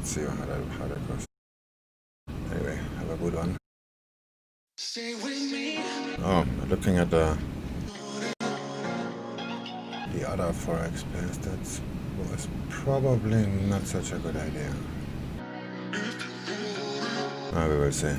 let's see how that goes. Anyway, have a good one. Oh, looking at the other Forex pairs, that was probably not such a good idea. We will see.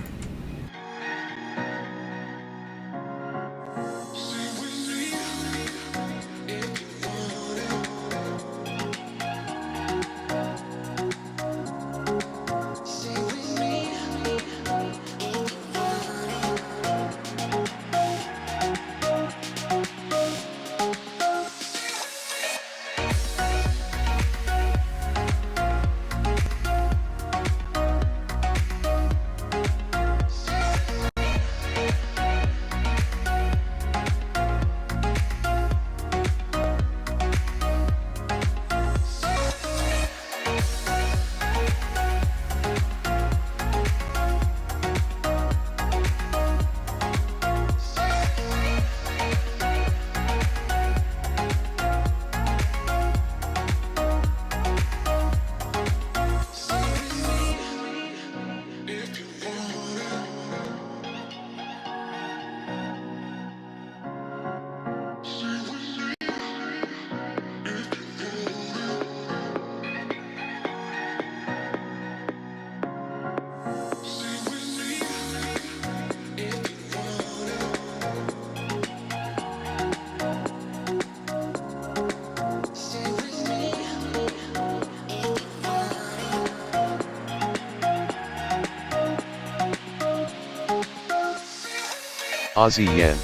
Aussie yen.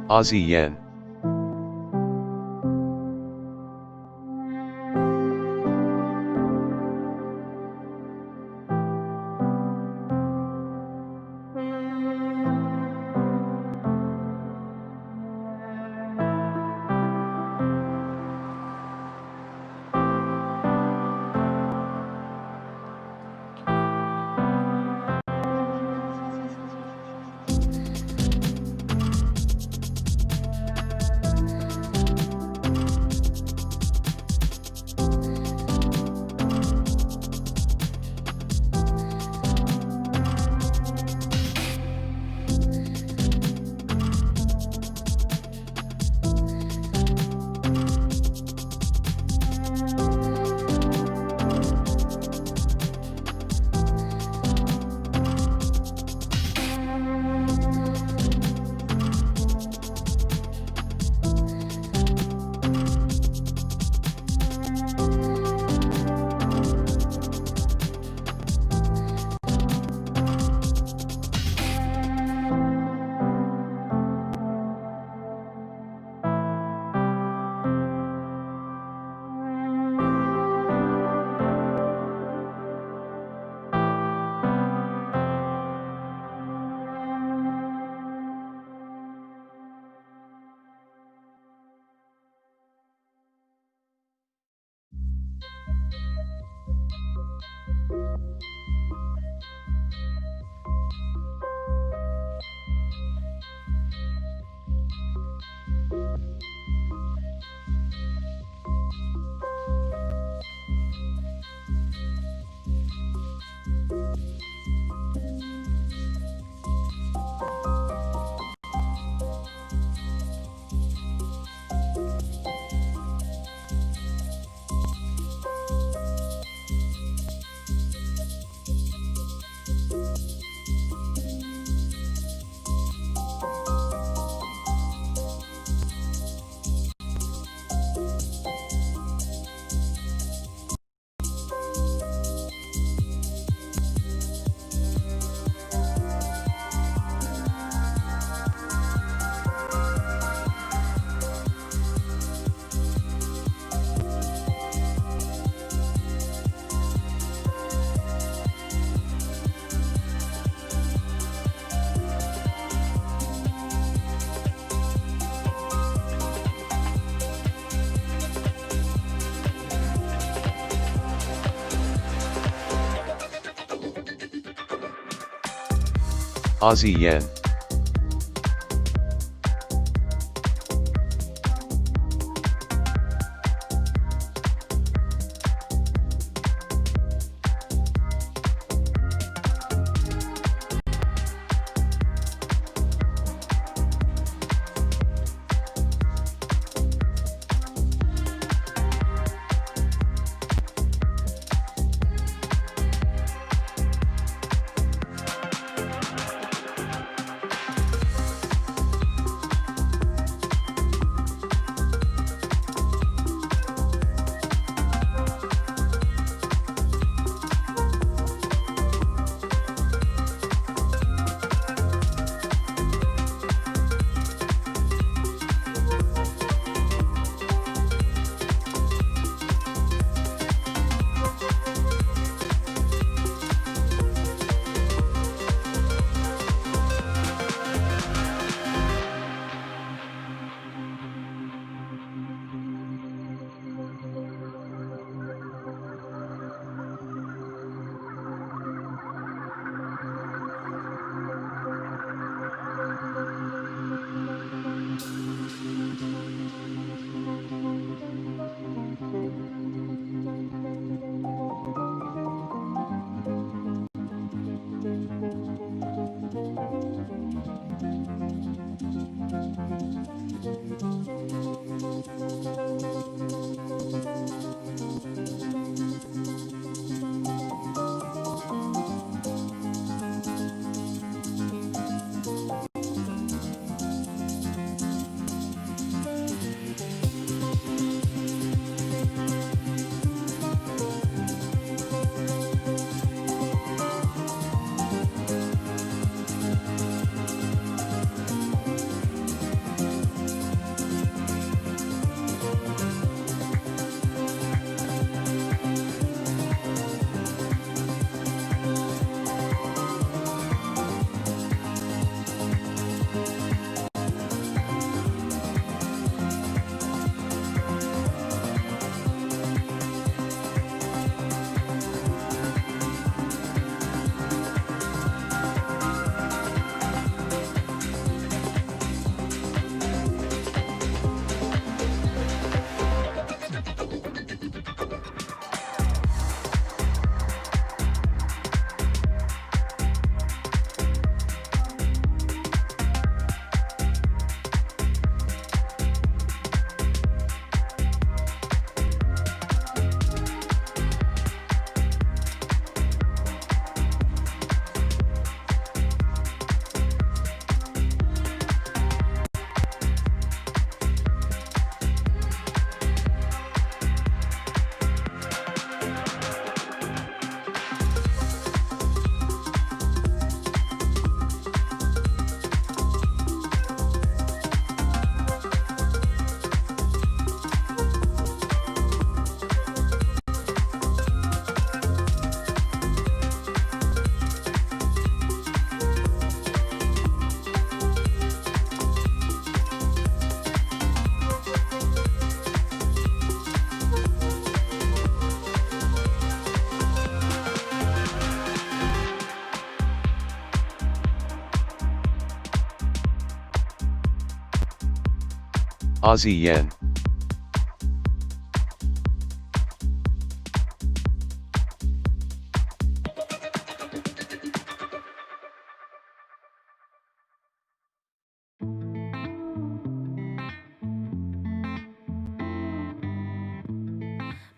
Aussie yen. Aussie yen. Aussie yen.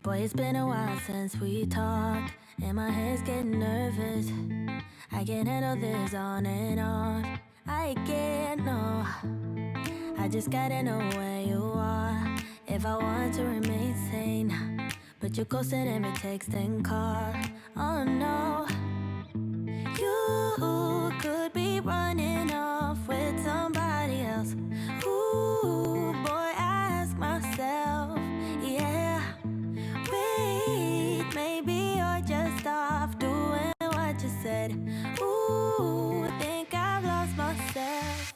Boy, it's been a while since we talked, and my head's getting nervous. I can't handle this on and off. I can't, no. I just gotta know where you are if I want to remain sane. But you're ghosting every text and call. Oh no. You could be running off with somebody else. Ooh, boy, I ask myself, yeah. Wait, maybe you're just off doing what you said. Ooh, I think I've lost myself.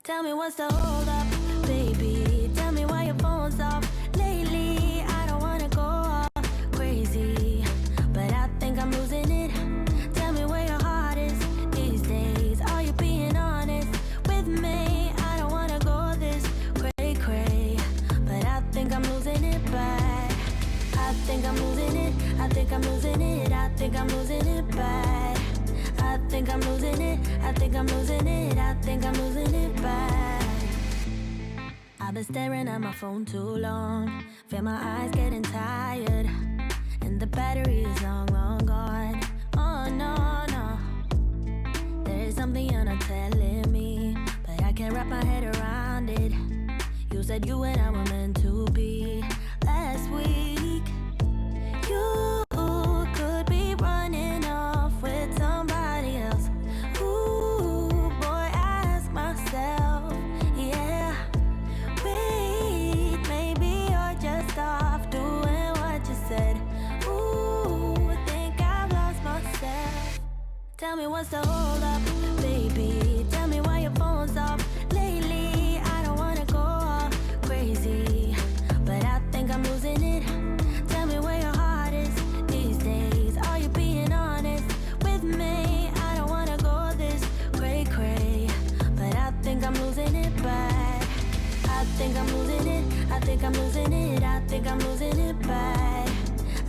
Tell me what's the hold up, baby. Tell me why your phone's off lately. I don't wanna go off crazy, but I think I'm losing it. Tell me where your heart is these days. Are you being honest with me? I don't wanna go this cray, but I think I'm losing it bad. I think I'm losing it. I think I'm losing it. I think I'm losing it bad. I think I'm losing it. I think I'm losing it. I think I'm losing it bad. I've been staring at my phone too long. Feel my eyes getting tired, and the battery is long, long gone. Oh no, no. There is something you're not telling me, but I can't wrap my head around it. You said you and I were meant to be last week. You could be running off with somebody else. Ooh, boy, I ask myself, yeah. Wait, maybe you're just off doing what you said. Ooh, I think I've lost myself. Tell me what's the hold up, baby. Tell me why your phone's off lately. I don't wanna go all crazy, but I think I'm losing it. Tell me where your heart is these days. Are you being honest with me? I don't wanna go this cray, but I think I'm losing it bad. I think I'm losing it. I think I'm losing it. I think I'm losing it bad.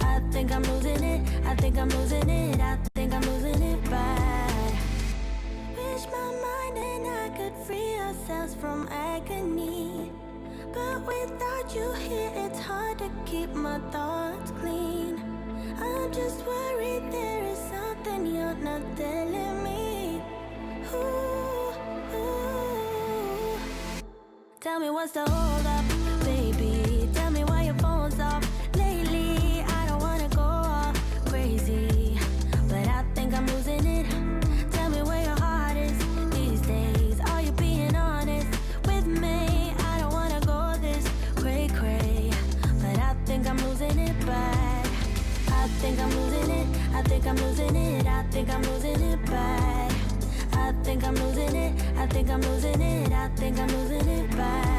I think I'm losing it. I think I'm losing it. I think I'm losing it bad. Wish my mind and I could free ourselves from agony, but without you here, it's hard to keep my thoughts clean. I'm just worried there is something you're not telling me. Ooh, ooh. Tell me what's the hold up, baby. Tell me why your phone's off lately. I don't wanna go all crazy, but I think I'm losing it. Tell me where your heart is these days. Are you being honest with me? I don't wanna go this cray, but I think I'm losing it bad. I think I'm losing it. I think I'm losing it. I think I'm losing it bad. I think I'm losing it. I think I'm losing it. I think I'm losing it bad.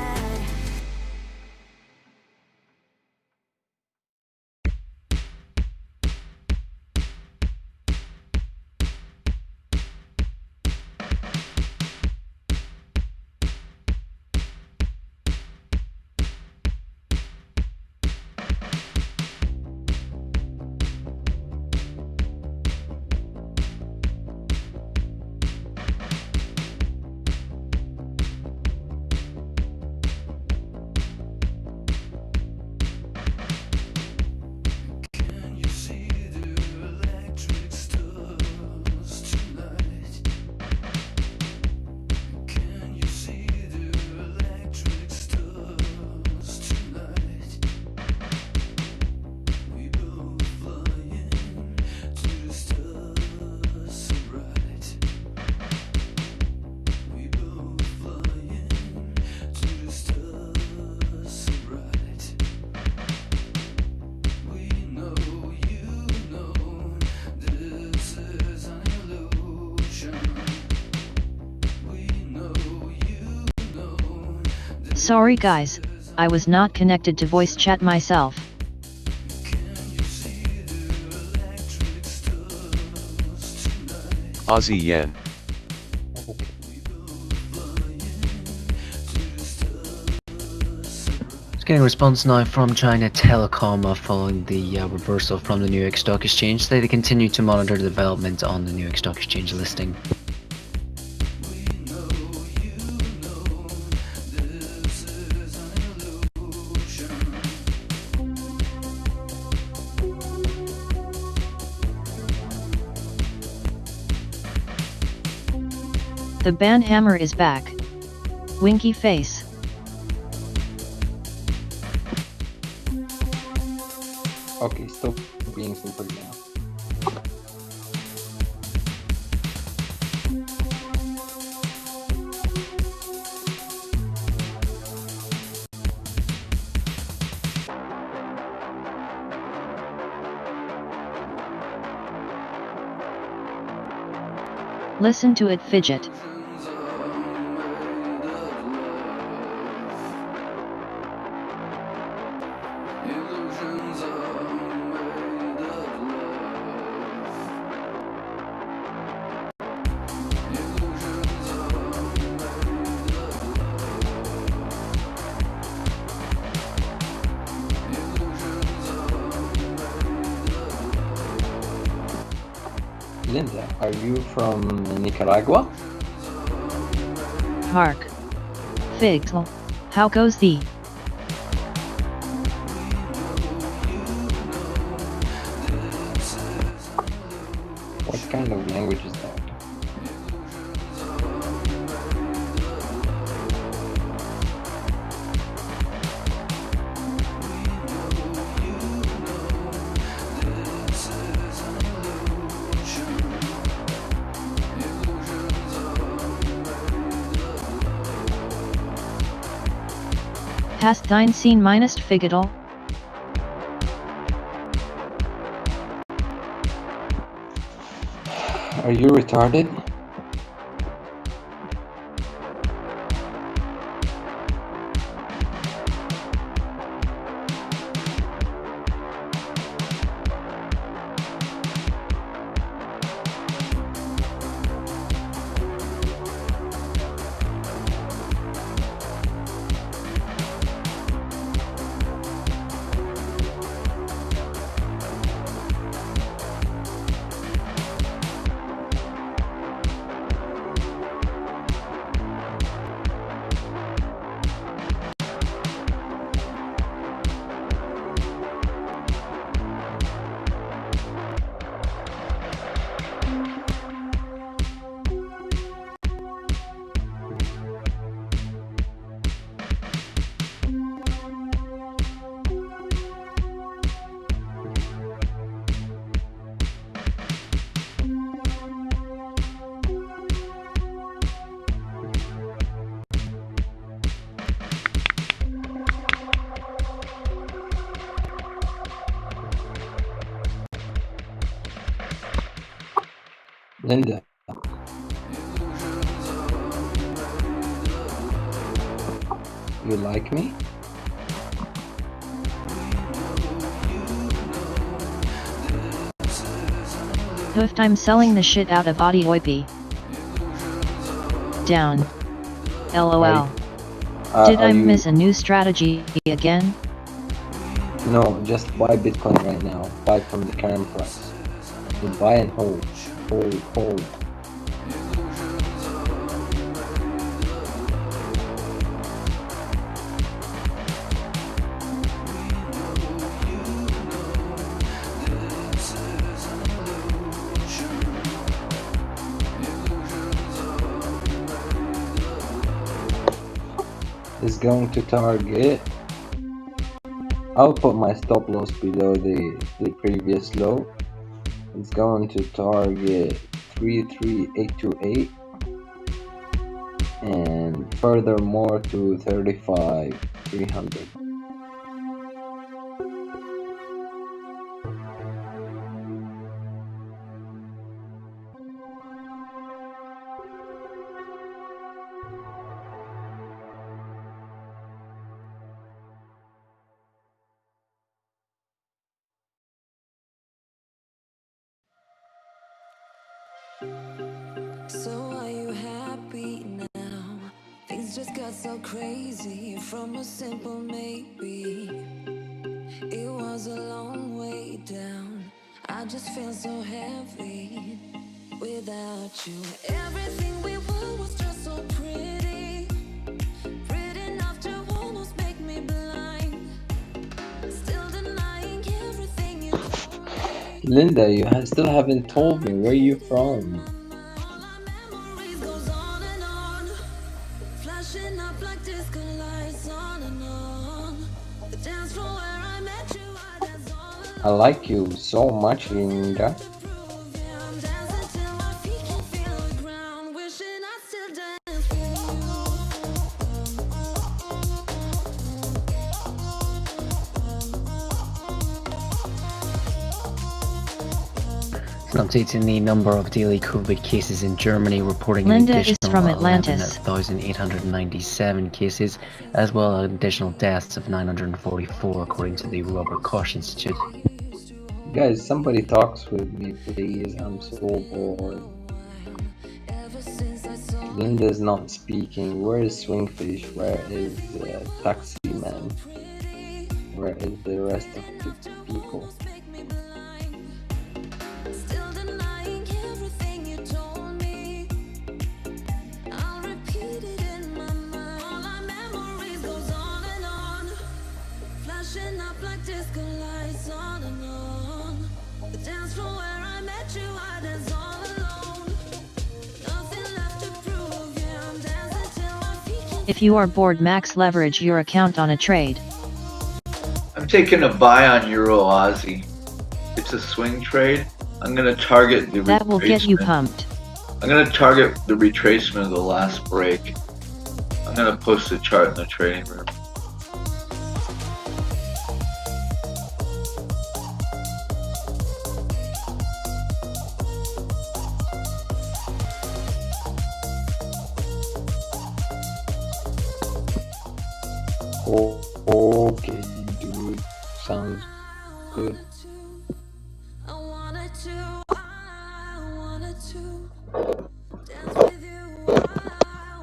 Sorry guys, I was not connected to voice chat myself. Aussie yen. Getting response now from China Telecom following the reversal from the New York Stock Exchange. They continue to monitor the development on the New York Stock Exchange listing. The ban hammer is back. Winky face. Okay, stop being super now. Listen to it fidget. Linda, are you from Nicaragua? Hark. Figs. How goes thee? What kind of language is that? Hast thine seen minest figital? Are you retarded? Linda, you like me? Hoofed I'm selling the shit out of AUDJPY. Down. LOL. Did I miss a new strategy again? No, just buy Bitcoin right now. Buy from the current price. You buy and hold. Hold. Is going to target. I'll put my stop loss below the previous low. It's going to target 33828 and furthermore to 35300. So are you happy now? Things just got so crazy from a simple maybe. It was a long way down. I just feel so heavy without you. Everything we were was just so pretty, pretty enough to almost make me blind. Still denying everything you told me. Linda, you still haven't told me where you from. All our memories goes on and on, flashing up like disco lights on and on. The dance floor where I met you, I danced all alone. I like you so much, Linda. I'm dancing till my feet can feel the ground, wishing I still dance with An update in the number of daily COVID cases in Germany, reporting Linda an is additional from Atlantis. 11,897 cases, as well as additional deaths of 944, according to the Robert Koch Institute. Guys, somebody talks with me, please. I'm so bored. Linda's not speaking. Where is SwingFish? Where is Taxi Man? Where is the rest of the people? still denying everything you told me. I'll repeat it in my mind. All our memories goes on and on, flashing up like disco lights on and on. The dance floor where I met you, I danced all alone. Nothing left to prove, yeah, I'm dancing till my feet can. If you are bored, max leverage your account on a trade. I'm taking a buy on Euro Aussie. It's a swing trade. I'm gonna target the That will get you retracement. pumped. I'm gonna target the retracement of the last break. I'm gonna post the chart in the trading room. Oh, okay, dude. Sounds good. I wanted to dance with you. I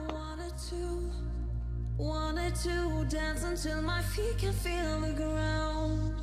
wanted to dance until my feet can feel the ground.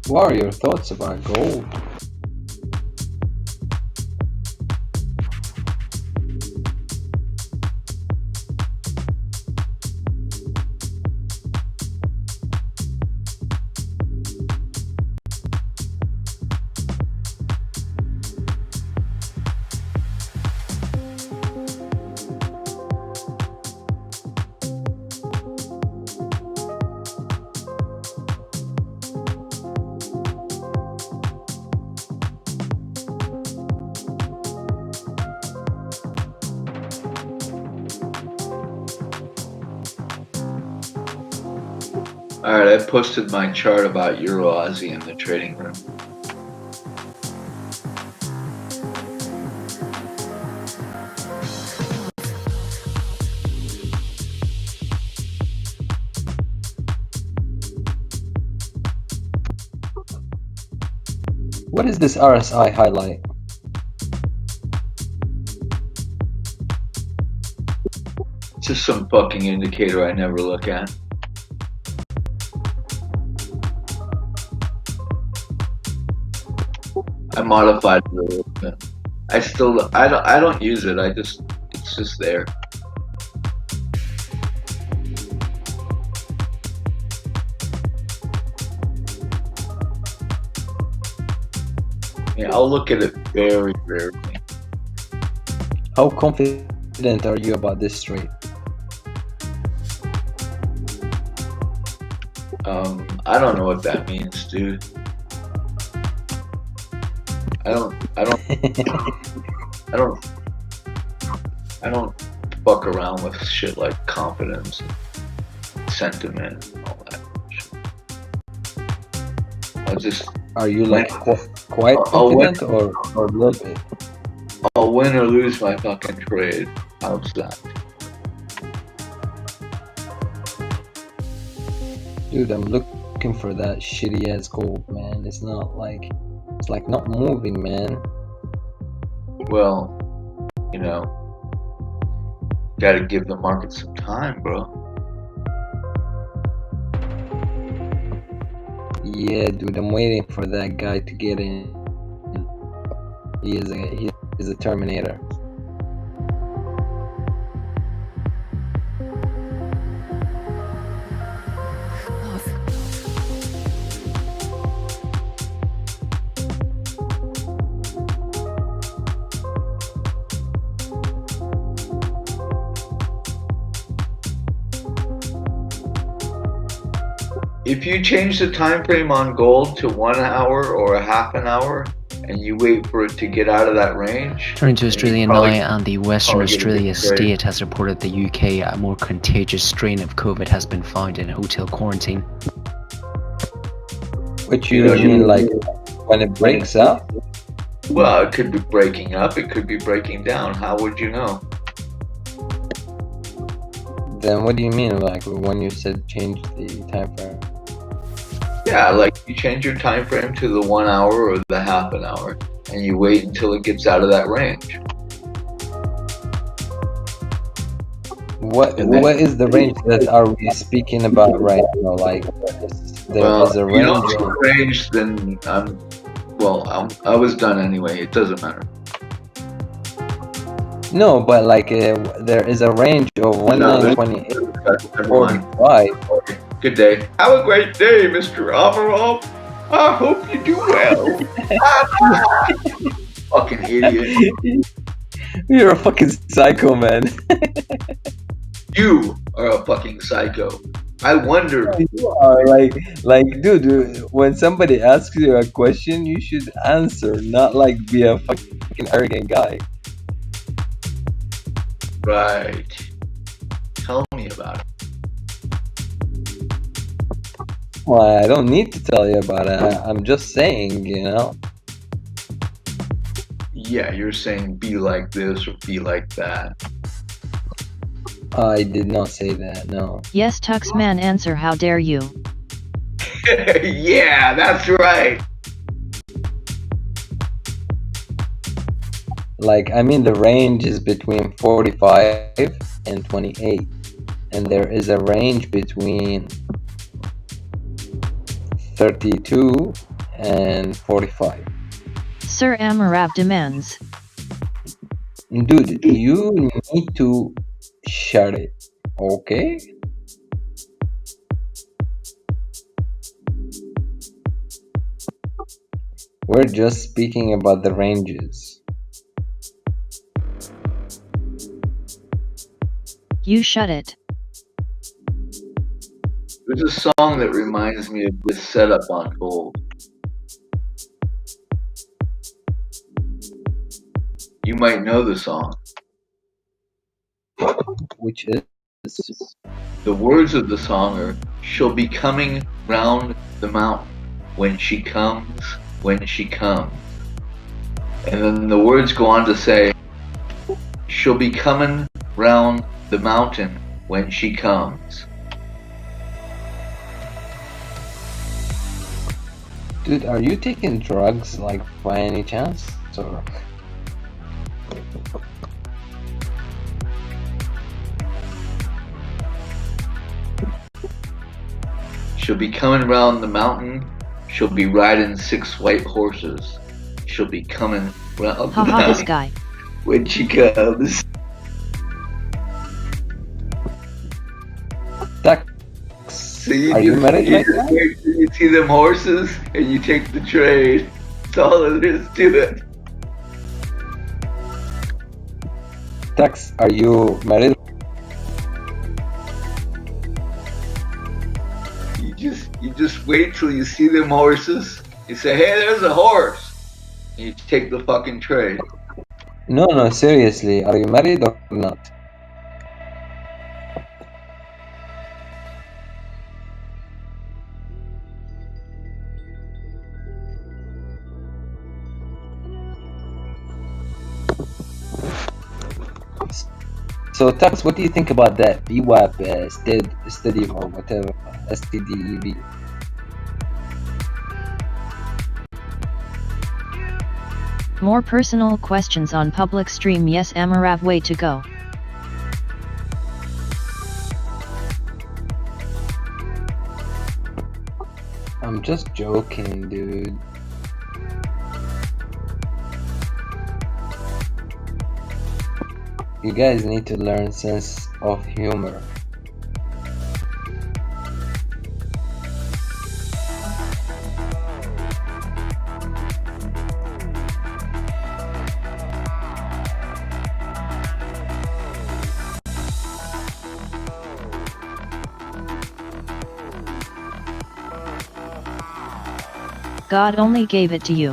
What are your thoughts about gold? Alright, I posted my chart about Euro Aussie in the trading room. What is this RSI highlight? It's just some fucking indicator I never look at. I modified it a little bit. I don't use it. It's just there. Yeah, I'll look at it very rarely. How confident are you about this trade? I don't know what that means, dude. I don't fuck around with shit like confidence and sentiment and all that shit. Are you like quite confident or a little bit? I'll win or lose my fucking trade. How's that? Dude, I'm looking for that shitty ass gold, man. It's like not moving, man. Well, you know, gotta give the market some time, bro. Yeah, dude, I'm waiting for that guy to get in. He is a Terminator. If you change the time frame on gold to 1 hour or a half an hour, and you wait for it to get out of that range. Turning to Australia now, and the Western probably get a Australia good trade. state has reported the UK a more contagious strain of COVID has been found in hotel quarantine. Which you mean like when it breaks up? Well, it could be breaking up, it could be breaking down. How would you know? Then what do you mean like when you said change the time frame? Yeah, like you change your time frame to the 1 hour or the half an hour, and you wait until it gets out of that range. What is the range that are we speaking about right now? Like there is a range. You don't see a range, then I was done anyway. It doesn't matter. No, but like there is a range of 1928 45. Good day. Have a great day, Mr. Amarov. I hope you do well. Fucking idiot. You're a fucking psycho, man. You are a fucking psycho. I wonder. You are like, dude, when somebody asks you a question, you should answer, not like be a fucking arrogant guy. Right. Tell me about it. Well, I don't need to tell you about it. I'm just saying, you know. Yeah, you're saying be like this or be like that. I did not say that, no. Yes, Tuxman, answer, how dare you? Yeah, that's right. Like, I mean, the range is between 45 and 28. And there is a range between 32 and 45. Sir Amarav demands. Dude, you need to shut it, okay? We're just speaking about the ranges. You shut it. There's a song that reminds me of this setup on gold. You might know the song. Which is The the words of the song are, she'll be coming round the mountain when she comes, when she comes. And then the words go on to say, she'll be coming round the mountain when she comes. Dude, are you taking drugs, like, by any chance? Or... She'll be coming round the mountain. She'll be riding 6 white horses. She'll be coming round the Haha, this mountain guy. when she comes. So Are you married right now? You see them horses and you take the trade. That's all there is to it. Tax, are you married? You just wait till you see them horses. You say, hey, there's a horse. And you take the fucking trade. No, seriously, are you married or not? So, Tax, what do you think about that VWAP study or whatever, STDEV? More personal questions on public stream. Yes, Amarav, way to go. I'm just joking, dude. You guys need to learn sense of humor. God only gave it to you.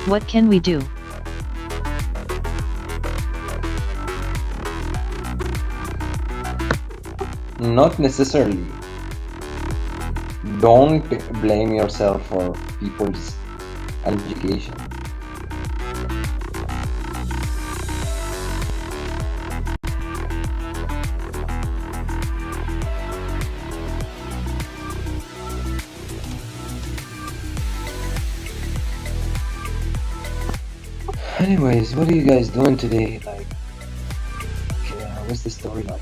What can we do? Not necessarily. Don't blame yourself for people's education. Anyways, what are you guys doing today? Like, what's the story like?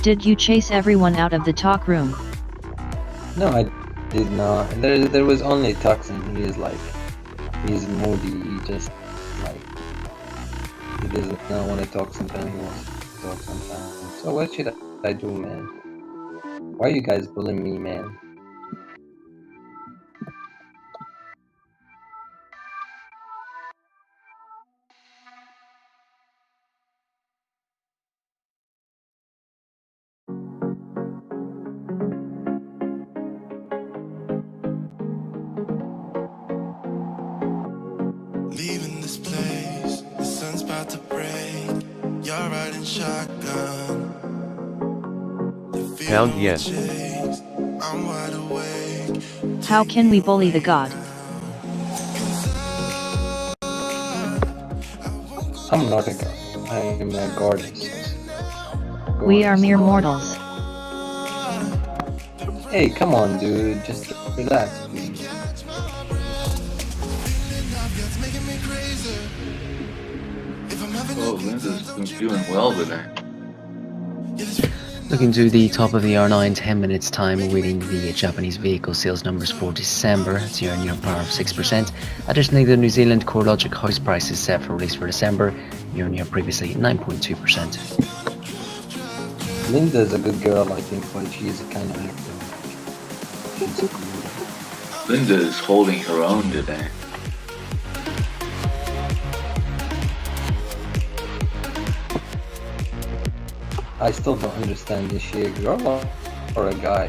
Did you chase everyone out of the talk room? No, I did not. There was only Tux, and he's moody. He just like he doesn't want to talk sometimes. He wants to talk sometimes. So what should I do, man? Why are you guys bullying me, man? Leaving this place, the sun's about to break. You're riding shotgun. Hell yes. I'm wide awake. How can we bully the god? I'm not a god. I am a goddess. We are mere mortals. Hey, come on, dude. Just relax, please. Oh, Linda's doing well today. Looking to the top of the hour now in 10 minutes time, awaiting the Japanese vehicle sales numbers for December. It's year-on-year power of 6%. Additionally, the New Zealand CoreLogic house price is set for release for December, year-on-year previously 9.2%. Linda's a good girl, I think, but she's a kind of actor. She's a good Linda is holding her own today. I still don't understand, is she a girl or a guy?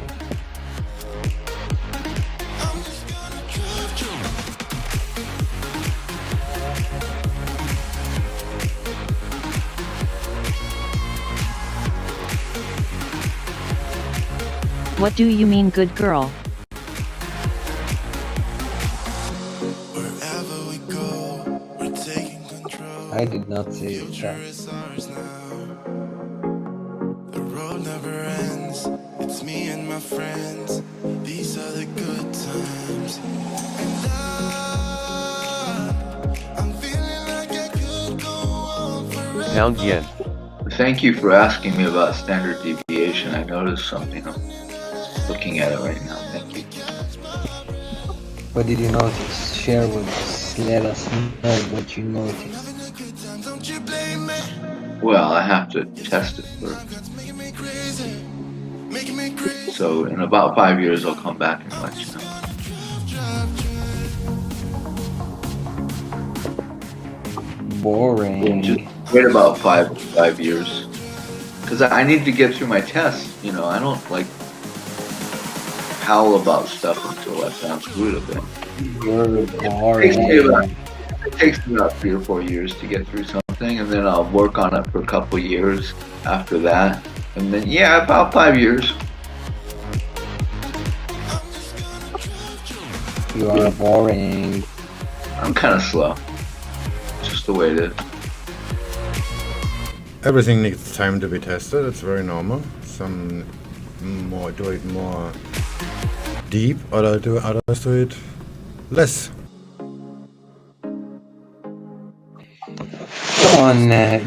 What do you mean good girl? Wherever we go, we're taking control. I did not say that. Future is ours now. The road never ends. It's me and my friends. These are the good times. And I'm feeling like I could go on forever. Thank you for asking me about standard deviation. I noticed something. I'm looking at it right now. Thank you. What did you notice? Share with us. Let us know what you noticed. Don't you blame me? Well, I have to test it first. God's making me crazy. Making me crazy. So in about 5 years, I'll come back and let you know. Boring. Just wait about five years, because I need to get through my tests. You know, I don't like howl about stuff until I've gone through it a bit. You're It takes me about 3 or 4 years to get through something, and then I'll work on it for a couple of years after that, and then yeah, about 5 years. You are boring. I'm kind of slow. It's just the way it is. Everything needs time to be tested. It's very normal. Some more do it more deep, others do it less. Come on,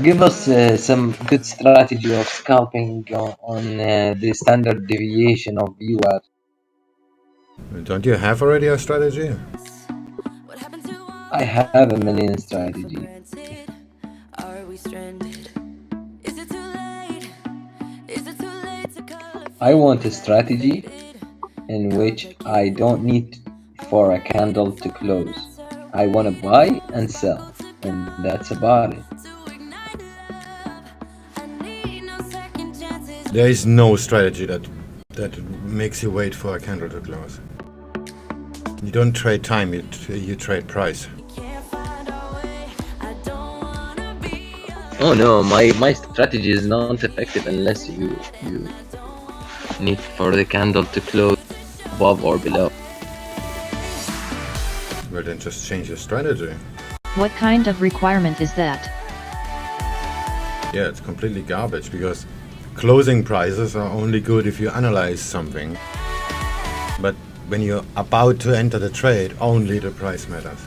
give us some good strategy of scalping on the standard deviation of UR. Don't you have already a strategy? I have a million strategy. I want a strategy in which I don't need for a candle to close. I want to buy and sell, and that's about it. There is no strategy that makes you wait for a candle to close. You don't trade time, you trade price. Oh no, my strategy is not effective unless you need for the candle to close above or below. Well, then just change your strategy. What kind of requirement is that? Yeah, it's completely garbage, because closing prices are only good if you analyze something. But when you're about to enter the trade, only the price matters.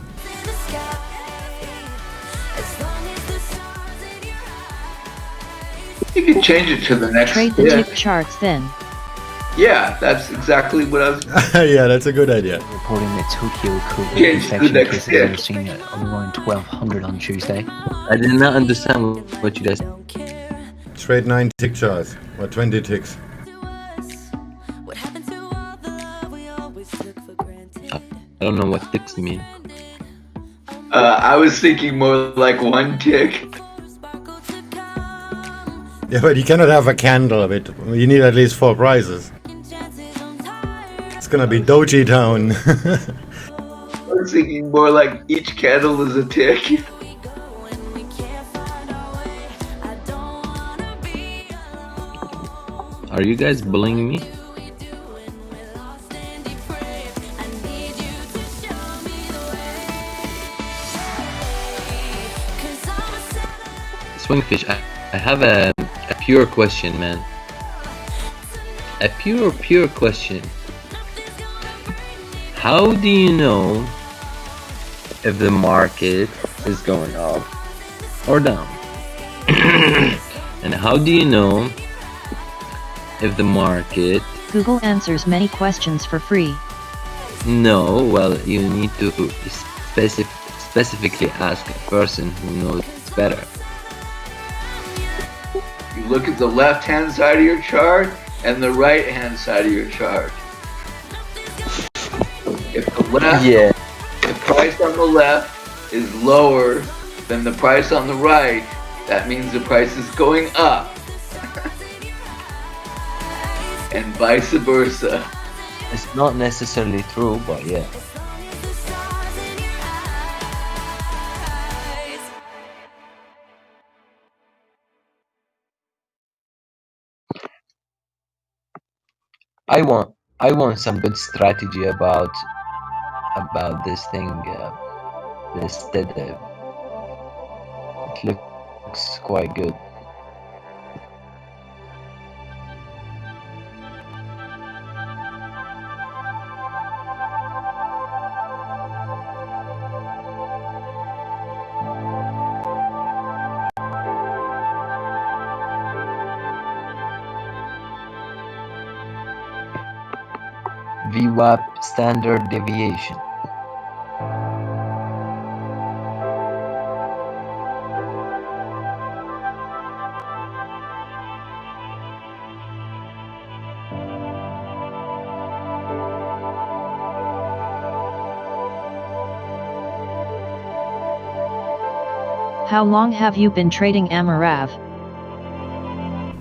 You can change it to the next. Trade the tick charts then. Yeah, that's exactly what I was. Yeah, that's a good idea. Reporting that Tokyo COVID Change infection the next cases step. are seen at around 1,200 on Tuesday. I did not understand what you guys. Trade 9 tick charts, or 20 ticks. I don't know what ticks mean. I was thinking more like 1 tick. Yeah, but you cannot have a candle of it. You need at least 4 prices. It's gonna be Doji Town. I was thinking more like each candle is a tick. Are you guys bullying me? SwingFish, I have a pure question, man. A pure question. How do you know if the market is going up or down? And how do you know if the market... Google answers many questions for free. No, well, you need to specifically ask a person who knows better. You look at the left-hand side of your chart and the right-hand side of your chart. If the left, Yeah. the price on the left is lower than the price on the right, that means the price is going up. And vice versa. It's not necessarily true, but yeah. I want some good strategy about this thing, this tether. It looks quite good. VWAP standard deviation. How long have you been trading Amarav?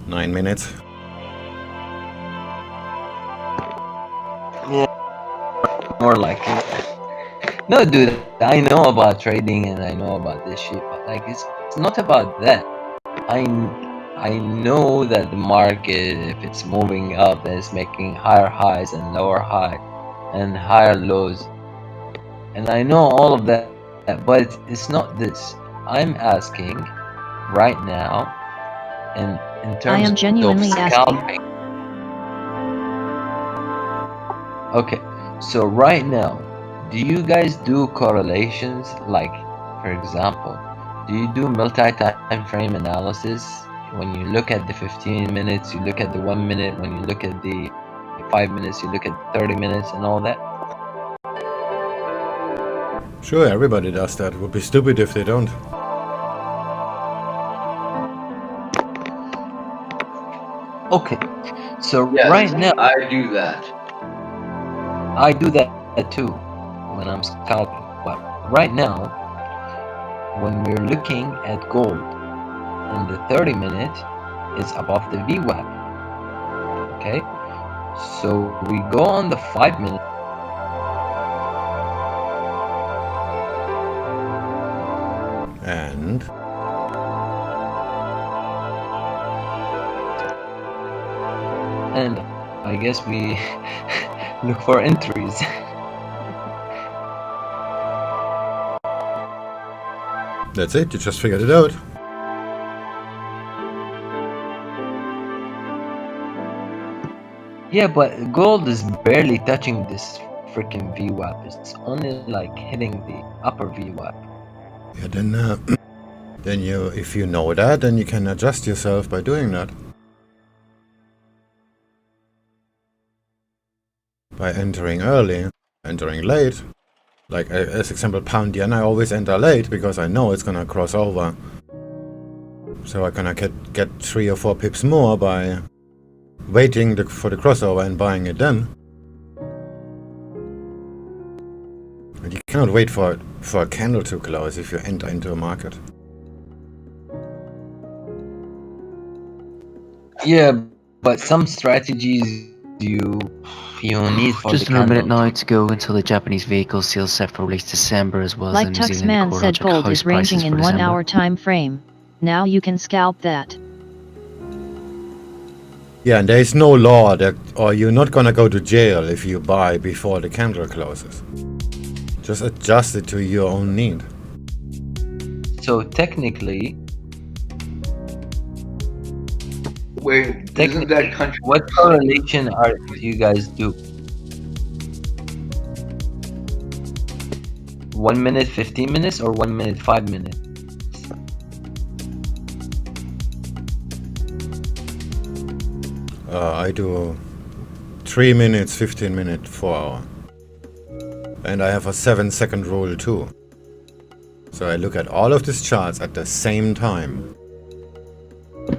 9 minutes. Yeah, more like it. No, dude, I know about trading and I know about this shit, but like it's not about that. I know that the market, if it's moving up, then it's making higher highs and lower highs and higher lows, and I know all of that, but it's not this. I'm asking right now, in terms I am genuinely of scalping. Okay, so right now, do you guys do correlations? Like, for example, do you do multi-time frame analysis? When you look at the 15 minutes, you look at the 1 minute. When you look at the 5 minutes, you look at 30 minutes and all that? Sure, everybody does that. It would be stupid if they don't. Okay, so Yes, right now, I do that. I do that too when I'm scalping. But right now, when we're looking at gold, and the 30 minute is above the VWAP. Okay, so we go on the 5 minute. And I guess we look for entries. That's it, you just figured it out. Yeah, but gold is barely touching this freaking VWAP. It's only like hitting the upper VWAP. Yeah, then you, if you know that, then you can adjust yourself by doing that. By entering early, entering late. Like as example, pound yen, I always enter late because I know it's gonna cross over. So I'm gonna get 3 or 4 pips more by waiting for the crossover and buying it then. And you cannot wait for a candle to close if you enter into a market. Yeah, but some strategies you need for Just the another minute candle now to go until the Japanese vehicle sales set for release December, as well as Like the New Zealand Tuxman core said, logic gold house is ranging prices in for 1 December. hour time frame. Now you can scalp that. Yeah, and there is no law that, or you're not gonna go to jail if you buy before the candle closes. Just adjust it to your own need. So technically, Wait, isn't that country? what correlation do you guys do? 1 minute, 15 minutes, or 1 minute, 5 minutes? I do 3 minutes, 15 minute, 4 hour. And I have a 7-second rule too. So I look at all of these charts at the same time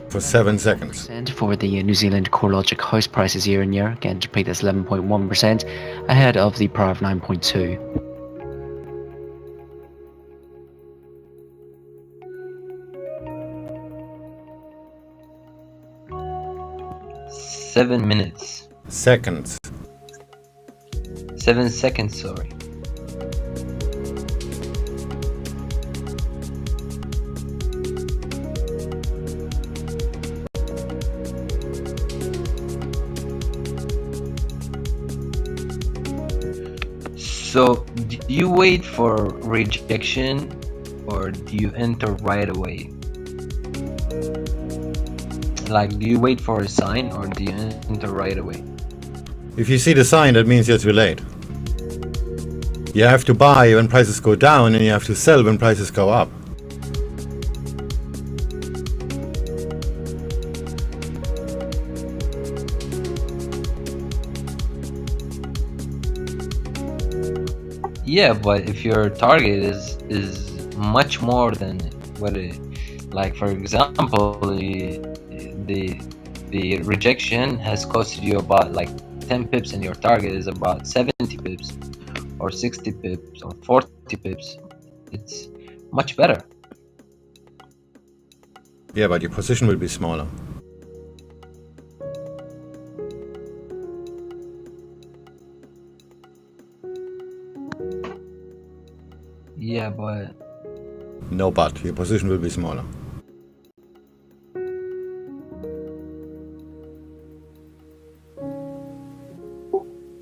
for 7 seconds. For the New Zealand CoreLogic house prices year on year, again to repeat that's 11.1% ahead of the prior of 9.2. 7 minutes. Seconds. 7 seconds, sorry. So, do you wait for rejection or do you enter right away? Like, do you wait for a sign or do you enter right away? If you see the sign, that means you're too late. You have to buy when prices go down and you have to sell when prices go up. Yeah, but if your target is much more than what it, like for example, the rejection has costed you about like 10 pips and your target is about 70 pips or 60 pips or 40 pips, it's much better. Yeah, but your position will be smaller. Yeah, but... No, but your position will be smaller.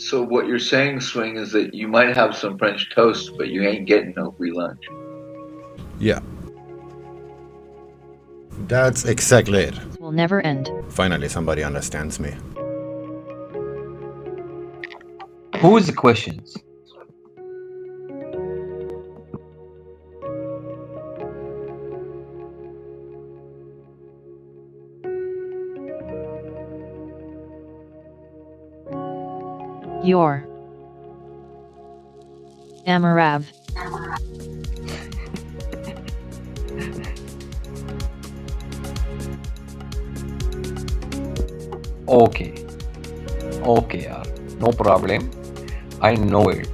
So what you're saying, Swing, is that you might have some French toast, but you ain't getting no free lunch. Yeah. That's exactly it. Will never end. Finally, somebody understands me. Who's the questions? Your Amarav. Okay. Okay, no problem. I know it.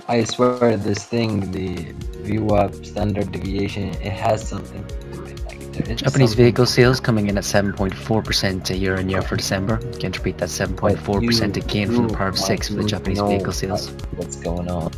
I swear this thing, the VWAP standard deviation, it has something to do with it. Like, there is Japanese something. vehicle sales coming in at 7.4% year on year for December. Again, to repeat that 7.4% again from the prior of 6 for the Japanese vehicle sales. What's going on?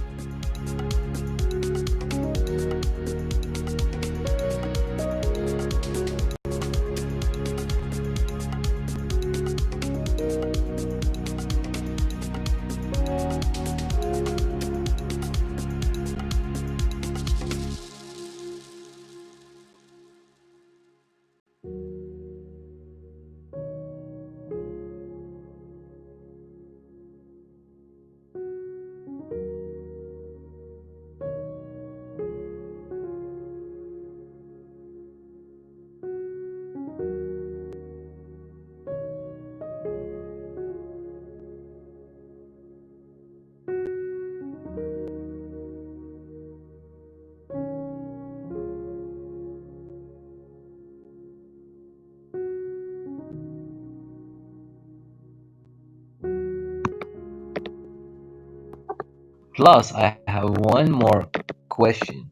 Plus, I have one more question.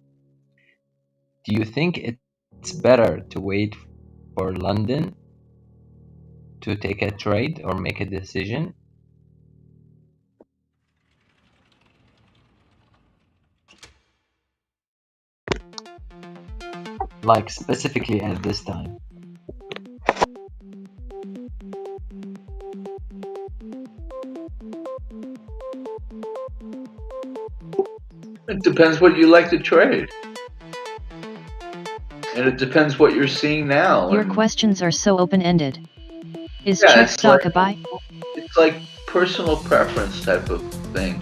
Do you think it's better to wait for London to take a trade or make a decision? Like specifically at this time? It depends what you like to trade. And it depends what you're seeing now. Your questions are so open-ended. Is Yeah, check it's stock like- a buy? It's like personal preference type of thing.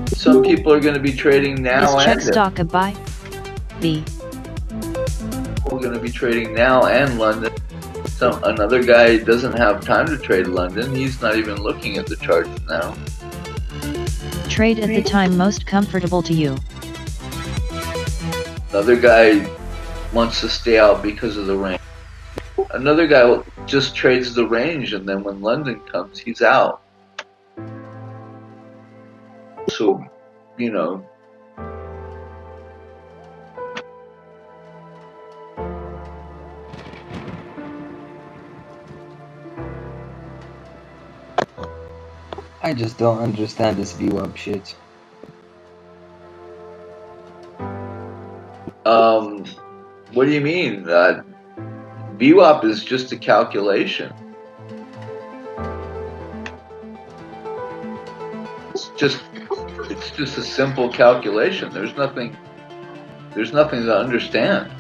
Some people are going to be trading now Is check and stock a buy? B. people are going to be trading now and London. Another guy doesn't have time to trade London. He's not even looking at the charts now. Trade at the time most comfortable to you. Another guy wants to stay out because of the range. Another guy just trades the range, and then when London comes, he's out. So, you know. I just don't understand this VWAP shit. What do you mean? VWAP is just a calculation. It's just a simple calculation. There's nothing to understand.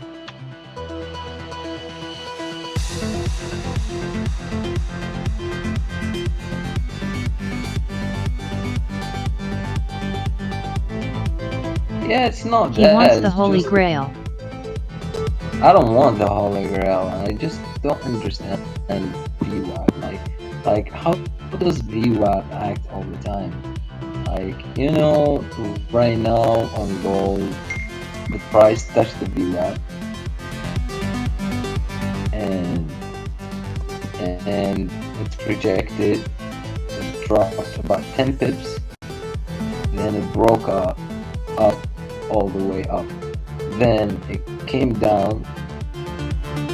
Yeah, it's not He that. wants the it's Holy just- Grail. I don't want the Holy Grail. I just don't understand VWAP. Like how does VWAP act all the time? Like, you know, right now on gold, the price touched the VWAP, and it's rejected. It dropped about 10 pips, then it broke up all the way up. Then it came down,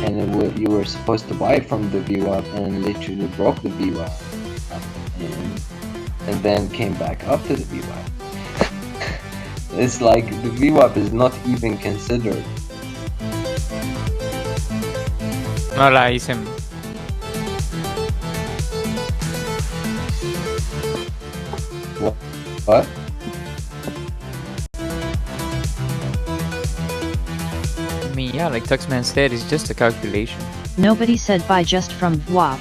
and you were supposed to buy from the VWAP, and literally broke the VWAP, and then came back up to the VWAP. It's like the VWAP is not even considered. Wala, isem. What? I mean, yeah, like Tuxman said, it's just a calculation. Nobody said buy just from VWAP.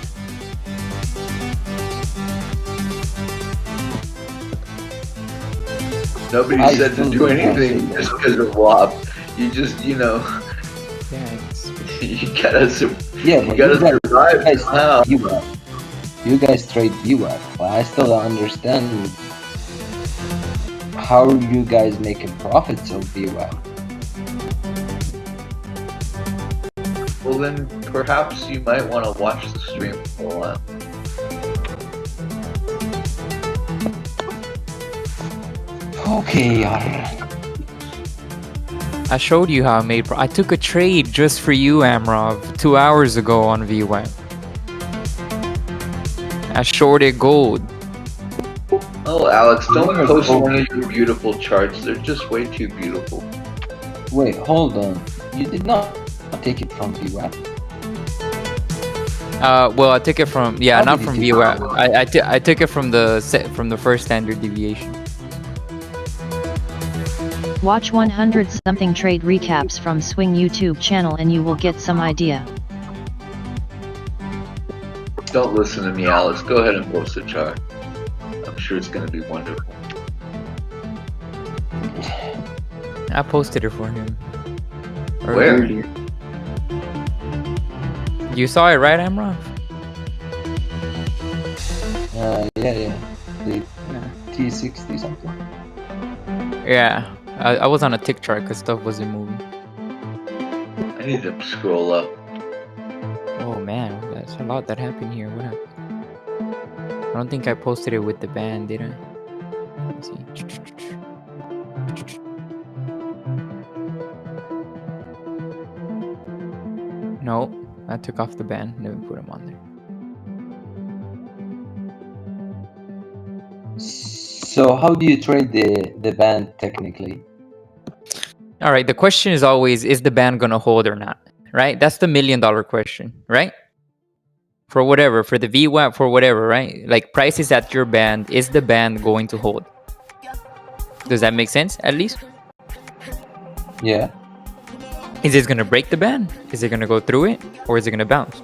Nobody said to do anything just because of WAP. You just, you know, Yeah, it's... you gotta Yeah, you but gotta you guys survive somehow. trade VWAP. You guys trade VWAP, but I still don't understand how are you guys making profits of VWAP. Well, then perhaps you might want to watch the stream for a while. Okay, I showed you how I made I took a trade just for you, Amrov, 2 hours ago on VWAP. I shorted gold. Oh, Alex, don't Where's post gold? one of your beautiful charts. They're just way too beautiful. wait, hold on. You did not take it from VWAP. Well, I took it from How not did from you take VWAP. I took it from the first standard deviation. Watch 100 something trade recaps from Swing YouTube channel and you will get some idea. Don't listen to me, Alex. Go ahead and post the chart. I'm sure it's going to be wonderful. I posted it for him. Where? Earlier. You saw it, right, Amrov? Yeah. The T60 something. Yeah. I was on a tick chart because stuff wasn't moving. I need to scroll up. Oh man, that's a lot that happened here. What happened? I don't think I posted it with the band, did I? Let's see. No, I took off the band, never put them on there. So how do you trade the band technically? All right, the question is always, is the band gonna hold or not? Right? That's the $1 million question, right? For whatever, for the VWAP, for whatever, right? Like price is at your band, is the band going to hold? Does that make sense, at least? Yeah. Is it going to break the band? Is it going to go through it? Or is it going to bounce?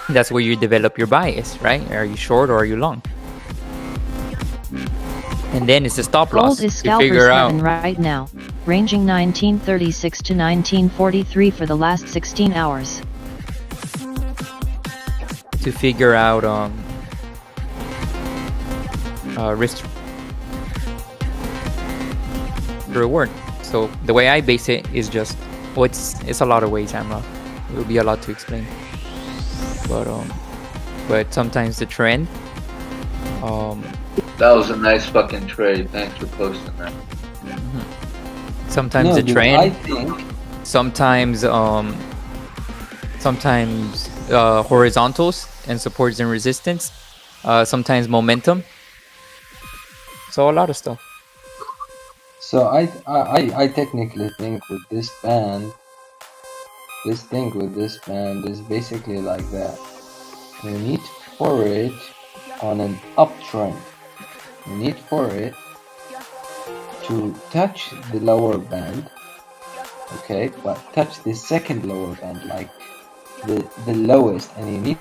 That's where you develop your bias, right? Are you short or are you long? And then it's the stop loss. Gold is scalpers heaven right now, ranging 1936 to 1943 for the last 16 hours. To figure out risk reward. So the way I base it is just, well, it's a lot of ways, Amra. It will be a lot to explain. But sometimes the trend. That was a nice fucking trade. Thanks for posting that. Sometimes the trend. I think. Sometimes horizontals and supports and resistance. Sometimes momentum. So a lot of stuff. So I technically think with this band, this thing with this band is basically like that. You need for it on an uptrend. You need for it to touch the lower band, okay, but touch the second lower band, like the lowest, and you need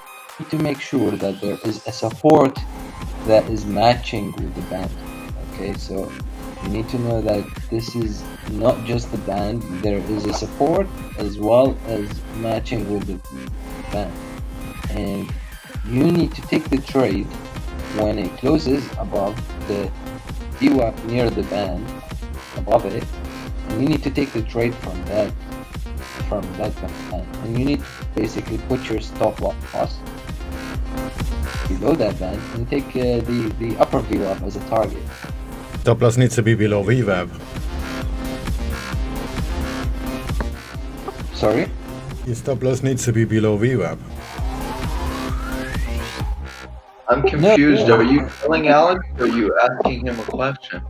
to make sure that there is a support that is matching with the band. Okay, so you need to know that this is not just the band, there is a support as well as matching with the band, and you need to take the trade when it closes above the VWAP near the band, above it, and you need to take the trade from that band, and you need to basically put your stop loss below that band and take the upper VWAP as a target. Stop loss needs to be below VWAP. Sorry? Your stop loss needs to be below VWAP. I'm confused. No. Are you telling Alex or are you asking him a question?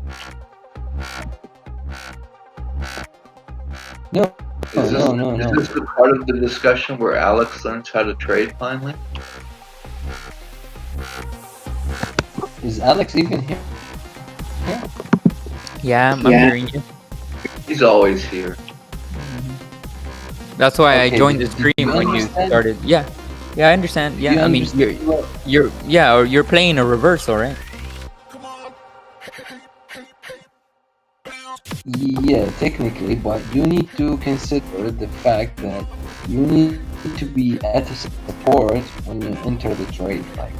No. Is this the part of the discussion where Alex learns how to trade finally? Is Alex even here? Yeah, I'm hearing you. He's always here. That's why I joined the stream when you started. Yeah, I understand. Yeah, I mean, you're playing a reversal, right? Yeah, technically, but you need to consider the fact that you need to be at a support when you enter the trade, like,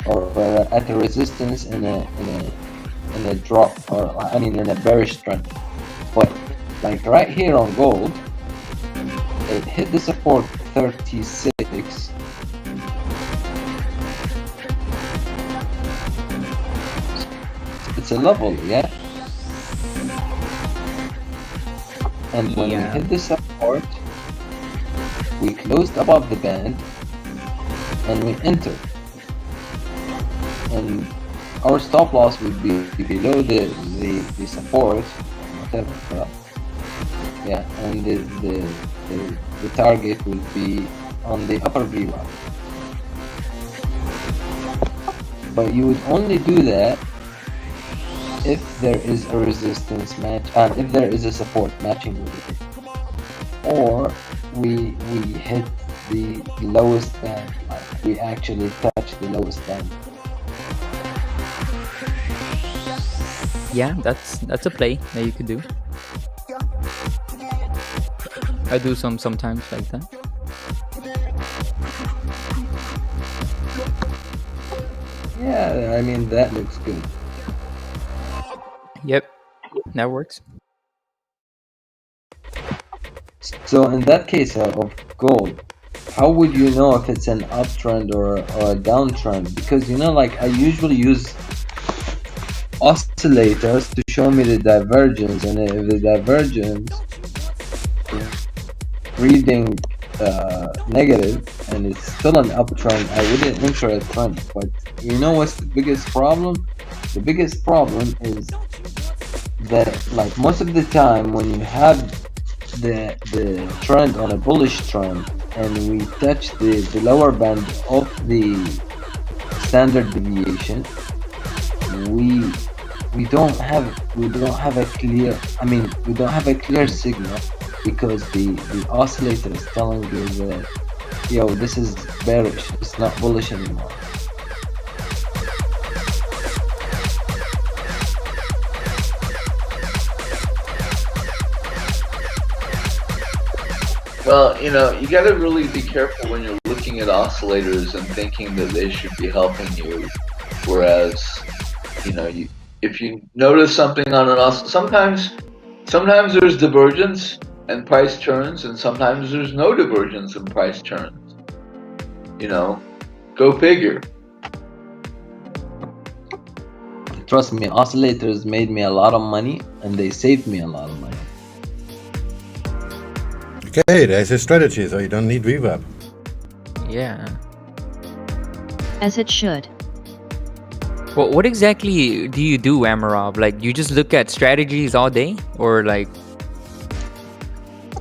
or at a resistance in a drop, or I mean in a bearish trend. But like right here on gold, it hit the support 36. It's a level, yeah. And when we hit the support, we closed above the band and we entered. And our stop loss would be below the support, whatever. Yeah, and the target would be on the upper VWAP. But you would only do that if there is a resistance match, if there is a support matching with it, or we hit the lowest band, like we actually touch the lowest band. Yeah, that's a play that you could do. I do sometimes like that. Yeah, I mean that looks good. Yep, that works. So in that case of gold, how would you know if it's an uptrend or a downtrend? Because like I usually use oscillators to show me the divergence, and if the divergence is reading negative and it's still an uptrend, I wouldn't enter a trend. But what's the biggest problem? The biggest problem is that, like, most of the time when you have the trend on a bullish trend and we touch the lower band of the standard deviation, we we don't have a clear. I mean, we don't have a clear signal because the oscillator is telling you that, yo, this is bearish. It's not bullish anymore. Well, you got to really be careful when you're looking at oscillators and thinking that they should be helping you. Whereas, if you notice something on an oscillator, sometimes there's divergence and price turns, and sometimes there's no divergence and price turns. Go figure. Trust me, oscillators made me a lot of money, and they saved me a lot of money. Okay, there's a strategy, so you don't need VWAP. Yeah. As it should. Well, what exactly do you do, Amarov? Like, you just look at strategies all day, or like,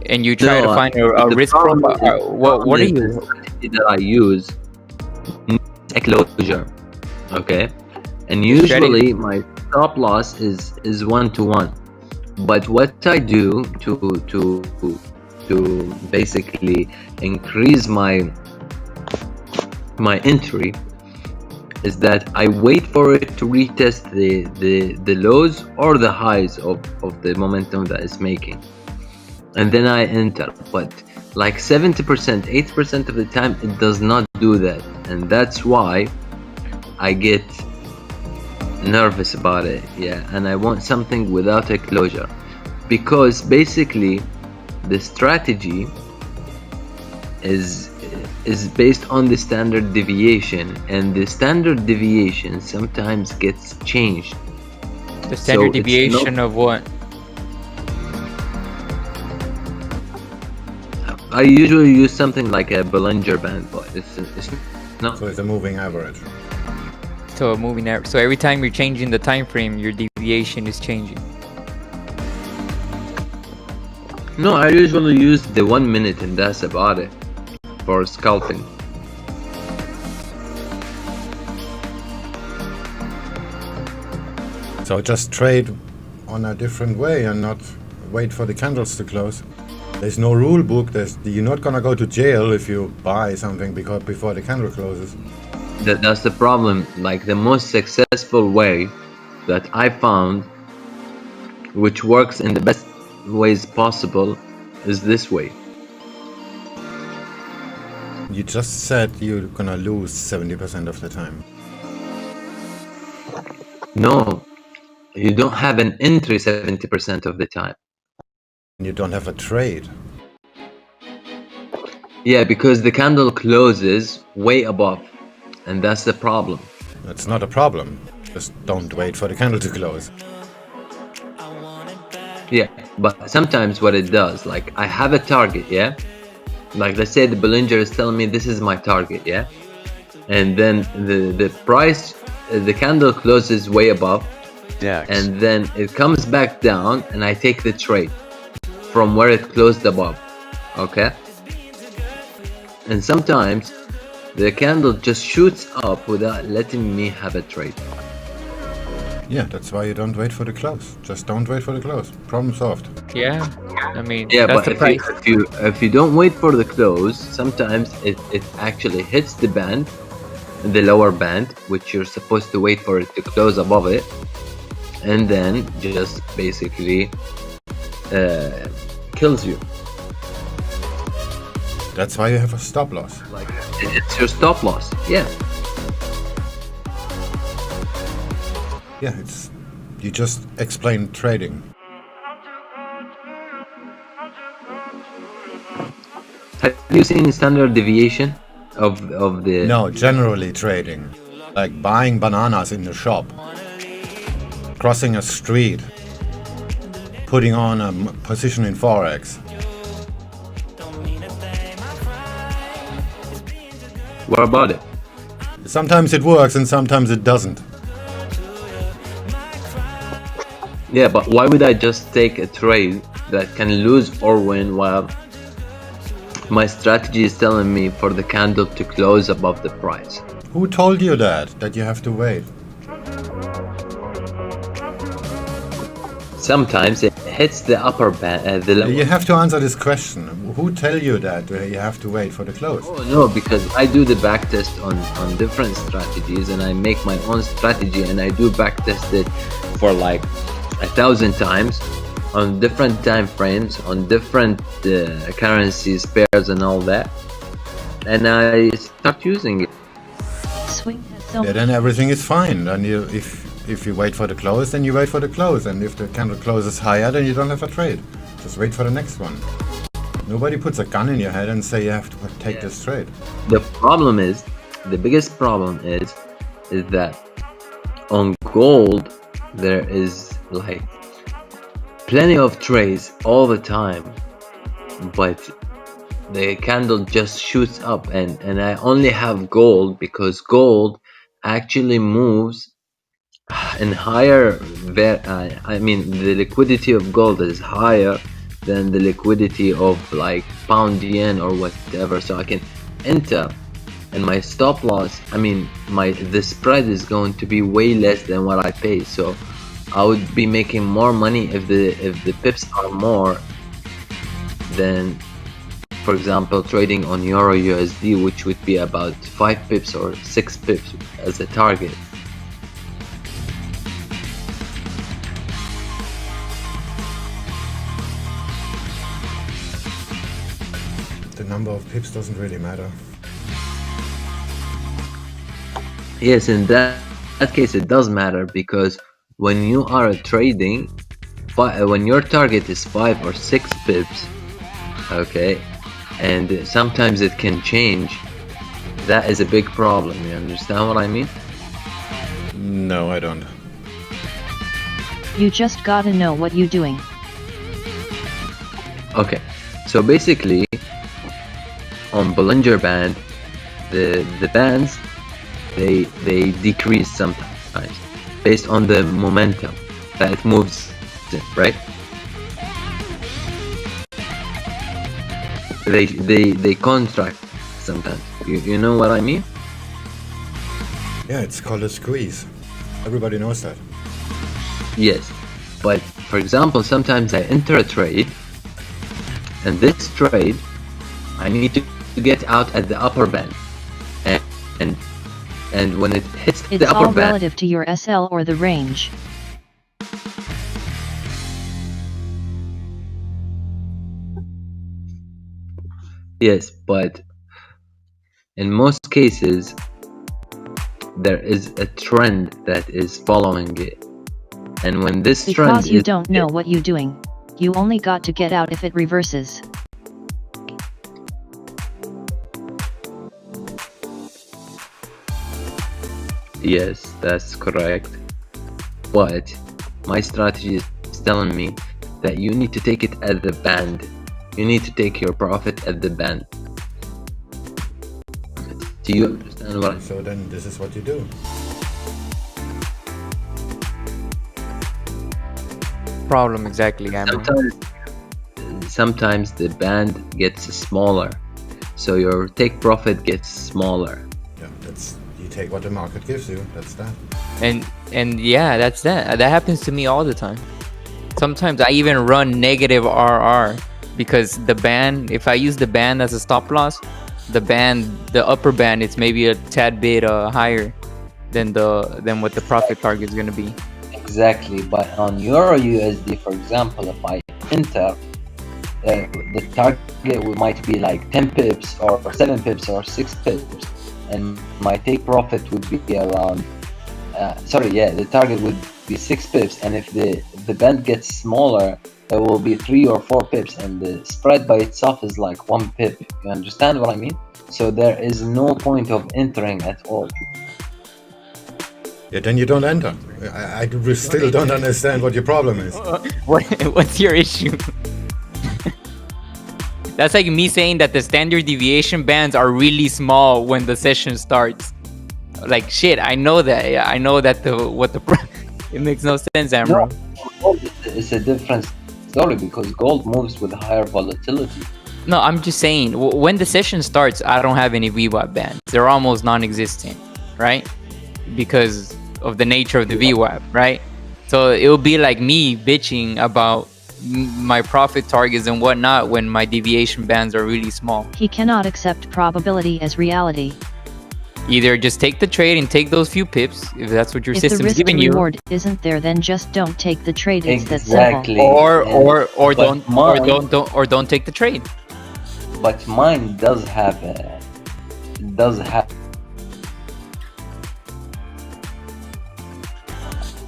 and you try to find a risk profile? What are you? The strategy that I use a closure, okay, and usually my stop loss is 1-to-1. But what I do to basically increase my entry is that I wait for it to retest the lows or the highs of the momentum that it's making, and then I enter. But like 70%, 80% of the time it does not do that, and that's why I get nervous about it. Yeah, and I want something without a closure, because basically the strategy is based on the standard deviation, and the standard deviation sometimes gets changed. The standard deviation of what? I usually use something like a Bollinger Band, but it's not. So it's a moving average. So a moving average. So every time you're changing the time frame, your deviation is changing. No, I usually use the 1 minute, and that's about it for scalping. So just trade on a different way and not wait for the candles to close. There's no rule book. You're not gonna go to jail if you buy something before the candle closes. That's the problem. Like, the most successful way that I found, which works in the best ways possible, is this way. You just said you're gonna lose 70% of the time. No, you don't have an entry 70% of the time. You don't have a trade. Yeah, because the candle closes way above, and that's the problem. That's not a problem. Just don't wait for the candle to close. Yeah, but sometimes what it does, like, I have a target, yeah? Like, let's say the Bollinger is telling me this is my target, yeah? And then the price, the candle closes way above, and then it comes back down, and I take the trade from where it closed above, okay? And sometimes the candle just shoots up without letting me have a trade. Yeah, that's why you don't wait for the close. Just don't wait for the close. Problem solved. Yeah, I mean, yeah, that's but the price. if you don't wait for the close, sometimes it actually hits the band, the lower band, which you're supposed to wait for it to close above it, and then just basically kills you. That's why you have a stop loss. Like, it's your stop loss. Yeah. Yeah, you just explained trading. Have you seen standard deviation of the? No, generally trading. Like buying bananas in the shop, crossing a street, putting on a position in Forex. What about it? Sometimes it works and sometimes it doesn't. Yeah, but why would I just take a trade that can lose or win while my strategy is telling me for the candle to close above the price? Who told you that you have to wait? sometimes it hits the upper band, the lower. You have to answer this question. Who tell you that you have to wait for the close? Oh no, because I do the back test on different strategies, and I make my own strategy, and I do back test it for like 1,000 times on different time frames, on different currencies, pairs, and all that, and I start using it. Swing has so Yeah, then everything is fine. Then if you wait for the close, then you wait for the close, and if the candle closes higher, then you don't have a trade. Just wait for the next one. Nobody puts a gun in your head and say you have to take this trade. The problem is, the biggest problem is that on gold there is like plenty of trades all the time, but the candle just shoots up, and I only have gold because gold actually moves in higher I mean the liquidity of gold is higher than the liquidity of like pound yen or whatever, so I can enter, and my stop loss, I mean the spread is going to be way less than what I pay, so I would be making more money if the pips are more than, for example, trading on Euro USD, which would be about 5 pips or 6 pips as a target. The number of pips doesn't really matter. Yes, in that case it does matter, because when you are trading, when your target is 5 or 6 pips, okay, and sometimes it can change, that is a big problem. You understand what I mean? No, I don't. You just gotta know what you doing. Okay, so basically on Bollinger Band, the bands they decrease sometimes based on the momentum that it moves in, right? They contract sometimes. You know what I mean? Yeah, it's called a squeeze. Everybody knows that. Yes, but for example, sometimes I enter a trade, and this trade I need to get out at the upper band, and when it hits It's the upper all band, relative to your SL or the range. yes, but in most cases there is a trend that is following it, and when this trend Because you is, don't know what you doing, you only got to get out if it reverses. yes, that's correct, but my strategy is telling me that you need to take it at the band. You need to take your profit at the band. Do you understand what So then this is what you do. Problem exactly, Amber. sometimes the band gets smaller, so your take profit gets smaller. Yeah, that's you take what the market gives you. That's that. And yeah, that's that. That happens to me all the time. Sometimes I even run negative RR because the band, if I use the band as a stop loss, the upper band, it's maybe a tad bit higher than what the profit target is going to be. Exactly, but on Euro USD, for example, if I enter, the target might be like 10 pips or 7 pips or 6 pips, and my take profit would be around the target would be 6 pips, and if the band gets smaller, there will be 3 or 4 pips, and the spread by itself is like 1 pip. You understand what I mean? So there is no point of entering at all. Yeah, then you don't enter. I still don't understand what your problem is. What's your issue? That's like me saying that the standard deviation bands are really small when the session starts. Like shit, I know that. Yeah, I know that it makes no sense, Amro. No, it's a different story because gold moves with higher volatility. No, I'm just saying when the session starts, I don't have any VWAP bands. They're almost non-existent, right? Because of the nature of the VWAP, right? So it'll be like me bitching about my profit targets and whatnot when my deviation bands are really small. He cannot accept probability as reality. Either just take the trade and take those few pips if that's what your If the system's risk to giving you, reward isn't there, then just don't take the trade. It's that Exactly. simple. or But don't take the trade. But mine does have a,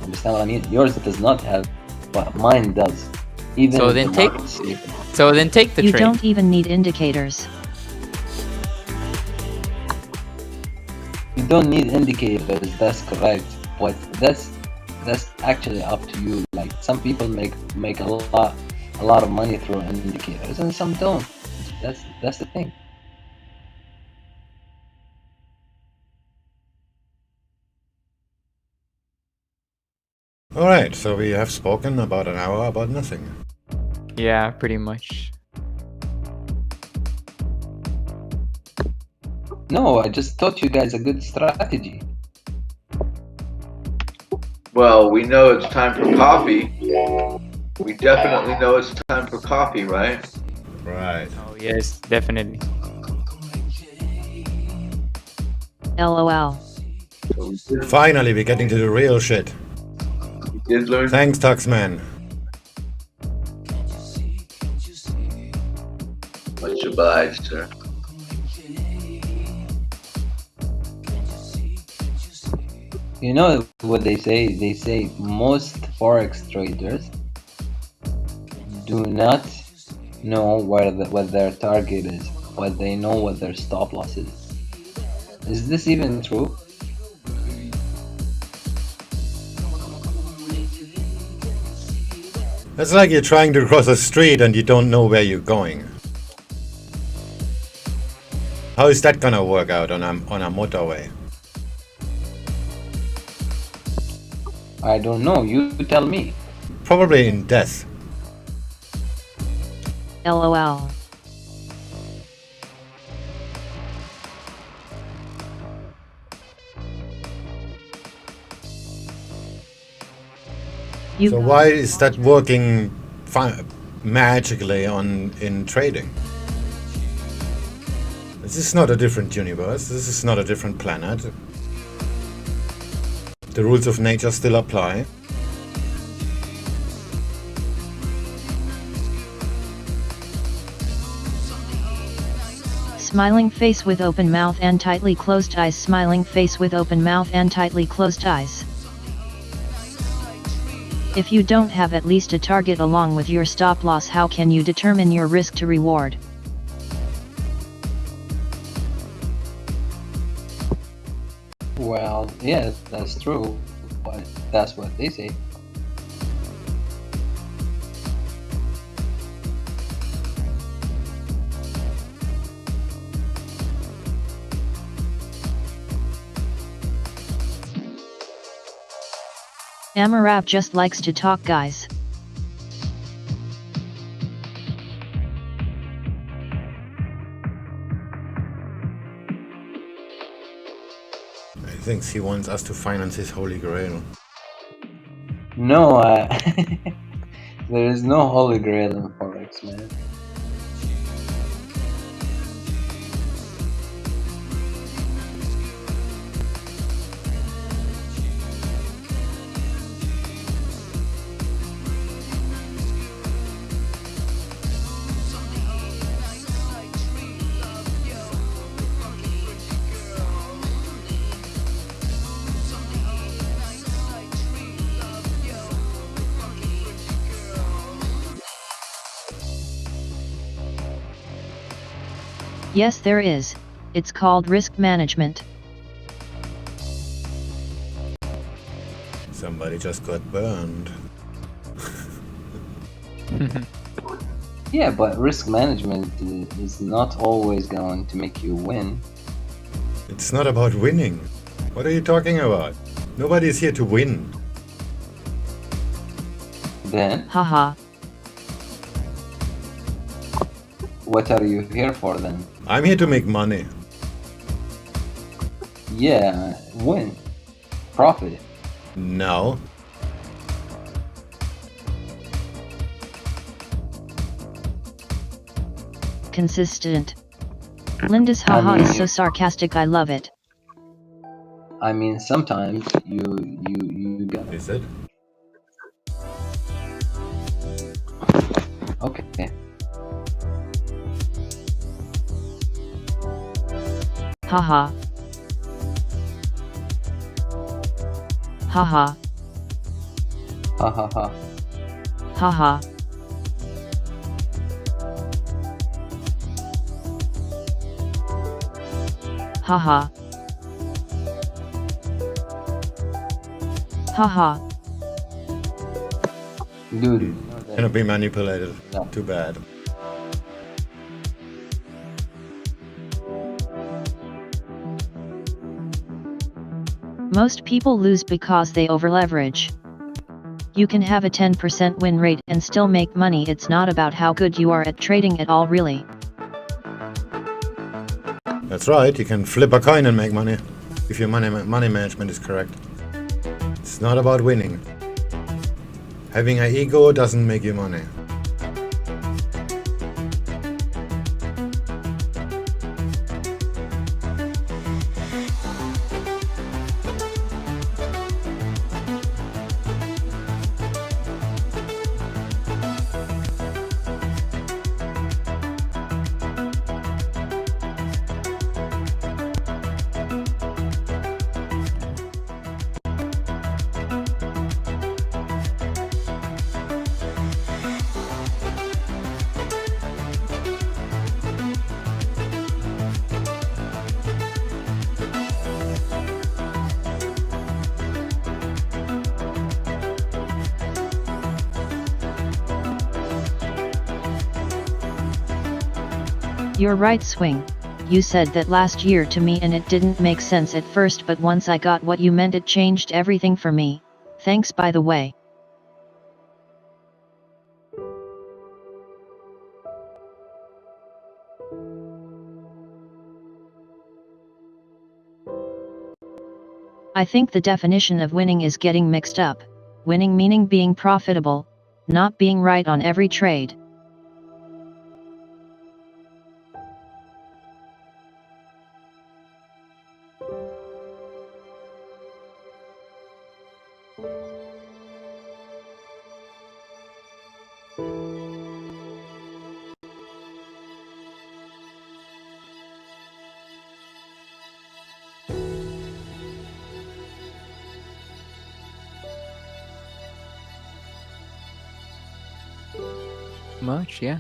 understand what I mean? Yours does not have, but mine does. Even So if then the take- market's sleeping. So then take the You trade. don't even need indicators. You don't need indicators, that's correct. But that's actually up to you. Like some people make a lot of money through indicators and some don't. That's the thing. Alright, so we have spoken about an hour about nothing. Yeah, pretty much. No, I just taught you guys a good strategy. Well, we know it's time for coffee. We definitely know it's time for coffee, right? Right. Oh yes, definitely. LOL. So we did, Finally, we're getting to the real shit. we did learn. Thanks, Tuxman. Much obliged, sir. You know what they say? They say most Forex traders do not know what their target is, but they know what their stop loss is. Is this even true? It's like you're trying to cross a street and you don't know where you're going. How is that gonna work out on a motorway? I don't know. You tell me. Probably in death. LOL. You So why is that working magically in trading? This is not a different universe. This is not a different planet. The rules of nature still apply. Smiling face with open mouth and tightly closed eyes. Smiling face with open mouth and tightly closed eyes. If you don't have at least a target along with your stop loss, how can you determine your risk to reward? Well, yeah, that's true, but that's what they say. Amarab just likes to talk, guys. He thinks he wants us to finance his Holy Grail. No, there is no Holy Grail in Forex, man. Yes, there is. It's called risk management. Somebody just got burned. Yeah, but risk management is not always going to make you win. It's not about winning. What are you talking about? Nobody's here to win. Then, Haha. what are you here for then? I'm here to make money. Yeah, win. Profit. No. consistent. Linda's haha is so sarcastic, I love it. I mean, sometimes you got. Is it? Okay. Haha. Haha. Ha ha ha. Haha. Haha. Haha. Dude. Cannot be manipulated. No. Too bad. Most people lose because they overleverage. You can have a 10% win rate and still make money. It's not about how good you are at trading at all, really. That's right, you can flip a coin and make money if your money management is correct. It's not about winning. Having an ego doesn't make you money. You're right, Swing. You said that last year to me and it didn't make sense at first, but once I got what you meant, it changed everything for me. Thanks, by the way. I think the definition of winning is getting mixed up. Winning meaning being profitable, not being right on every trade. Much, yeah.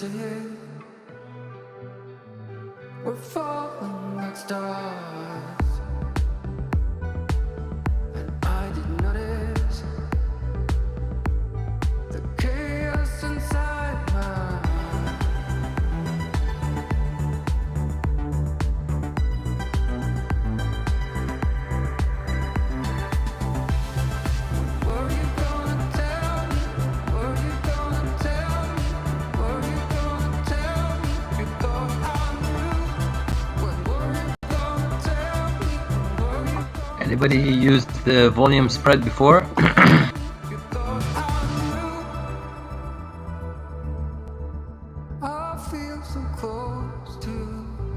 sing. We're falling like stars, and I didn't notice the chaos inside my heart. Were you gonna tell me? Were you gonna tell me? Were you gonna tell me? You thought I knew. When were you gonna tell me? Were you gonna Anybody used the volume spread before? You thought I knew. I feel so close to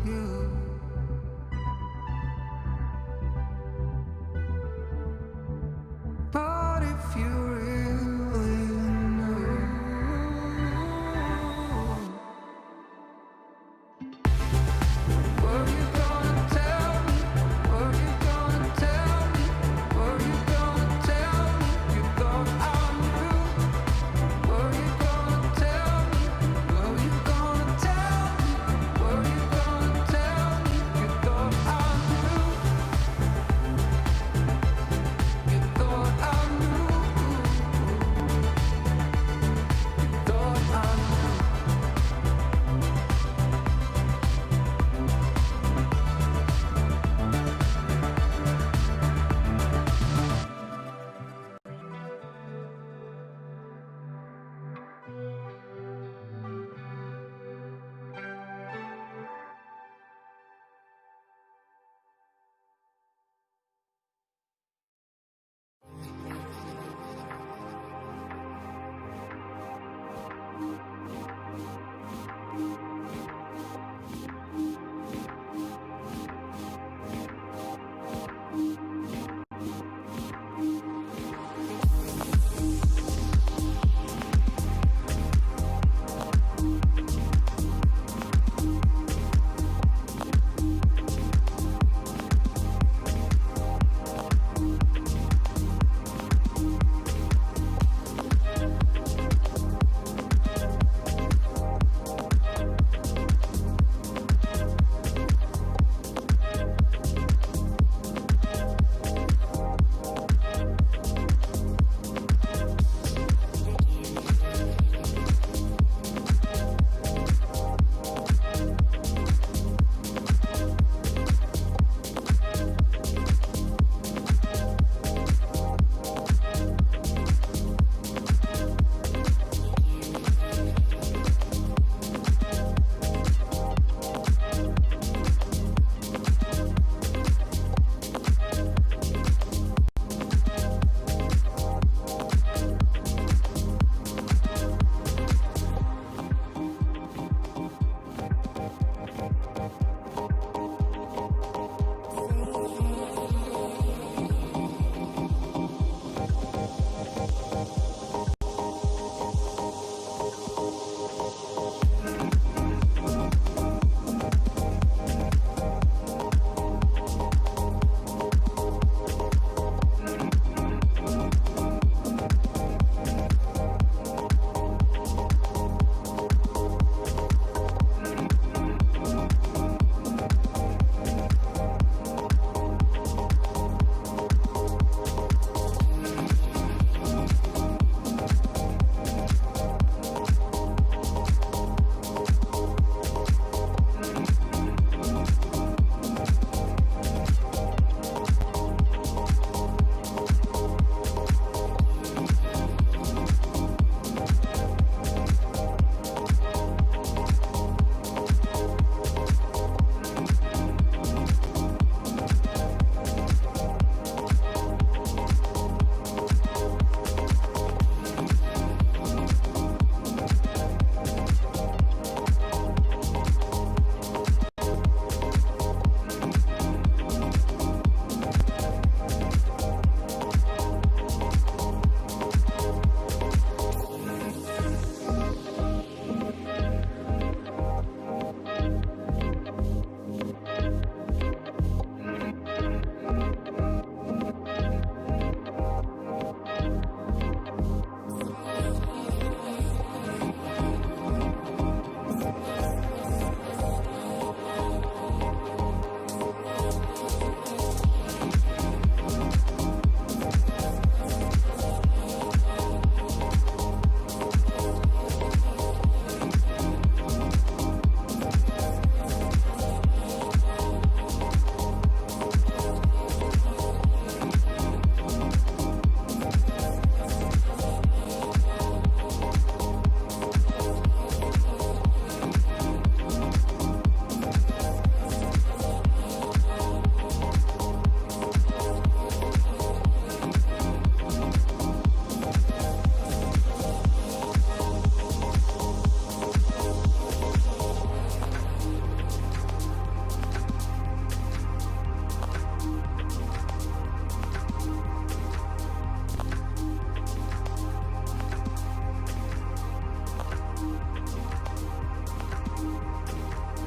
you. But if you really knew, were you gonna tell me? Were you gonna tell me? Were you gonna tell me? You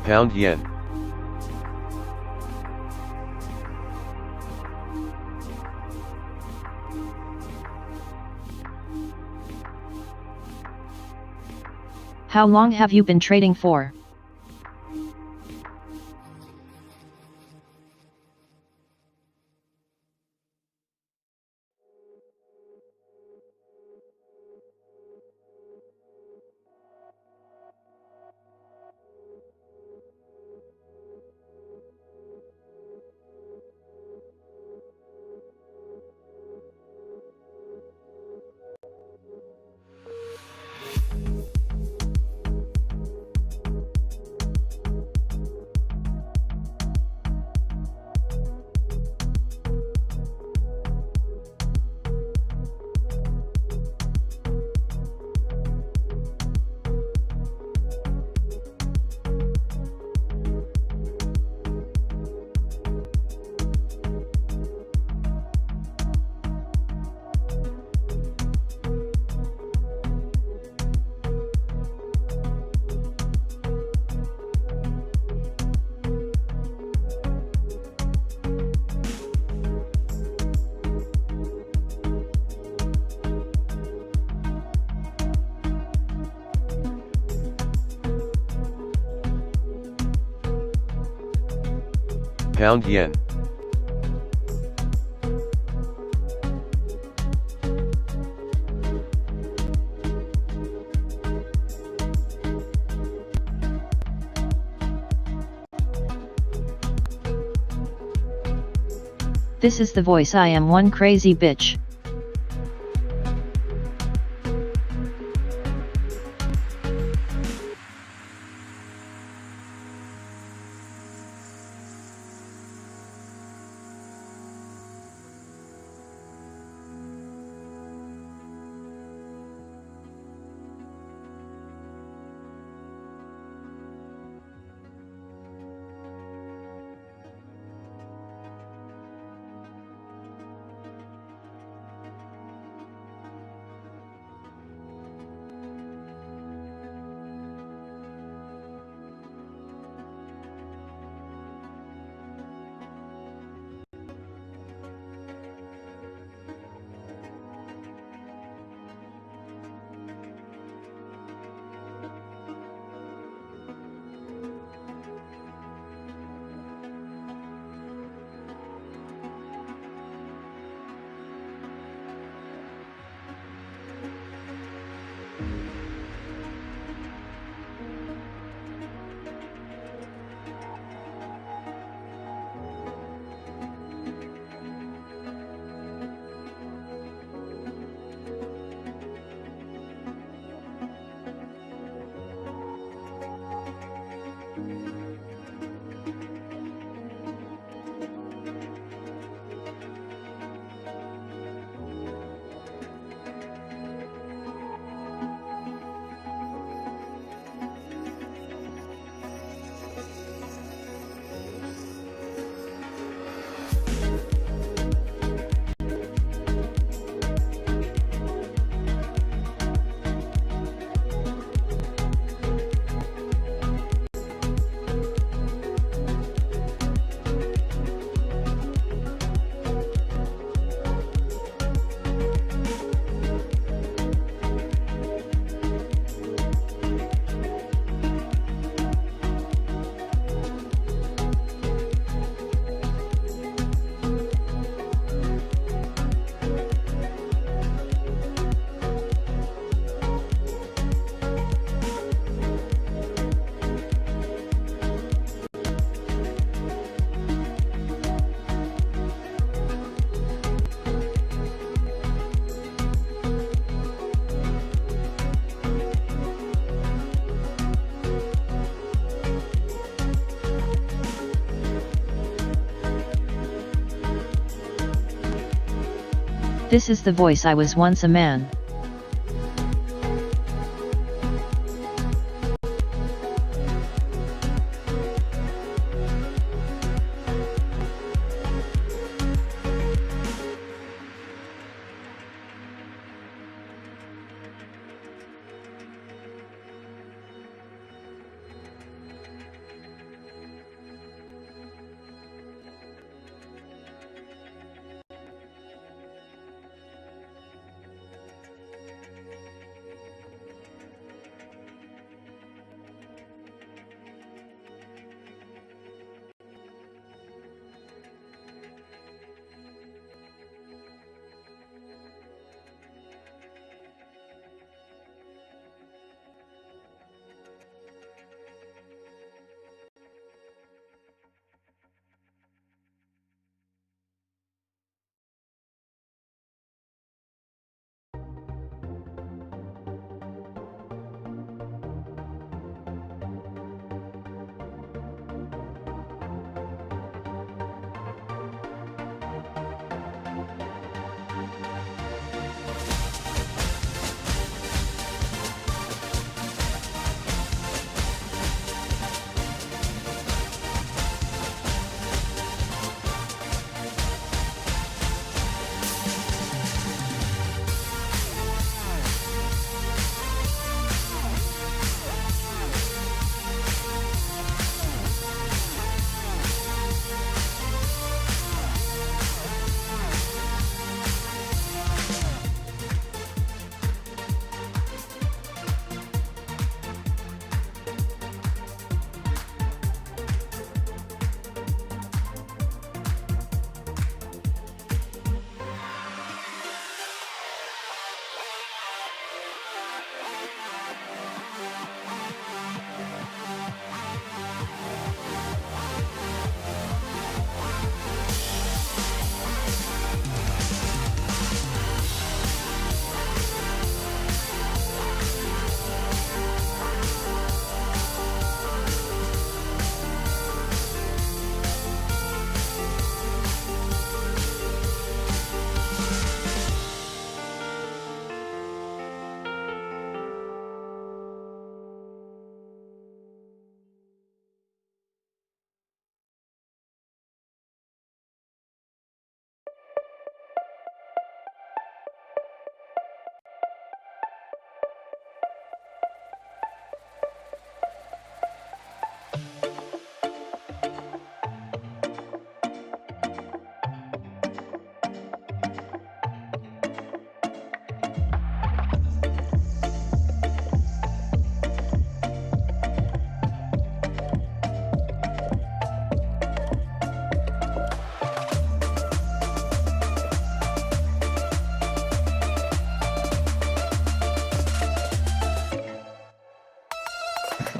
Pound yen. How long have you been trading for? Pound yen. This is the voice. I am one crazy bitch. This is the voice. I was once a man.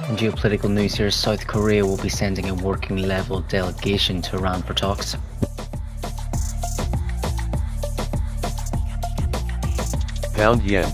In geopolitical news here, South Korea will be sending a working level delegation to Iran for talks. Pound yen.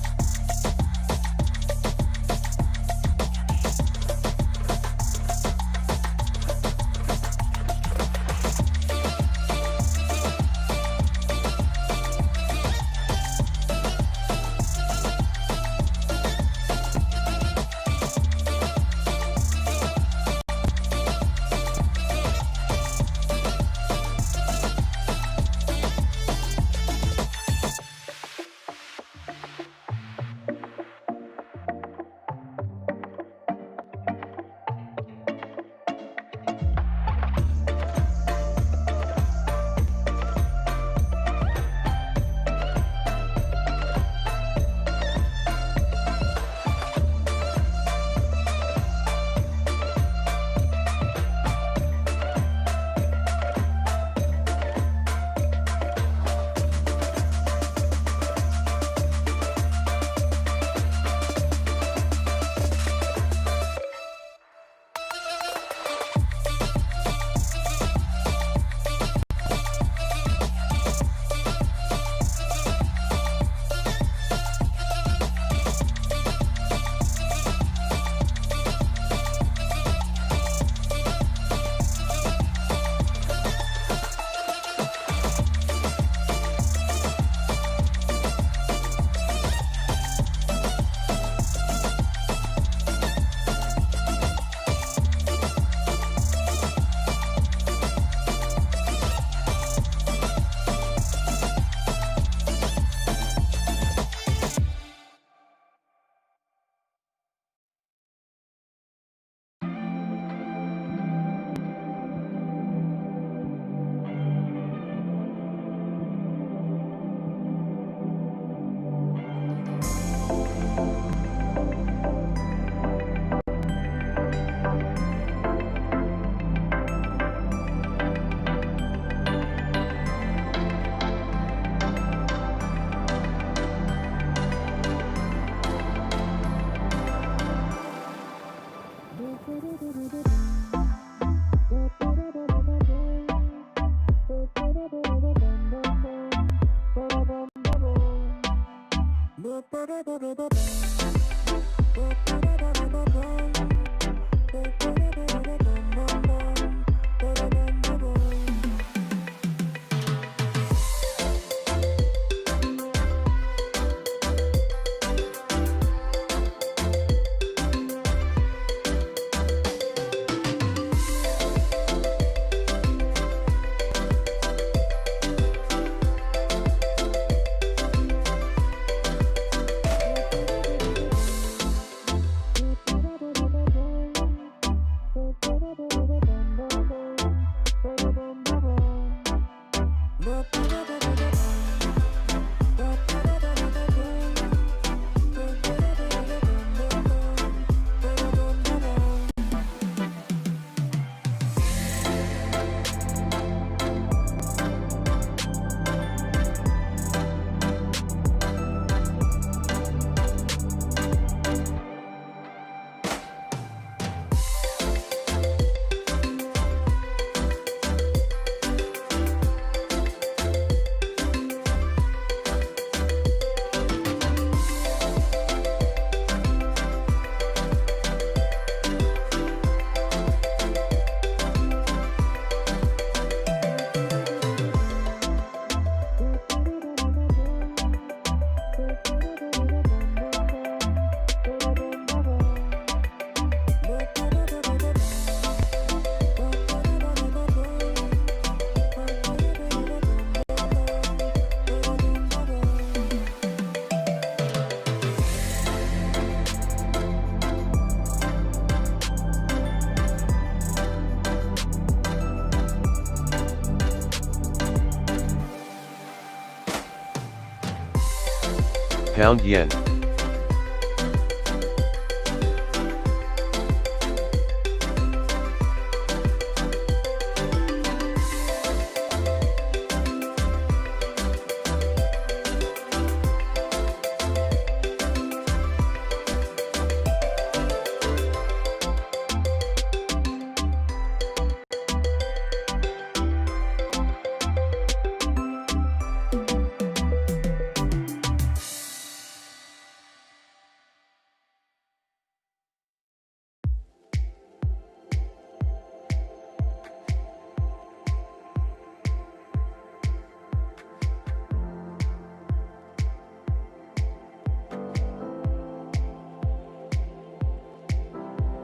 Pound yen.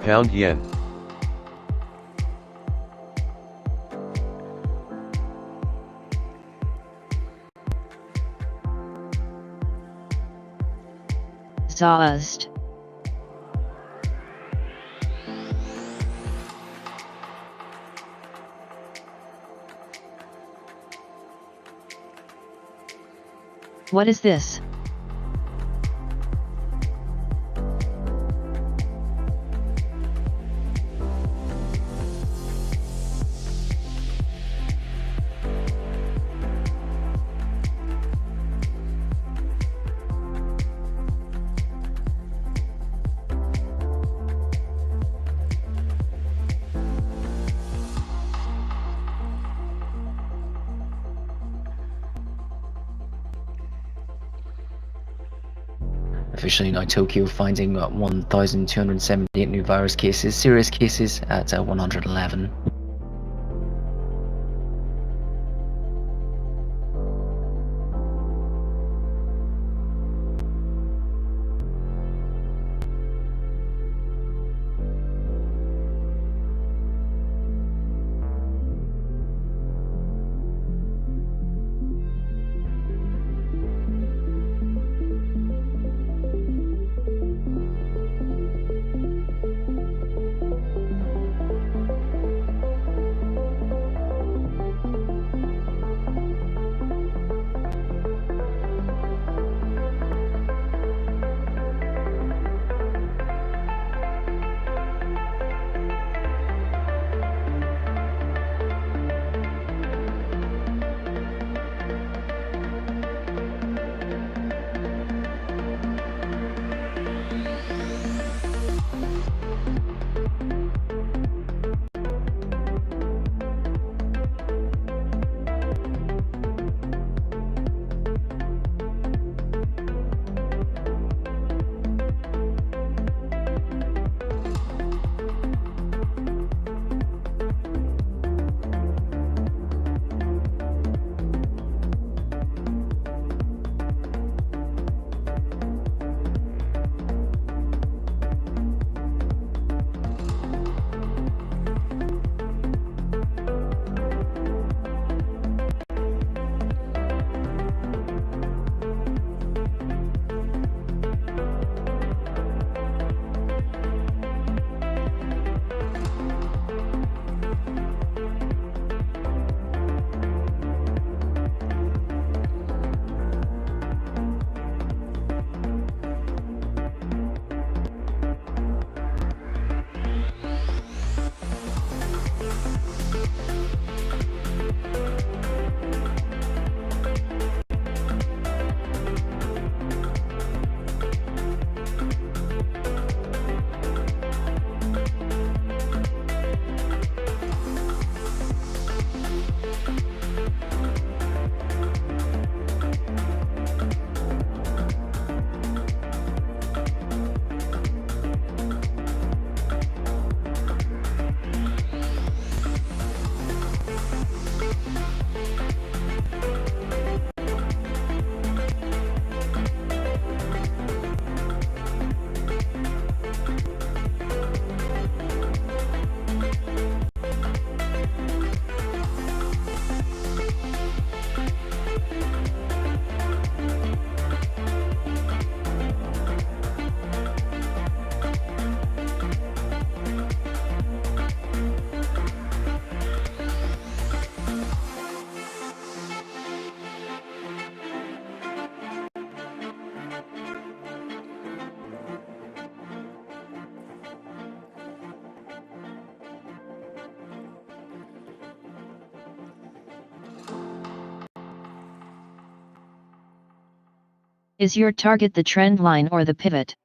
Pound yen. Zaust. What is this? Officially now, Tokyo finding 1,278 new virus cases, serious cases at 111. Is your target the trend line or the pivot?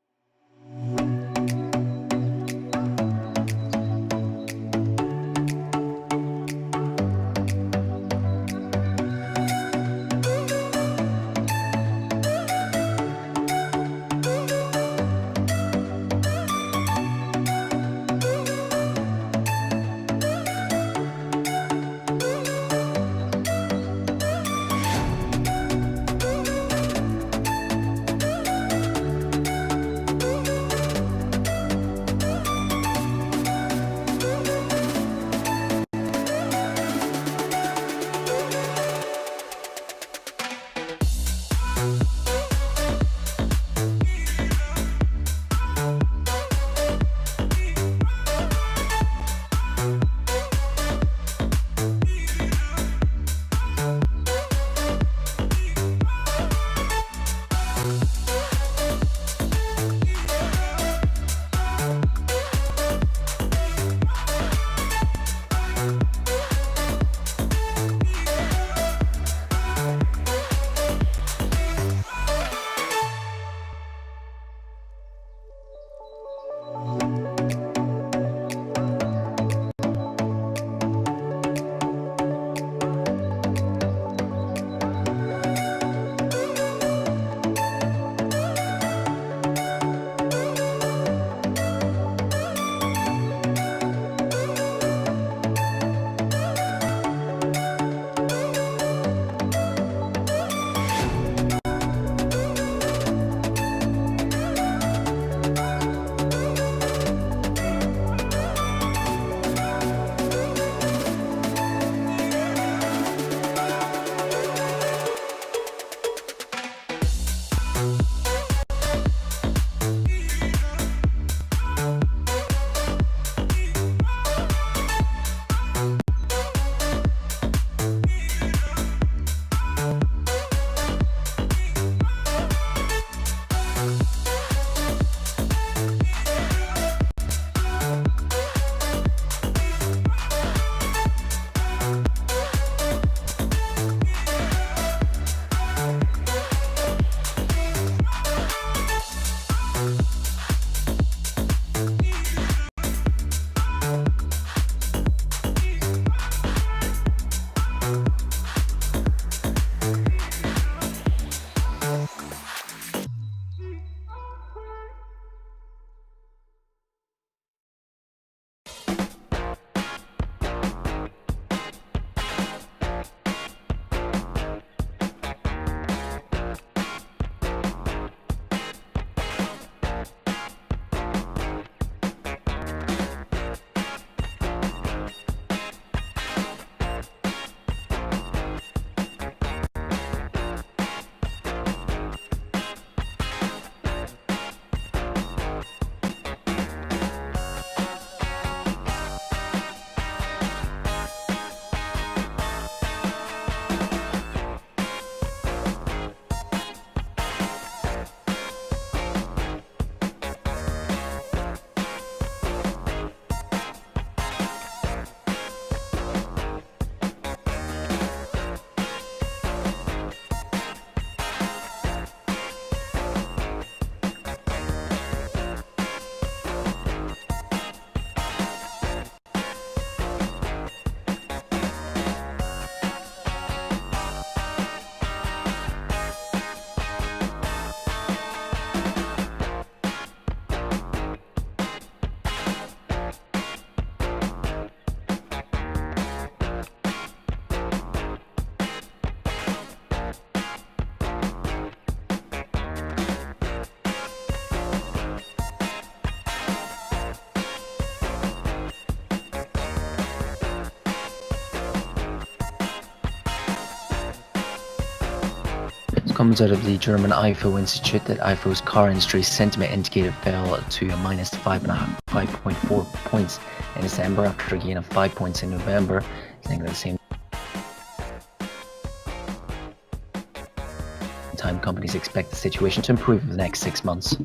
Comes out of the German IFO Institute that IFO's car industry sentiment indicator fell to a minus 5.4 points in December after a gain of 5 points in November, saying at the same time companies expect the situation to improve in the next 6 months.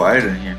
quiet in here.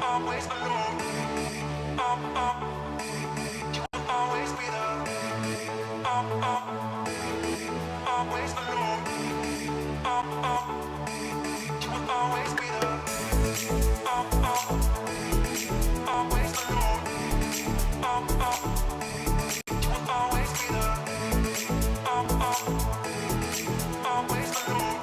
Always alone. You will always be there. Always alone. You will always be there. Always alone. You will always be there. Always alone.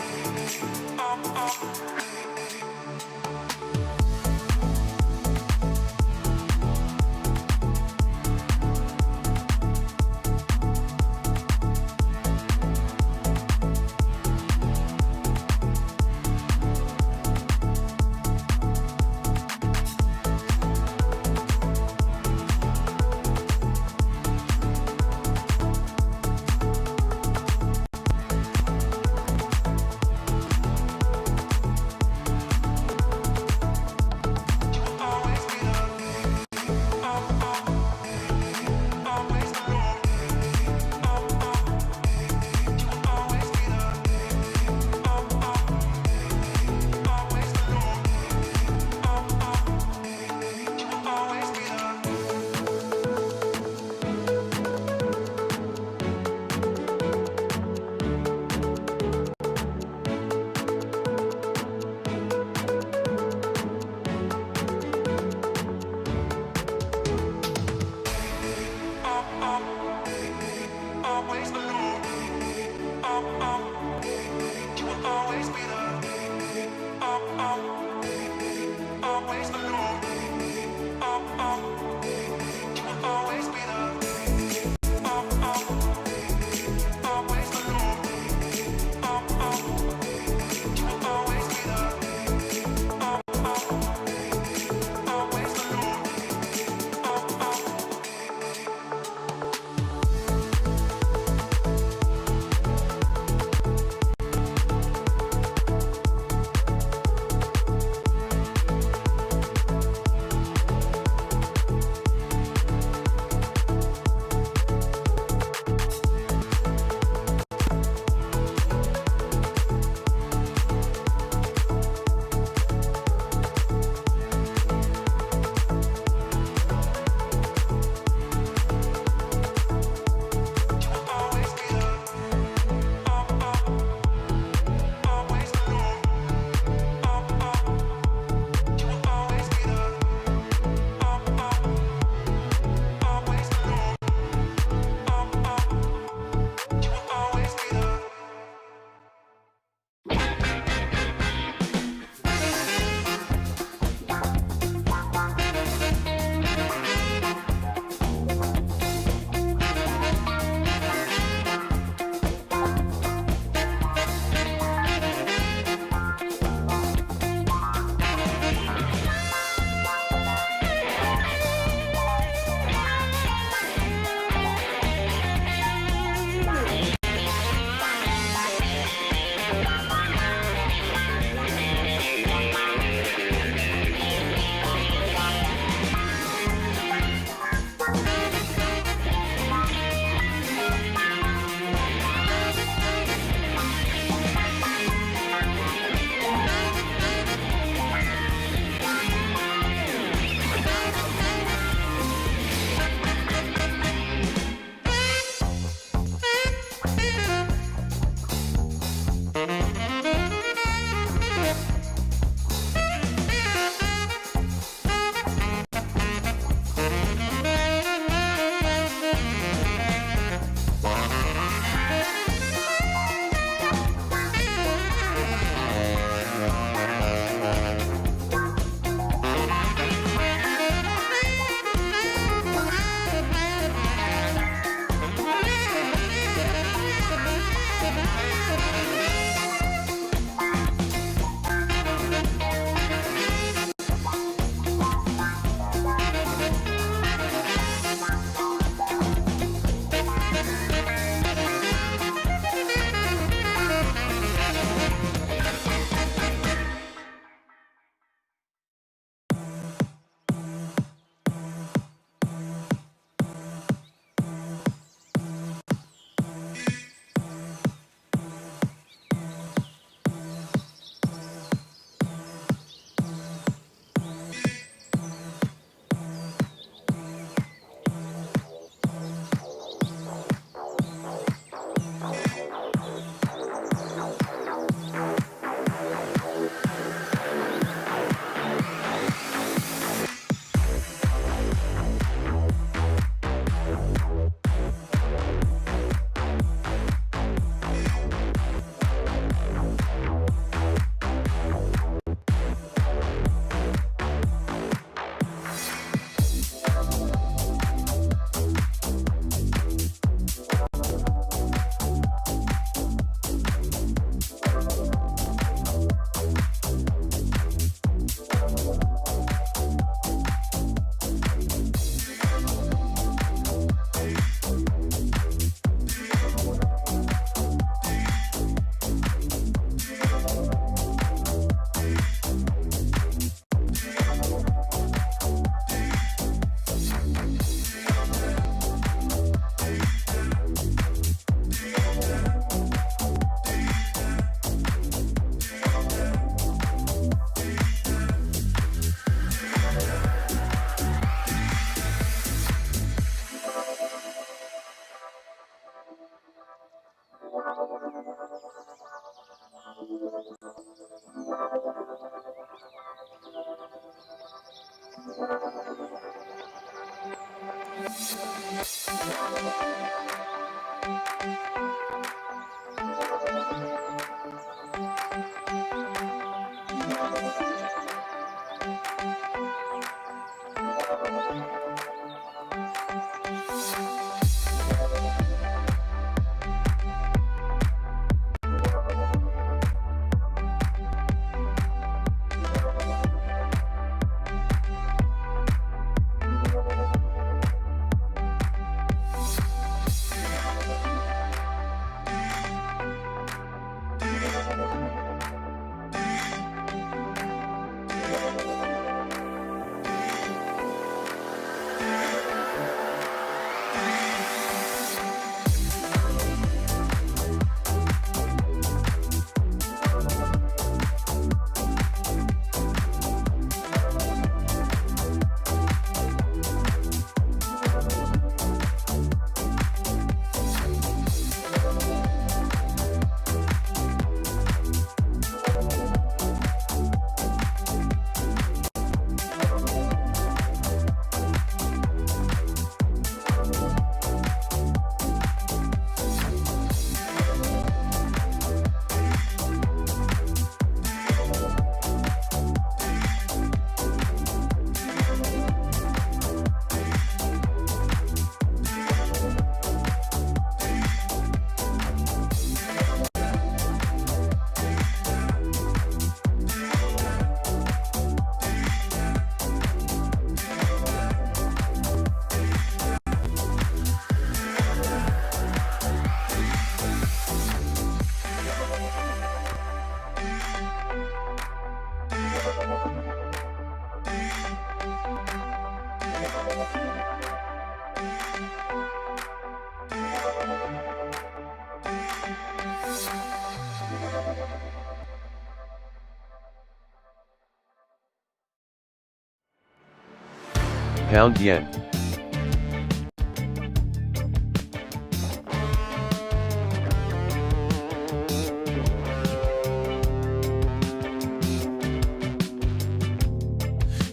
Pound yen.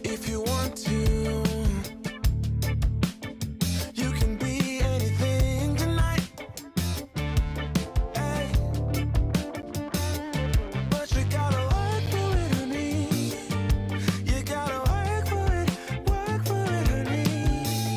If you want to, you can be anything tonight. Hey, but you gotta work for it, honey. You gotta work for it, honey.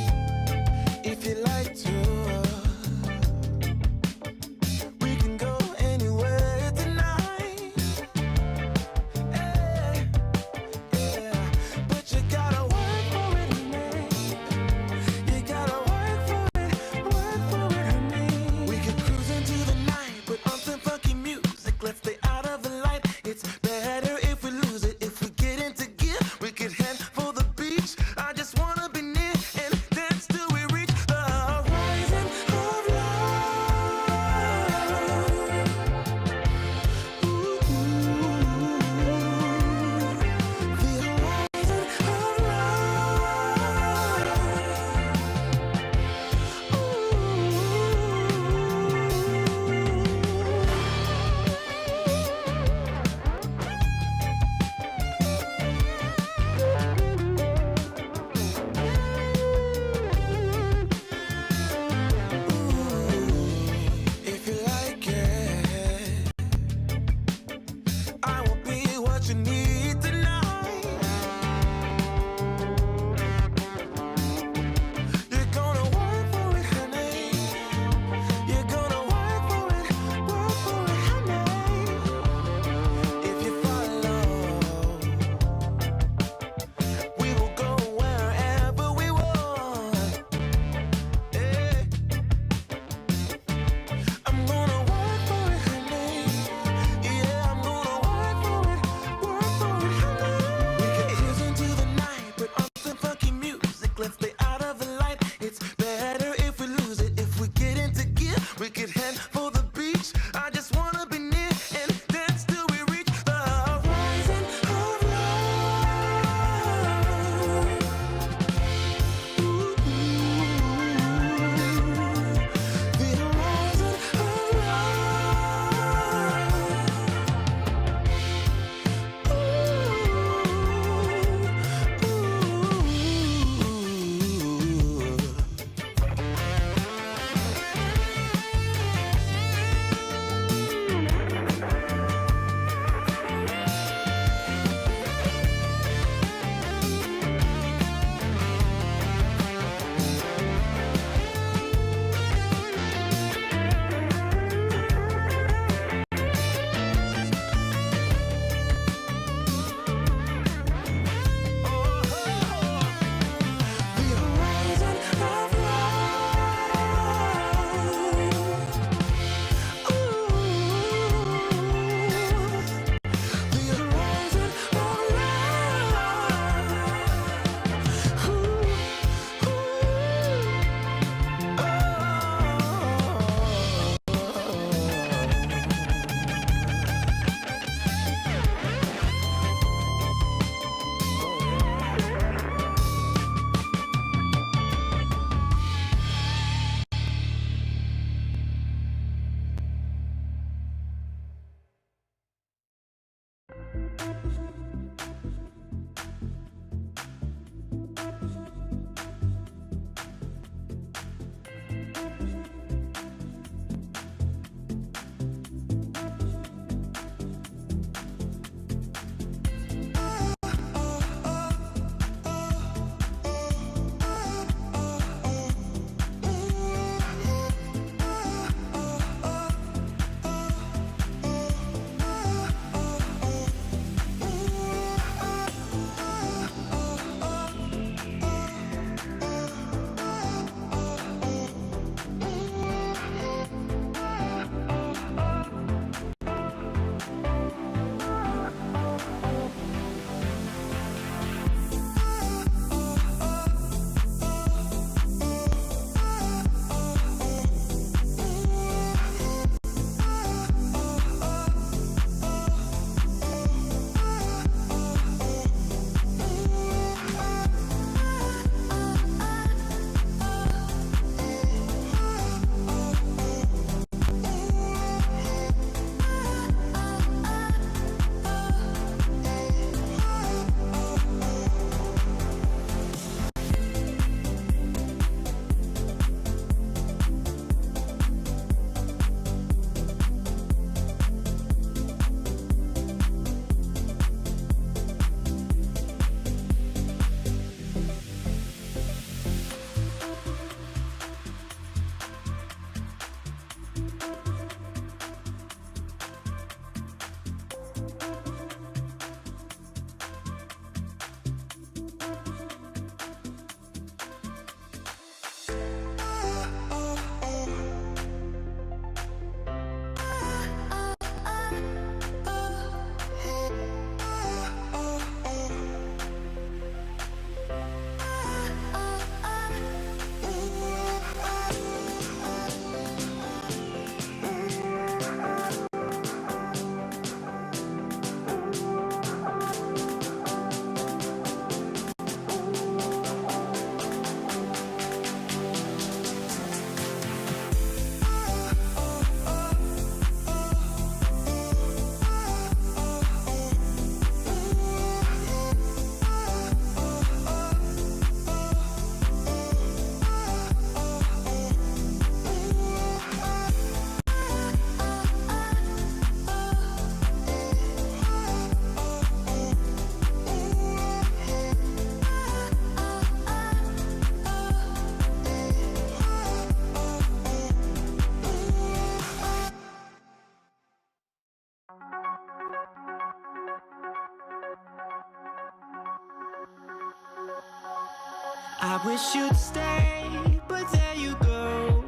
I wish you'd stay, but there you go.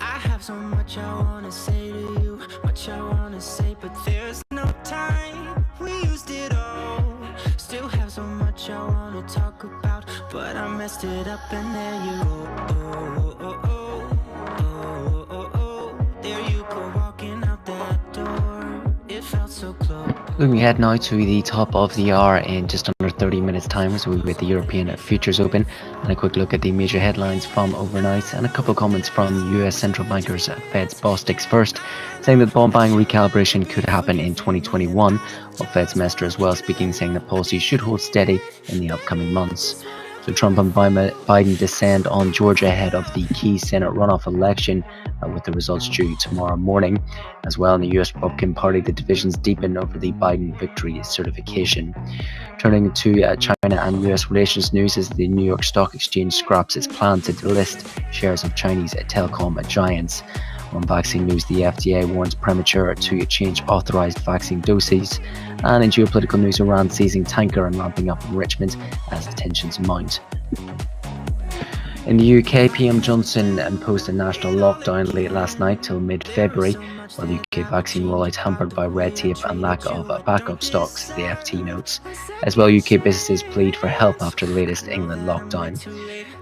I have so much I wanna say to you, much I wanna say, but there's no time. We used it all. Still have so much I wanna talk about, but I messed it up and there you go. Oh, oh, oh, oh, oh, oh. There you go, walking out that door. It felt so close. Looking ahead now to the top of the hour in just under 30 minutes time as we with the European Futures Open, and a quick look at the major headlines from overnight and a couple of comments from US central bankers Fed's Bosticks first, saying that bond buying recalibration could happen in 2021, while Fed's Mester as well speaking, saying that policy should hold steady in the upcoming months. So Trump and Biden descend on Georgia ahead of the key Senate runoff election, with the results due tomorrow morning. As well in the US Republican Party, the divisions deepen over the Biden victory certification. Turning to China and US relations news, as the New York Stock Exchange scraps its plan to delist shares of Chinese telecom giants. On vaccine news, the FDA warns premature to change authorized vaccine doses. And in geopolitical news, Iran seizing tanker and ramping up enrichment as the tensions mount. In the UK, PM Johnson imposed a national lockdown late last night till mid-February, while the UK vaccine rollout hampered by red tape and lack of backup stocks, the FT notes. As well, UK businesses plead for help after the latest England lockdown.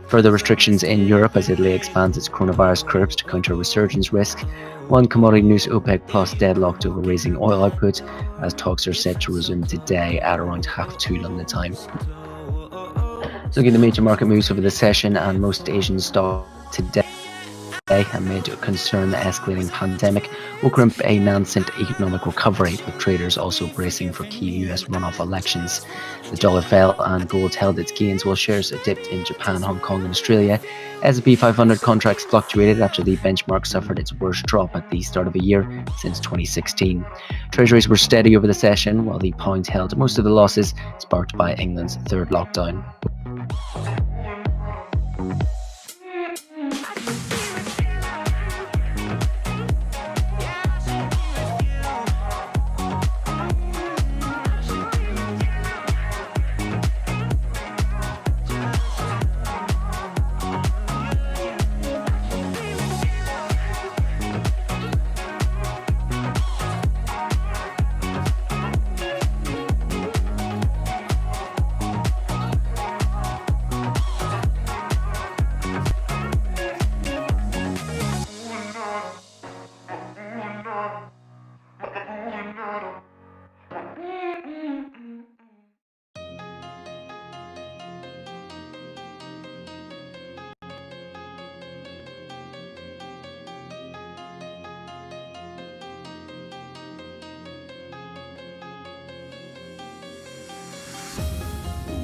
Further restrictions in Europe as Italy expands its coronavirus curbs to counter resurgence risk. One commodity news, OPEC Plus deadlocked over raising oil output, as talks are set to resume today at around 2:30 London time. Looking at the major market moves over the session, and most Asian stocks today amid concern the escalating pandemic will crimp a nascent economic recovery, with traders also bracing for key US runoff elections. The dollar fell and gold held its gains, while shares dipped in Japan, Hong Kong and Australia. S&P 500 contracts fluctuated after the benchmark suffered its worst drop at the start of a year since 2016. Treasuries were steady over the session, while the pound held most of the losses, sparked by England's third lockdown.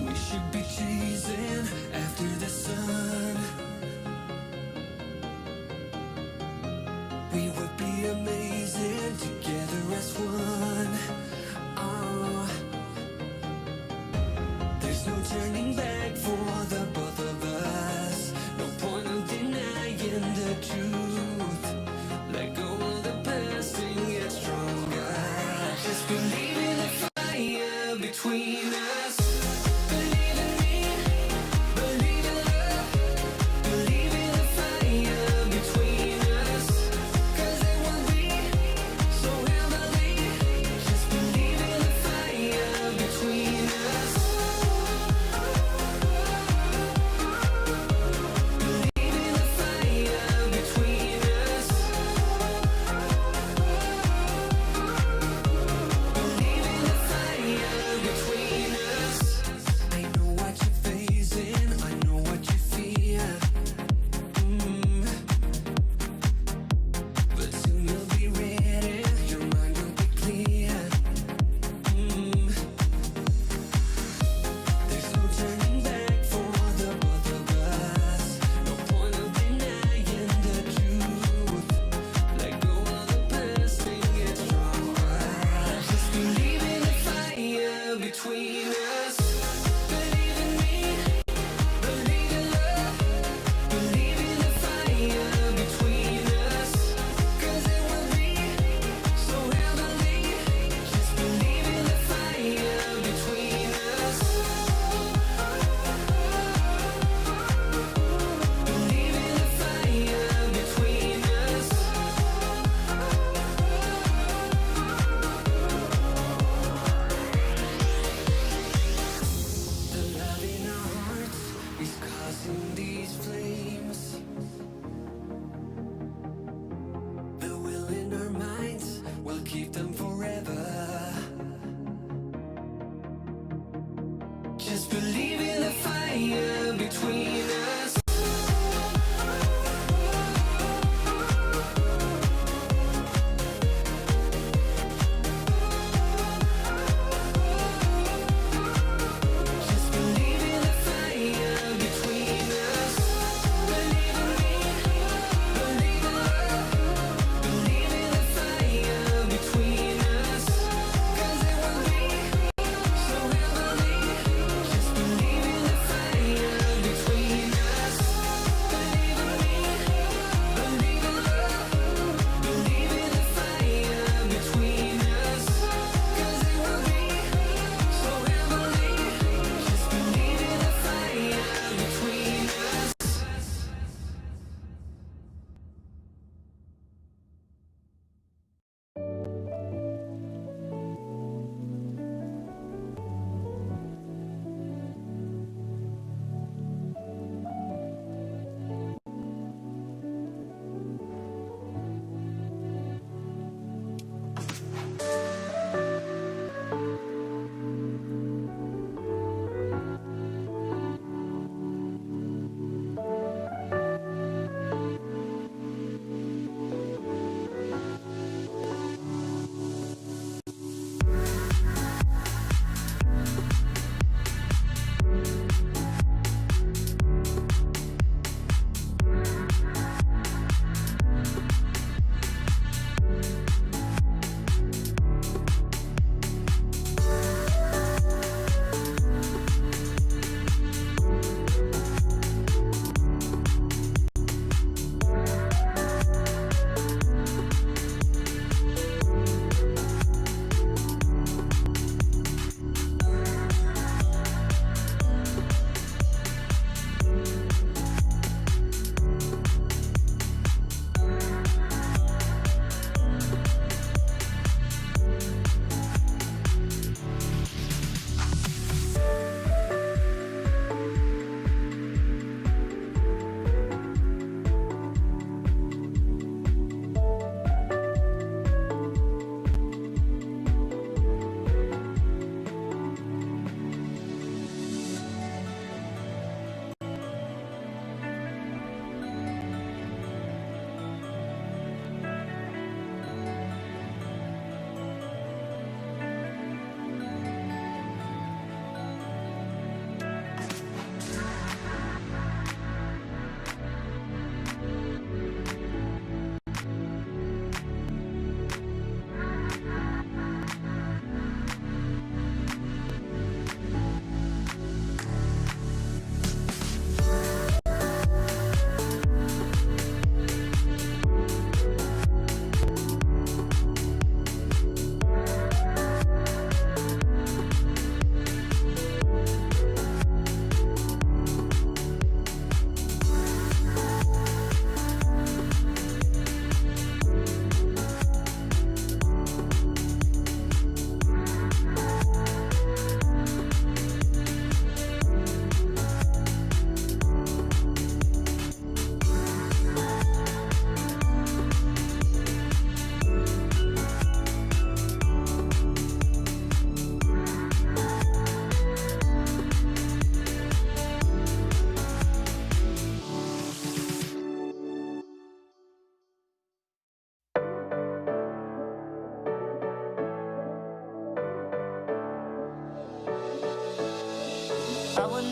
We should be chasing after the sun. We would be amazing together as one. Oh, there's no turning back for the both of us. No point of denying the truth. Let go of the past and get stronger. Just believe in the fire between us. Believe in me, believe in love.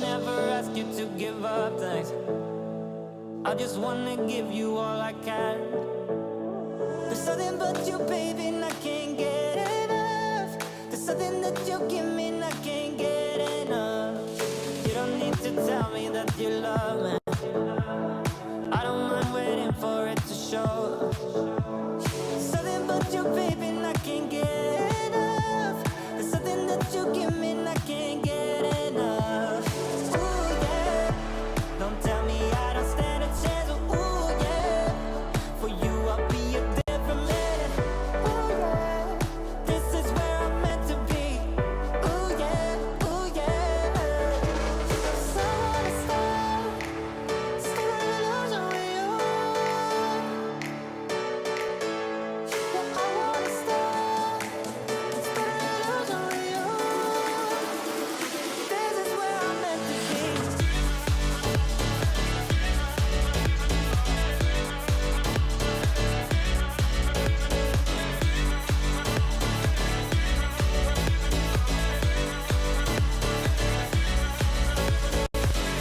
never ask you to give up things. I just wanna give you all I can. There's something about you, baby, and I can't get enough. There's something that you give me, and I can't get enough. You don't need to tell me that you love me. I don't mind waiting for it to show. There's something about you, baby, and I can't get enough. There's something that you give me, and I can't get enough. Ooh, yeah. Don't tell me I don't stand a chance. Ooh, yeah. For you, I'll be a different man. Ooh, yeah. This is where I'm meant to be. Ooh, yeah. Ooh, yeah. So I wanna start an illusion with you. Yeah, I wanna start an illusion with you. This is where I'm meant to be.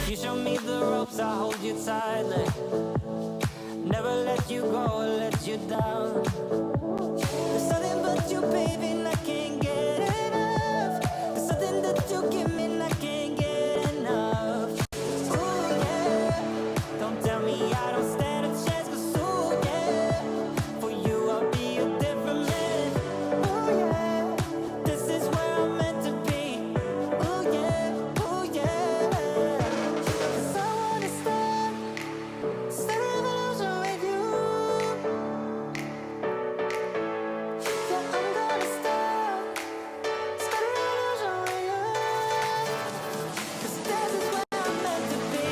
You show me the ropes, I hold you tightly. Never let you go or let you down. There's something about you, baby, and I can't get enough. There's something that you give me, and I can't get enough. Ooh, yeah. Don't tell me I don't stand a chance, 'cause ooh, yeah. For you, I'll be a different man. Ooh, yeah. This is where I'm meant to be. Ooh, yeah. Ooh, yeah. 'Cause I wanna start an illusion with you. Yeah, I'm gonna start an illusion with you. 'Cause this is where I'm meant to be.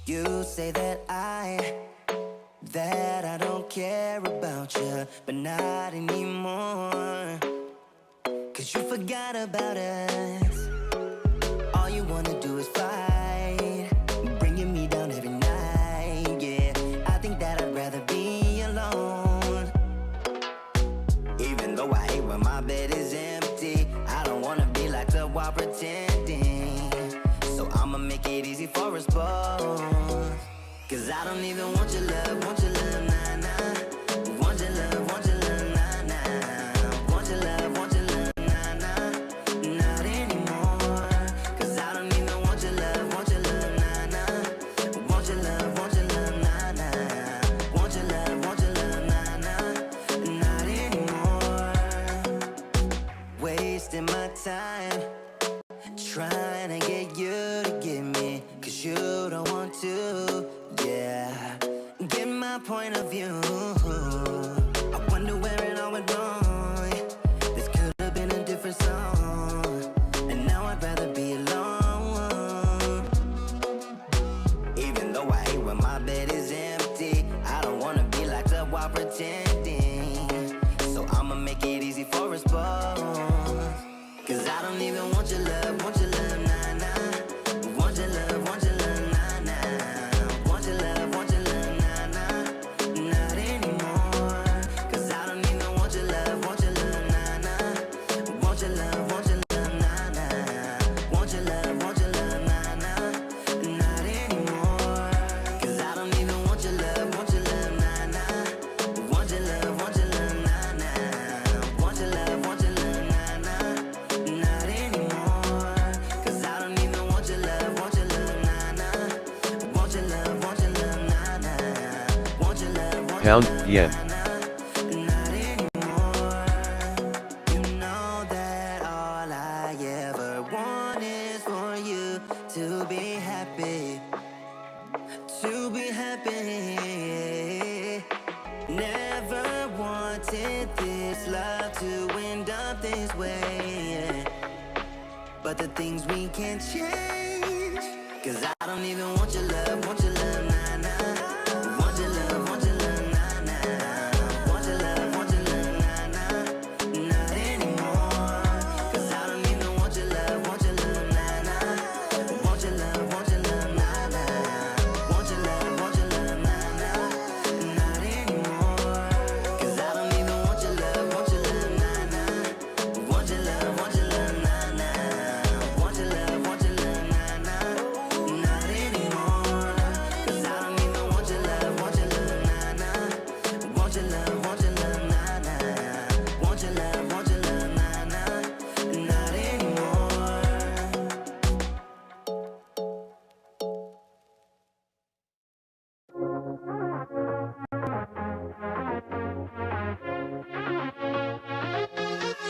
You say that I don't care about you, but not anymore. 'Cause you forgot about us. All you wanna do is fight, bringing me down every night, yeah. I think that I'd rather be alone. Even though I hate when my bed is empty, I don't wanna be locked up while pretending. So I'ma make it easy for us both. 'Cause I don't even want your love, nah, nah. Want your love, nah, nah. Want your love, nah, nah. Not anymore. 'Cause I don't even want your love, nah, nah. Want your love, nah, nah. Want your love, nah, nah. Not anymore. Wasting my time trying to get you to give me, 'cause you don't want to, yeah. Get my point of view. I wonder where it all went wrong. This could have been a different song, and now I'd rather be alone. Even though I hate when my bed is empty, I don't wanna be locked up while pretending. So I'ma make it easy for us both. 'Cause I don't even want your love, nah, nah. Want your love, nah, nah. Want your love, nah, nah. Not anymore. Pound yen. not anymore. You know that all I ever want is for you to be happy, to be happy. Never wanted this love to end up this way, but the things we can't change. Cause I don't even want your love, nah, nah. Want your love, nah, nah. Want your love, nah, nah. Not anymore. Cause I don't even want your love, nah, nah. Want your love, nah, nah. Want your love, nah, nah. Not anymore. Cause I don't even want your love, nah, nah. Want your love, nah, nah. Want your love, nah, nah. Not anymore. Cause I don't even want your love, nah, nah. Want your love, nah, nah. Want your love, nah, nah. Not anymore.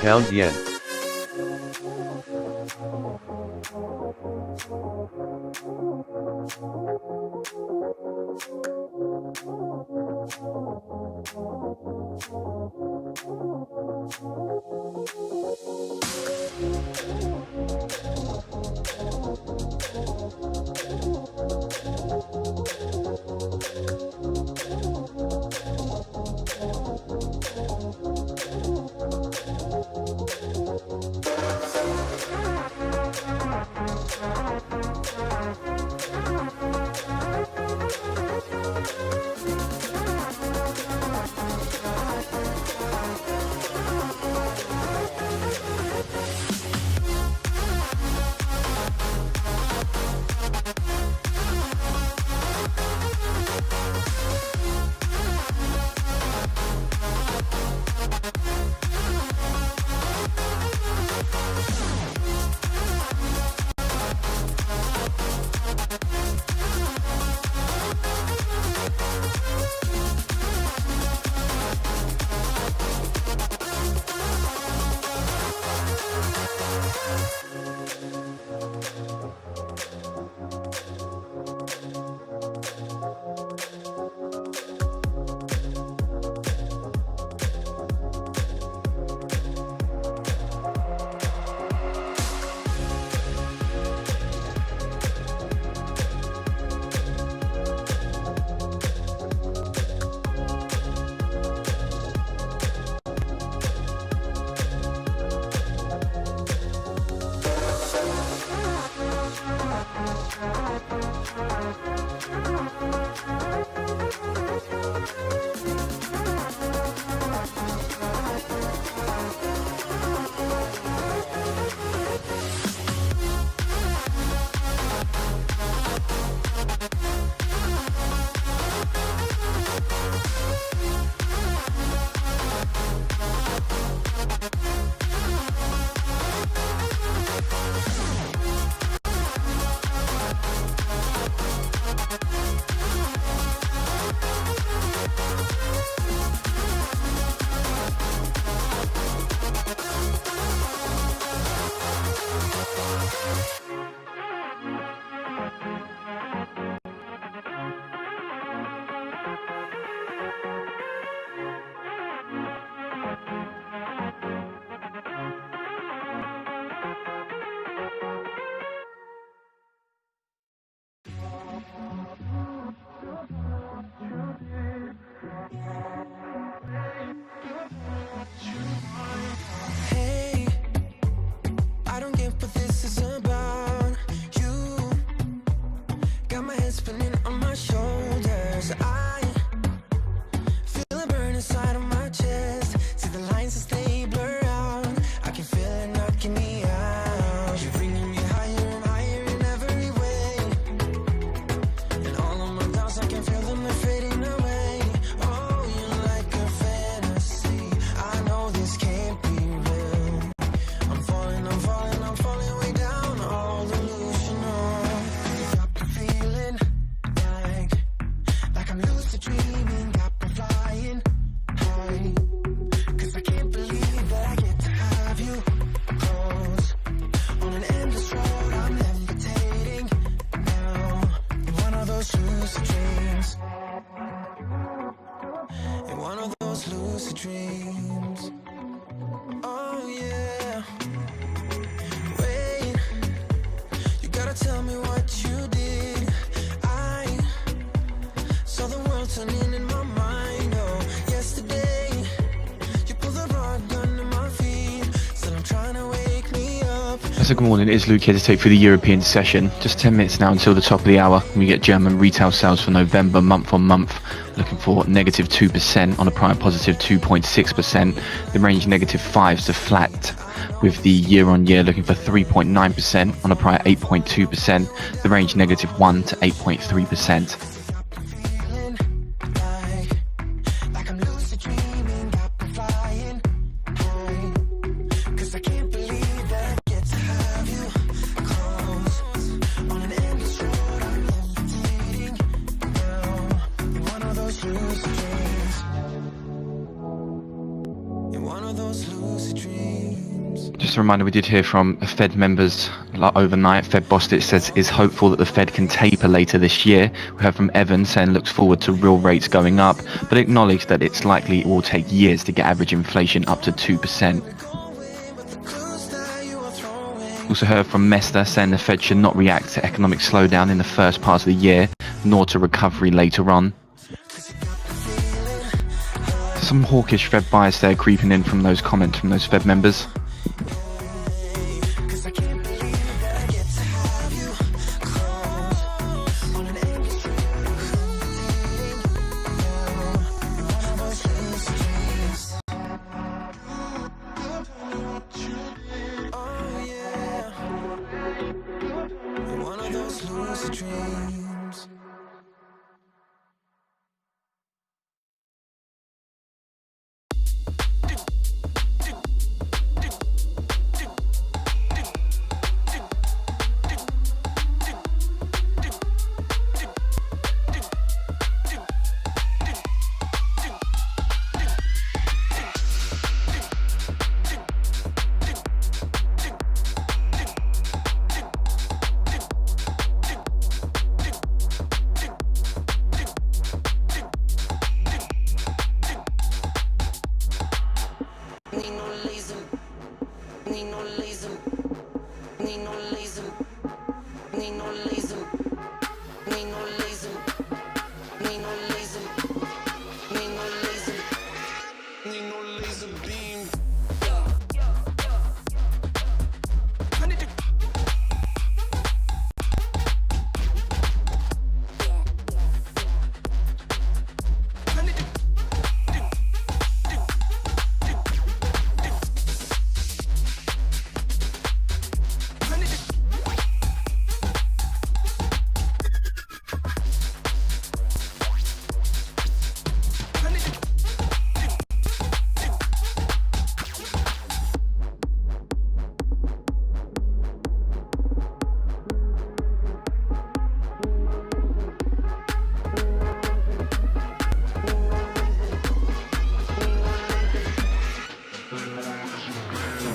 Pound yen. So good morning, it is Luke here to take through the European session. Just 10 minutes now until the top of the hour. We get German retail sales for November month on month, looking for negative 2% on a prior positive 2.6%. The range negative 5s to flat, with the year on year looking for 3.9% on a prior 8.2%. The range negative 1 to 8.3%. Just a reminder, we did hear from Fed members overnight. Fed Bostic says is hopeful that the Fed can taper later this year. We heard from Evan saying looks forward to real rates going up, but acknowledged that it's likely it will take years to get average inflation up to 2%. Also heard from Mester saying the Fed should not react to economic slowdown in the first part of the year, nor to recovery later on. Some hawkish Fed bias there creeping in from those comments from those Fed members.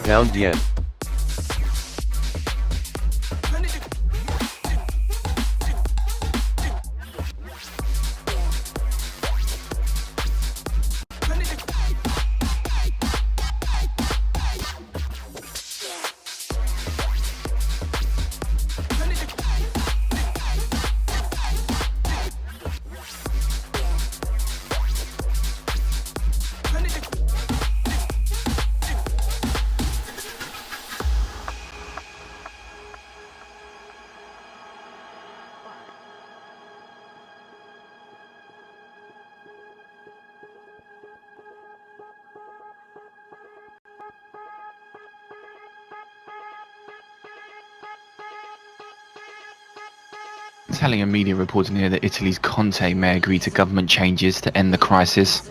Pound yen. Italian media reporting here that Italy's Conte may agree to government changes to end the crisis.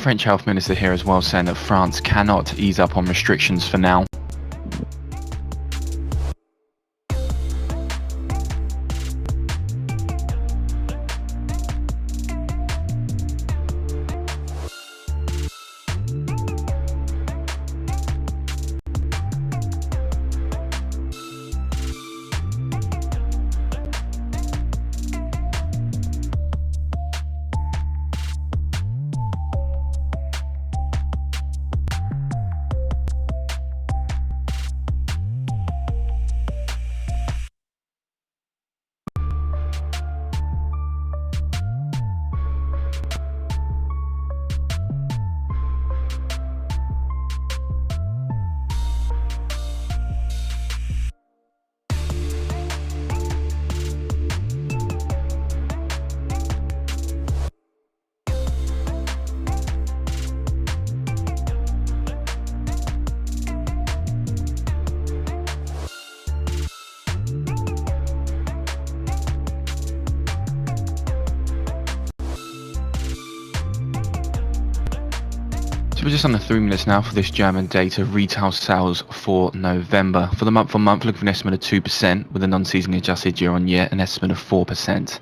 French health minister here as well, saying that France cannot ease up on restrictions for now. So we're just under 3 minutes now for this German data retail sales for November. For the month on month, looking for an estimate of 2%, with a non-seasonally adjusted year on year, an estimate of 4%.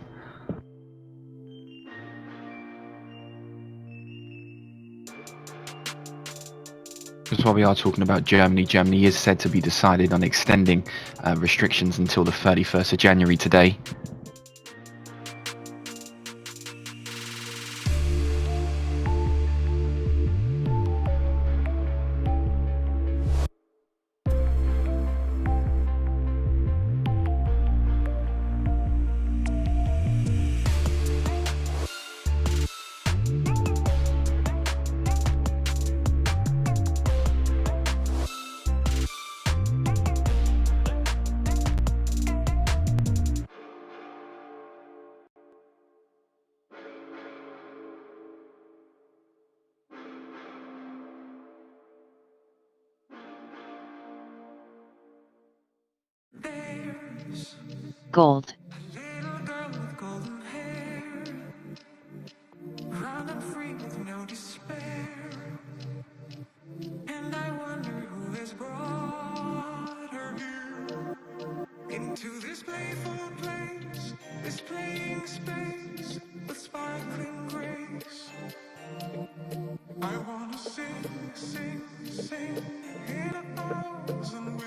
That's why we are talking about Germany. Germany is said to be decided on extending restrictions until the 31st of January today. Gold. Little girl with golden hair, round and free with no despair. And I wonder who has brought her here, into this playful place, this playing space with sparkling grace. I wanna sing, sing, sing in 1,000 ways.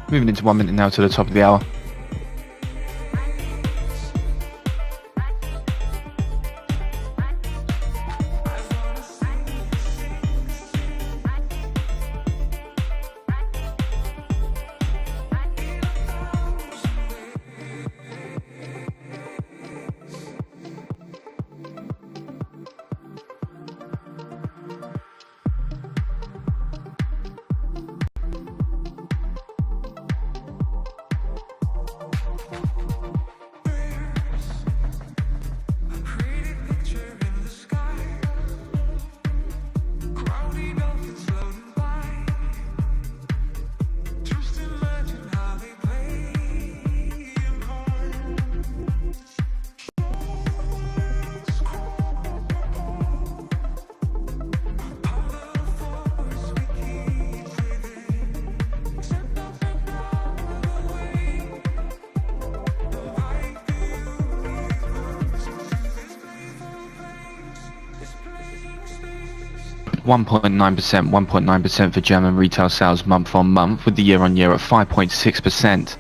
Moving into 1 minute now to the top of the hour. (1.9%), 1.9% for German retail sales month on month, with the year on year at 5.6%.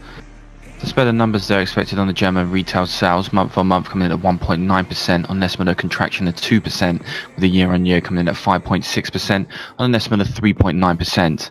The spread of numbers there expected on the German retail sales month on month coming in at 1.9% on an estimate of contraction of 2%, with the year on year coming in at 5.6% on an estimate of 3.9%.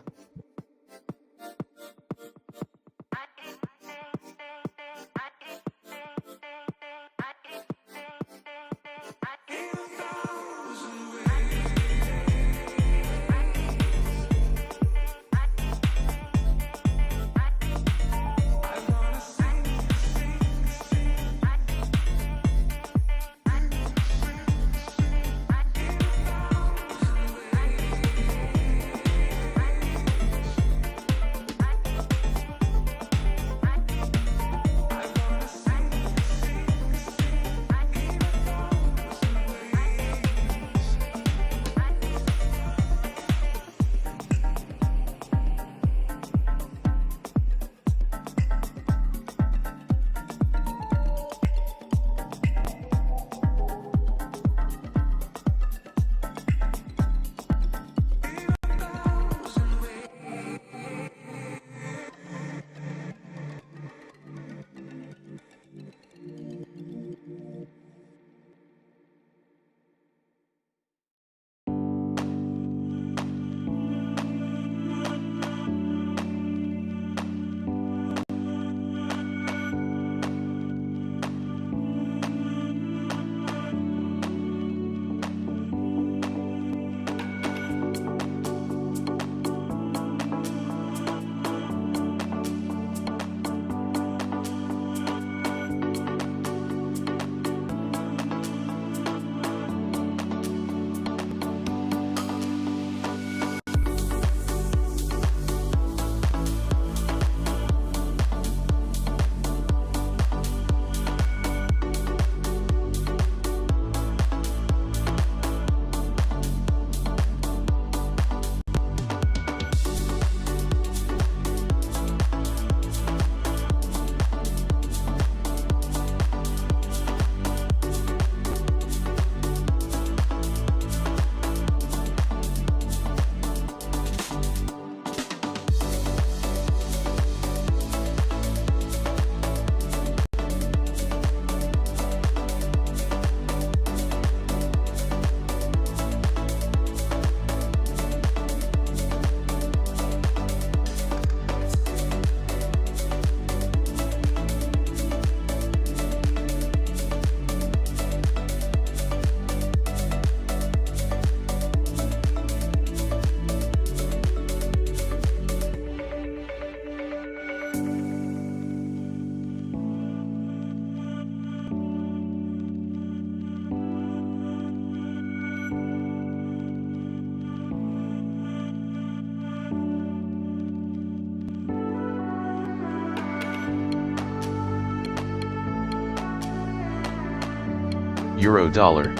Euro dollar.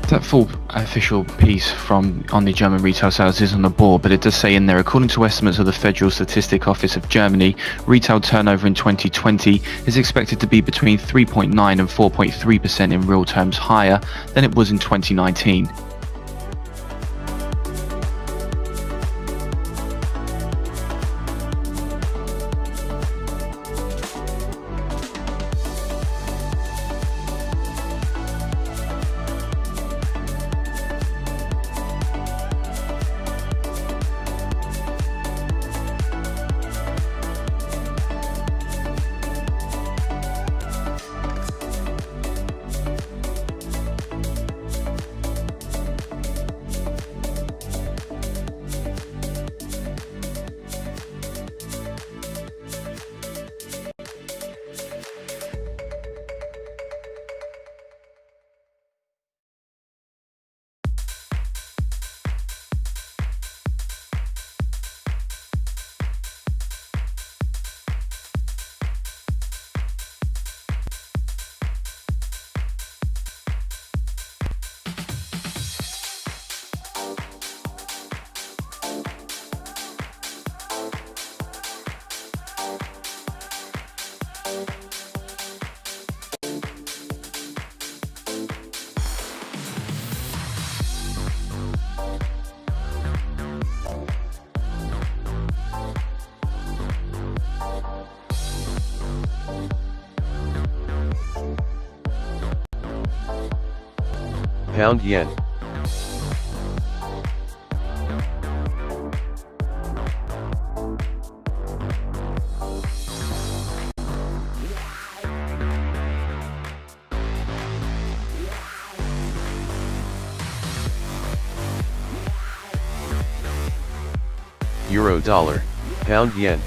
That full official piece from on the German retail sales is on the board, but it does say in there, according to estimates of the Federal Statistic Office of Germany, retail turnover in 2020 is expected to be between 3.9 and 4.3% in real terms higher than it was in 2019. Pound yen. Euro dollar, pound yen.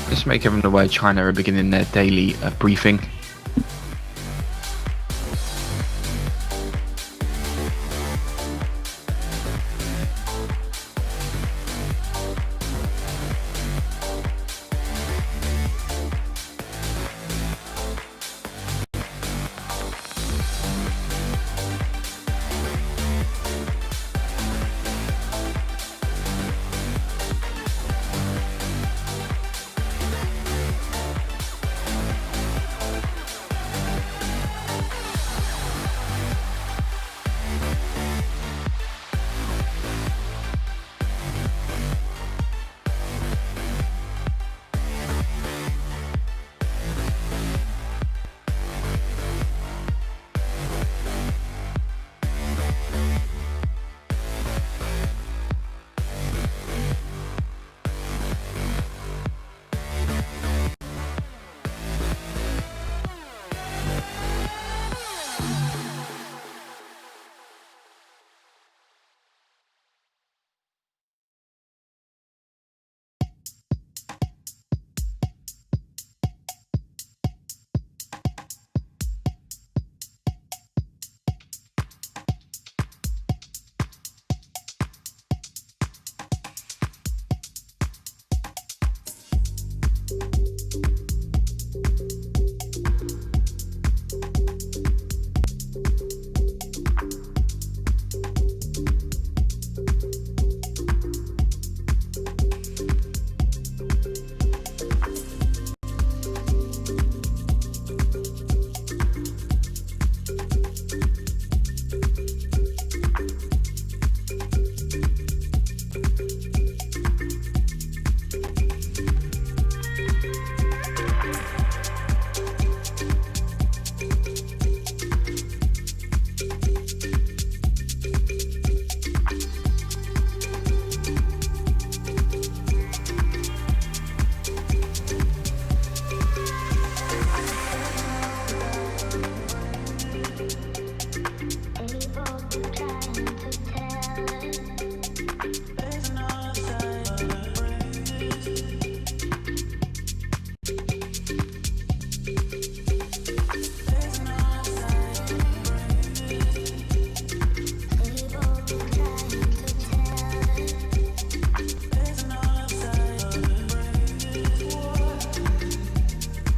Just make everyone aware China are beginning their daily briefing.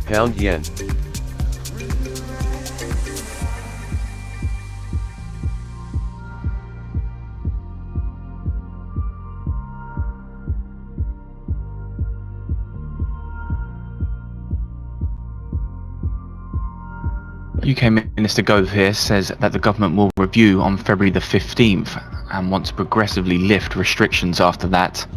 Pound yen. UK Minister Gove here says that the government will review on February the 15th and want to progressively lift restrictions after that.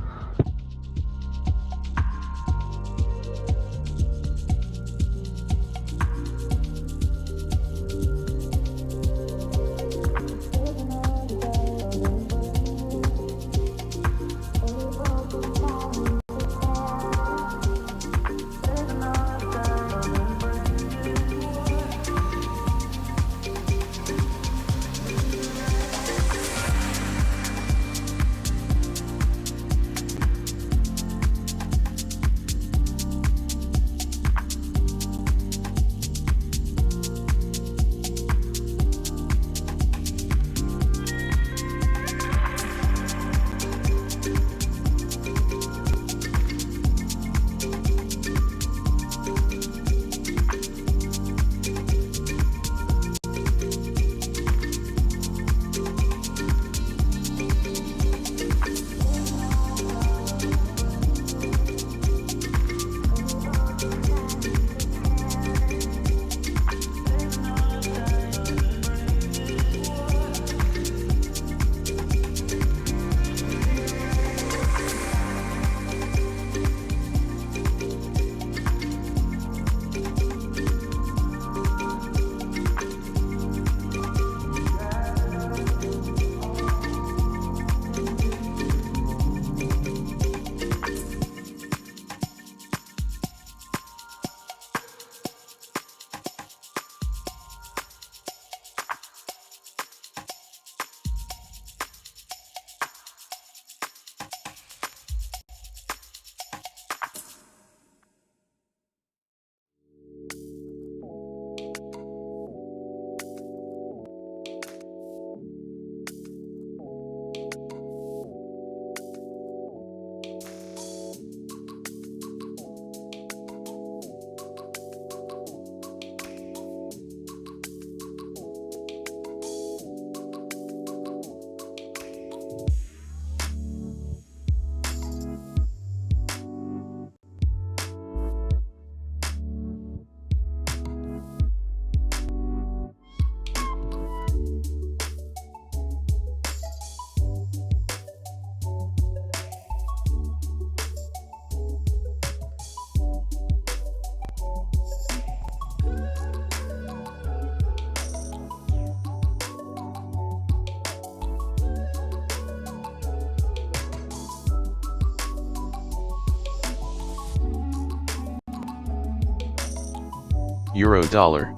Euro dollar.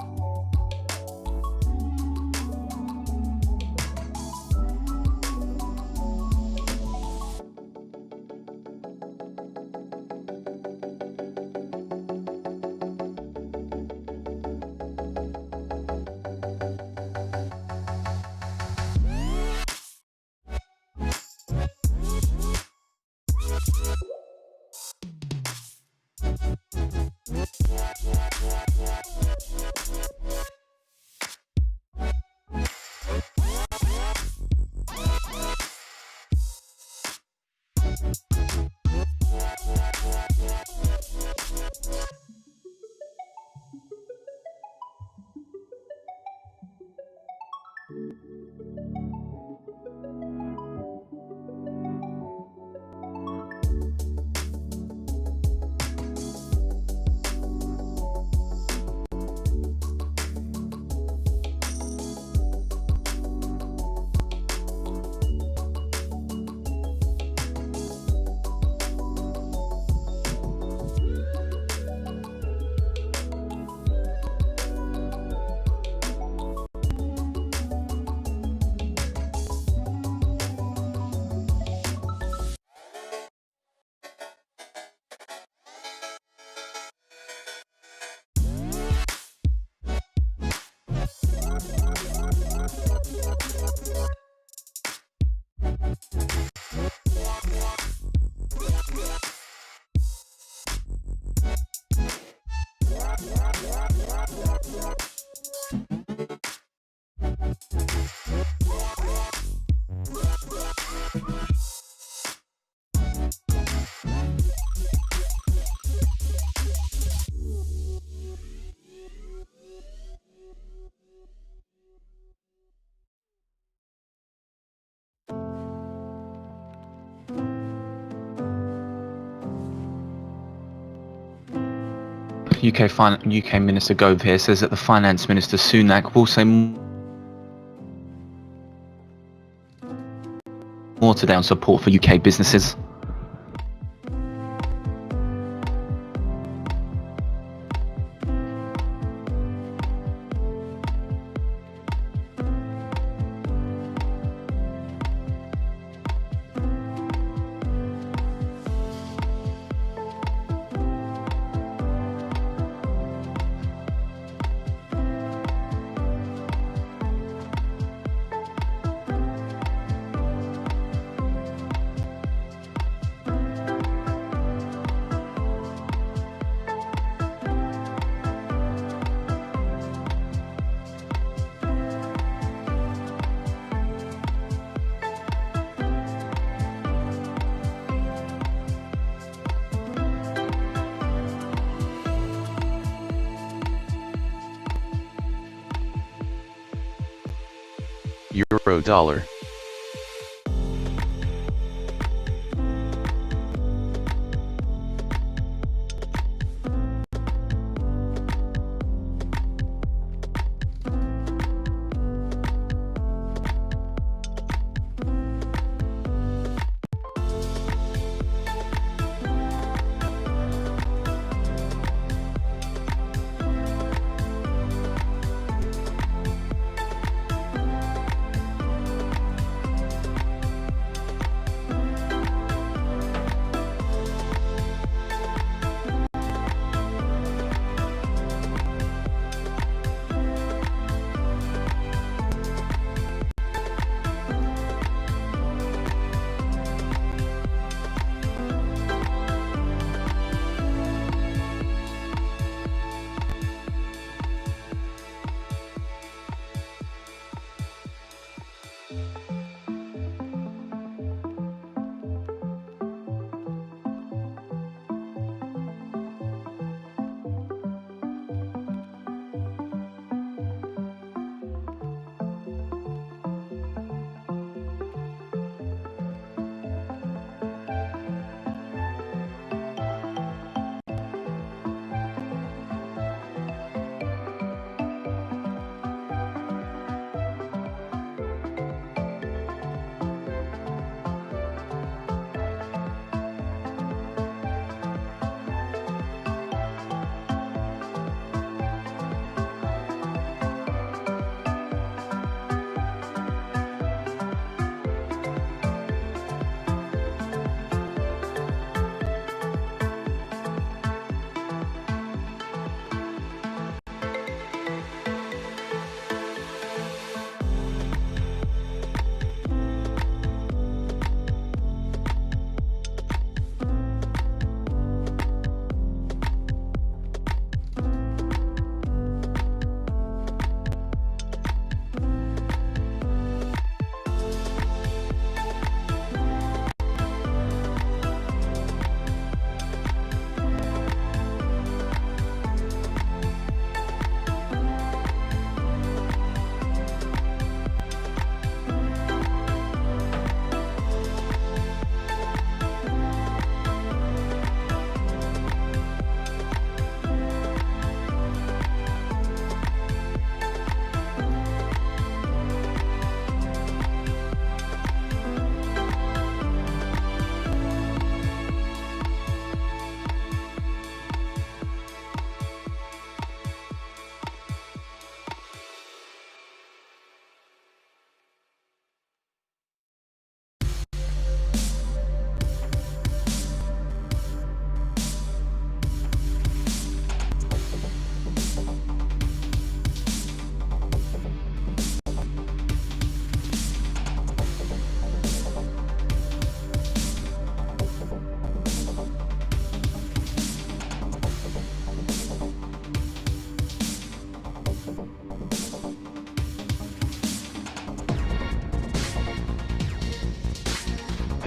UK Minister Gove here says that the Finance Minister Sunak will say more today on support for UK businesses. Euro dollar.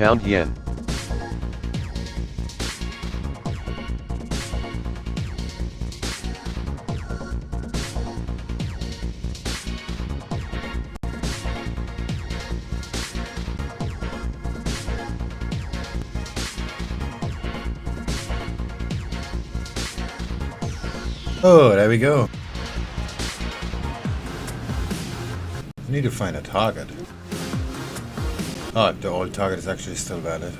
Pound yen. Oh, there we go. I need to find a target. Oh, the old target is actually still valid.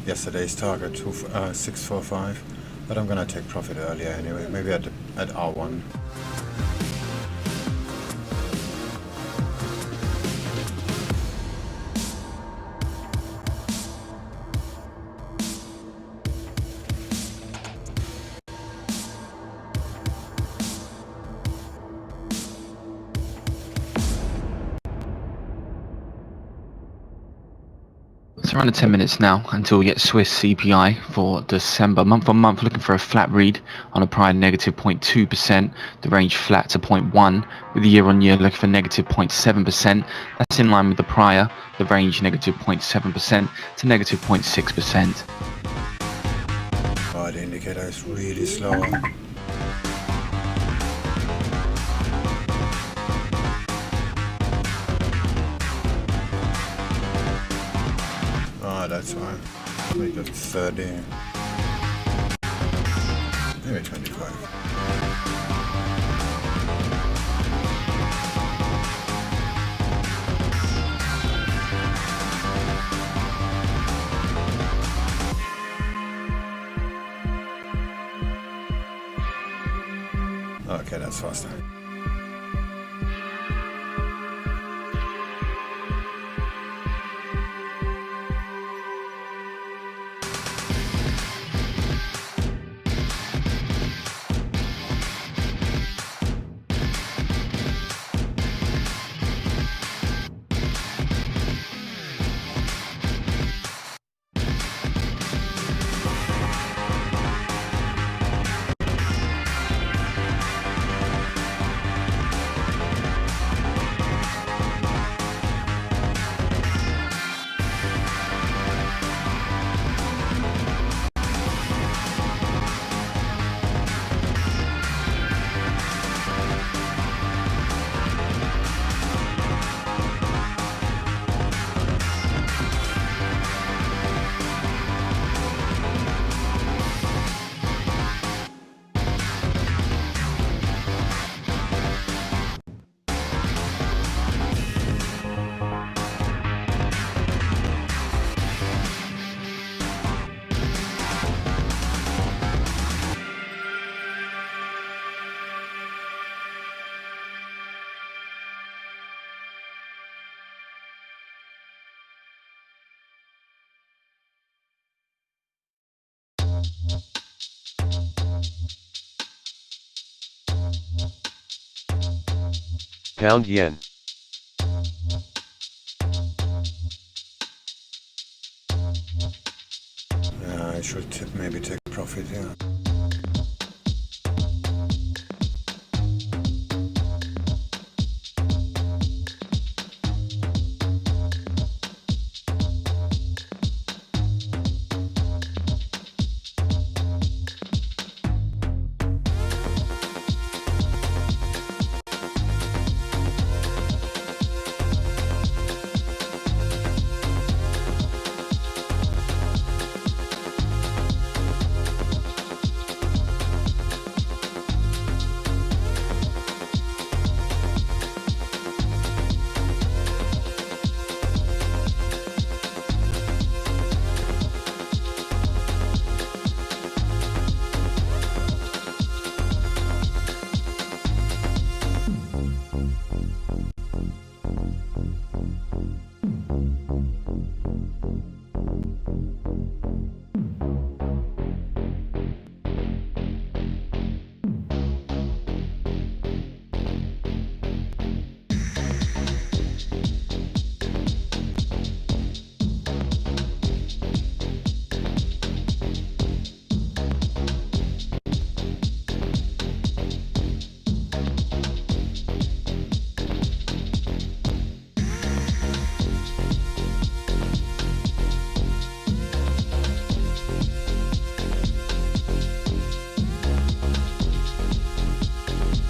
Yesterday's target 645, but I'm gonna take profit earlier anyway. Maybe at R1. It's around 10 minutes now until we get Swiss CPI for December. Month on month, looking for a flat read on a prior negative 0.2%, the range flat to 0.1, with the year on year looking for negative 0.7%. That's in line with the prior, the range negative 0.7% to negative 0.6%. Oh, the indicator is really slow. Oh, that's why. Make it 30. Maybe 25. Okay, that's faster. Pound yen. Yeah, I should maybe take profit here.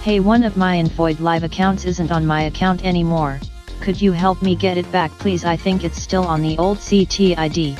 Hey, one of my Invoid live accounts isn't on my account anymore. Could you help me get it back please? I think it's still on the old CT ID.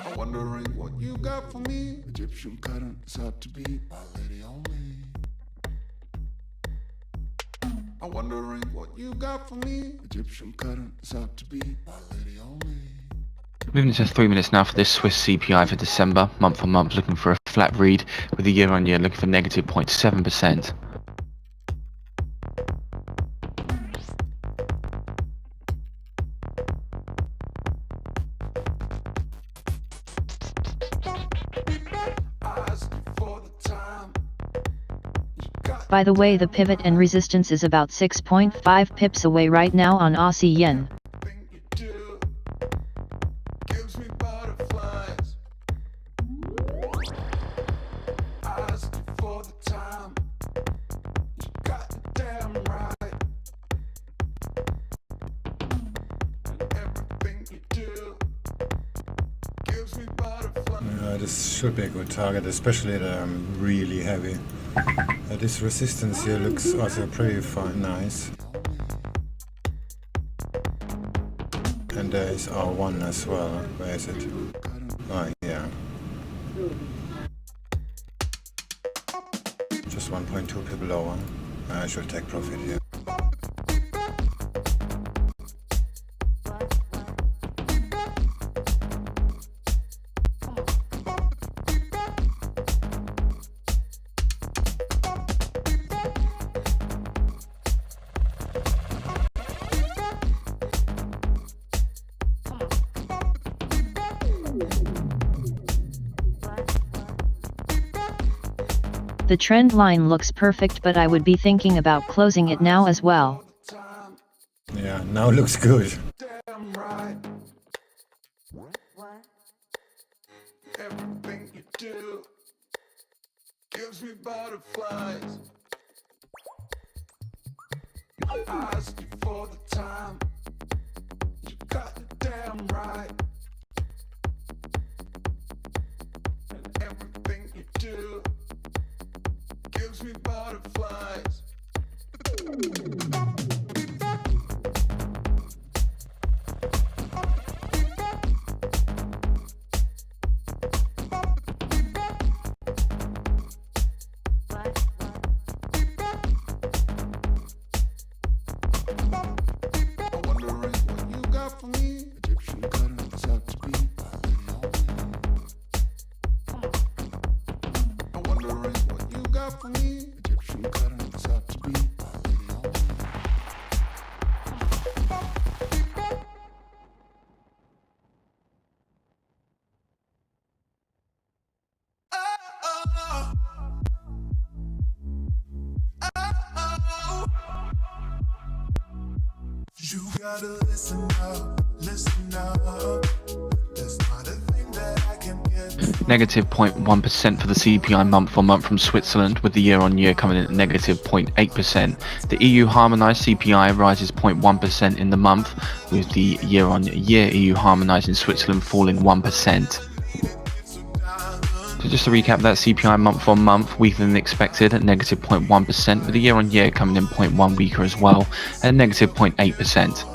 I'm wondering what you got for me. Egyptian current is hard to beat, my lady only. I'm wondering what you got for me. Egyptian current is hard to beat, my lady only. Moving to 3 minutes now for this Swiss CPI for December, month on month, looking for a flat read, with the year on year looking for negative 0.7%. By the way, the pivot and resistance is about 6.5 pips away right now on Aussie Yen. This should be a good target, especially the really heavy. This resistance here looks also pretty nice. And there is R1 as well. Where is it? Oh, yeah. Just 1.2 pip lower. I should take profit here. The trend line looks perfect, but I would be thinking about closing it now as well. Yeah, now looks good. Everything you do gives me butterflies. I asked you for the time. You got it damn right. And everything you do gives me butterflies. You gotta listen up, listen up. There's not a thing that I can get. Negative 0.1% for the CPI month on month from Switzerland, with the year-on-year coming in at negative 0.8%. The EU harmonised CPI rises 0.1% in the month, with the year-on-year EU harmonised in Switzerland falling 1%. So just to recap that, CPI month on month weaker than expected at negative 0.1%, with the year-on-year coming in 0.1 weaker as well at negative 0.8%.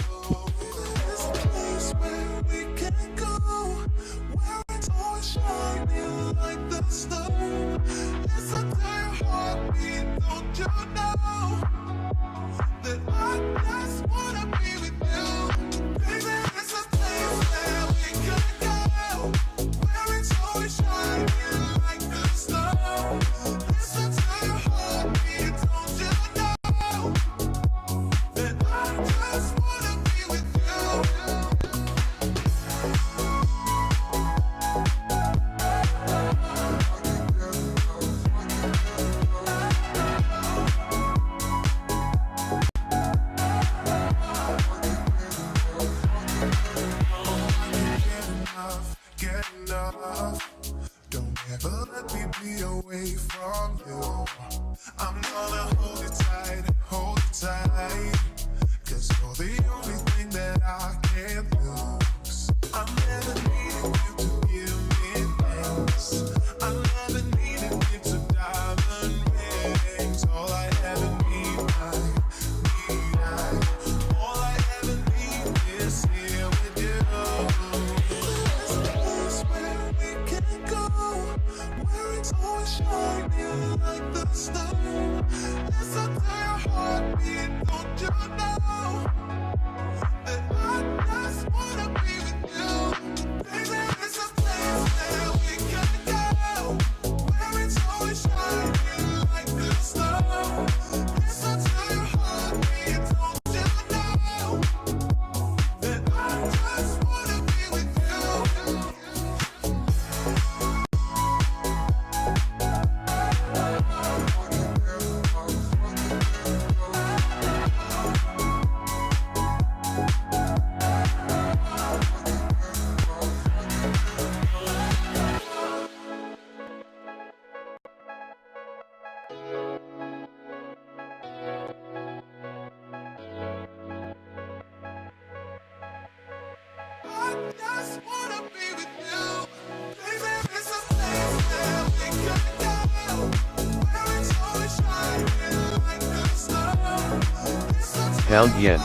Pound yen.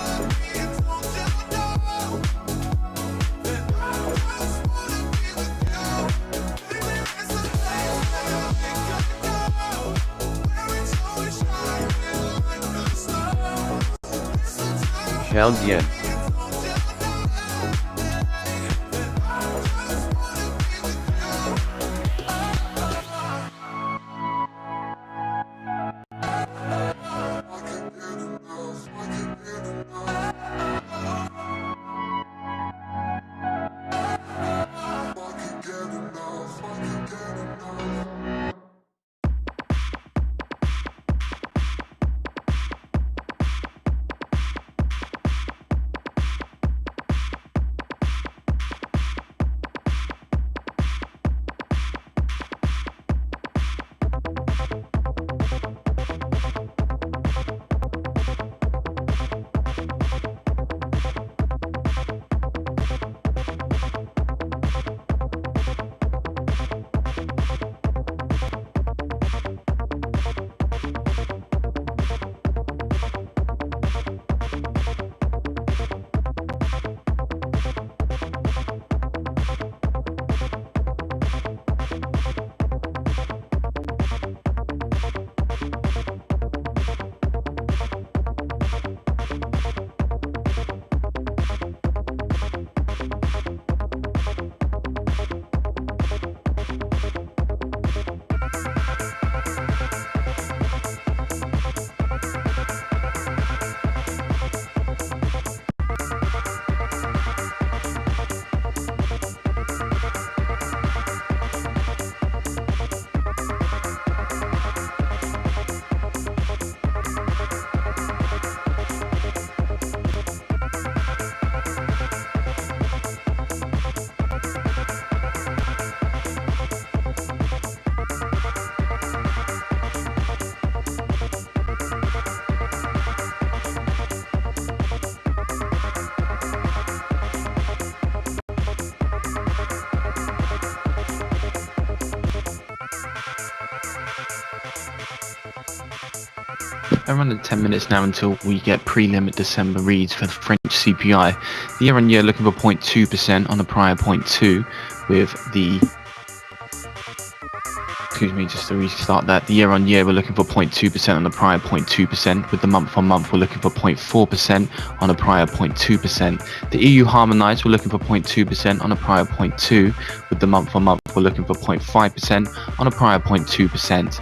Pound yen. around the 10 minutes now until we get prelim December reads for the French CPI. The year on year looking for 0.2% on the prior 0.2, with the just to restart that. The year on year, we're looking for 0.2% on the prior 0.2%. With the month on month, we're looking for 0.4% on the prior 0.2%. The EU harmonized, we're looking for 0.2% on the prior 0.2%. With the month on month, we're looking for 0.5% on the prior 0.2%.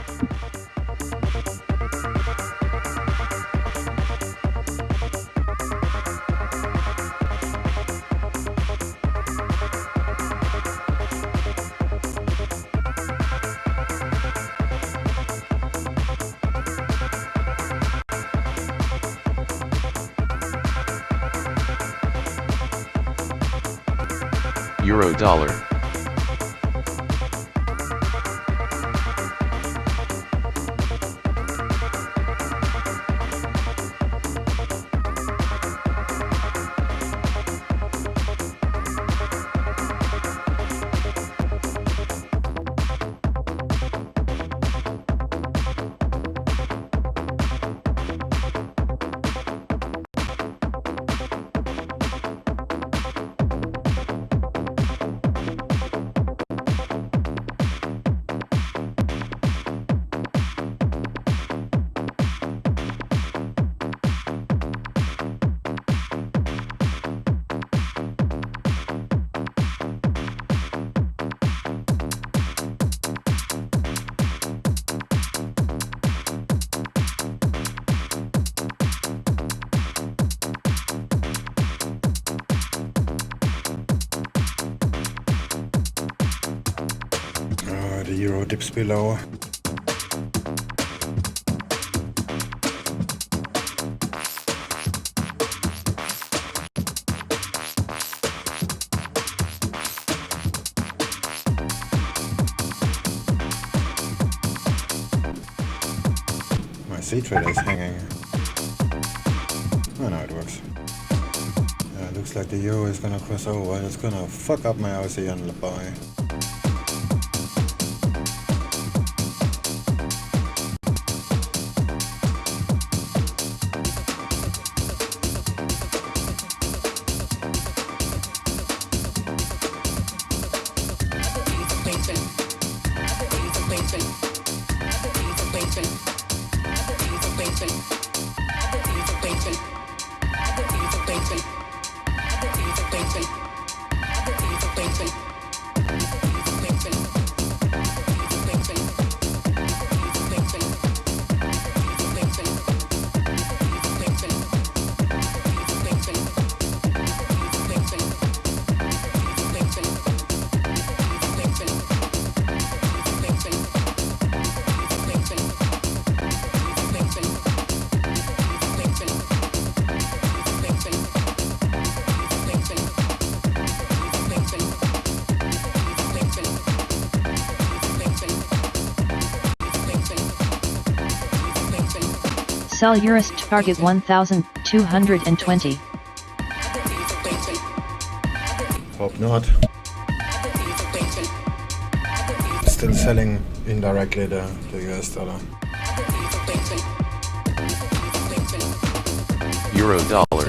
Euro dollar. The euro dips below. My C-trader is hanging. Oh no, it works. It looks like the euro is gonna cross over. It's gonna fuck up my AUDJPY buy. Sell euros target 1,220. Hope not. Still selling indirectly the US dollar. Euro dollar.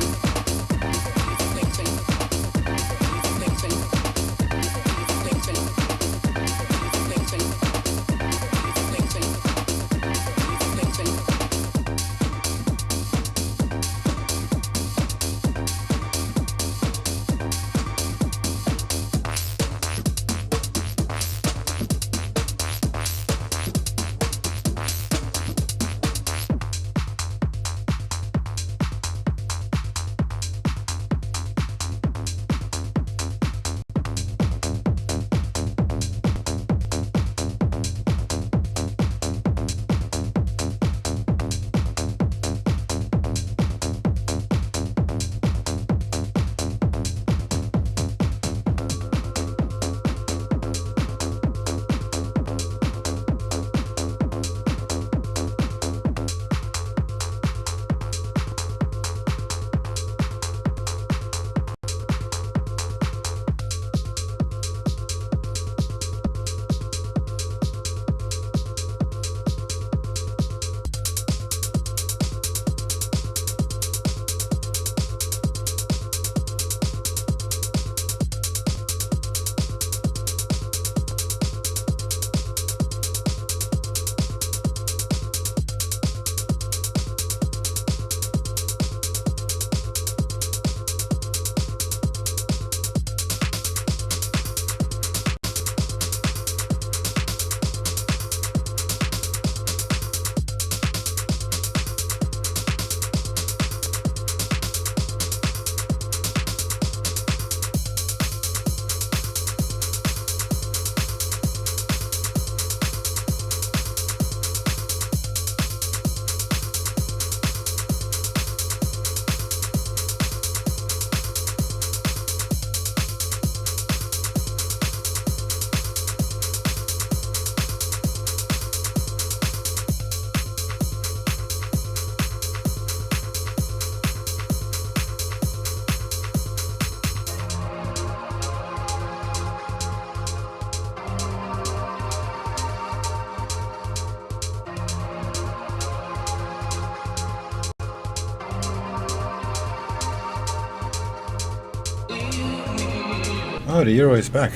Oh, the euro is back.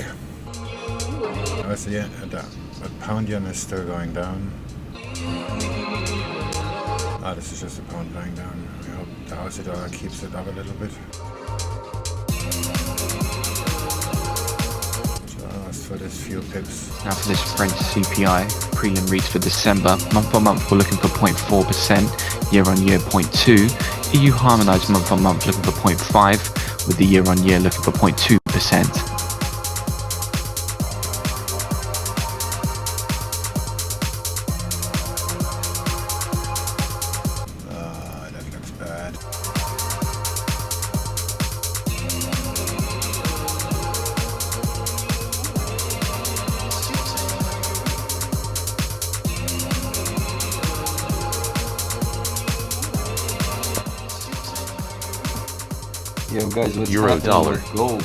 I see it. The pound yen is still going down. Ah, this is just the pound going down. I hope the Aussie dollar keeps it up a little bit. Just for this few pips. Now for this French CPI, prelim reads for December. Month on month, we're looking for 0.4%, year on year 0.2%. EU harmonised month on month looking for 0.5%, with the year on year looking for 0.2%. That looks bad. Yo guys, what's Euro happening dollar. with gold?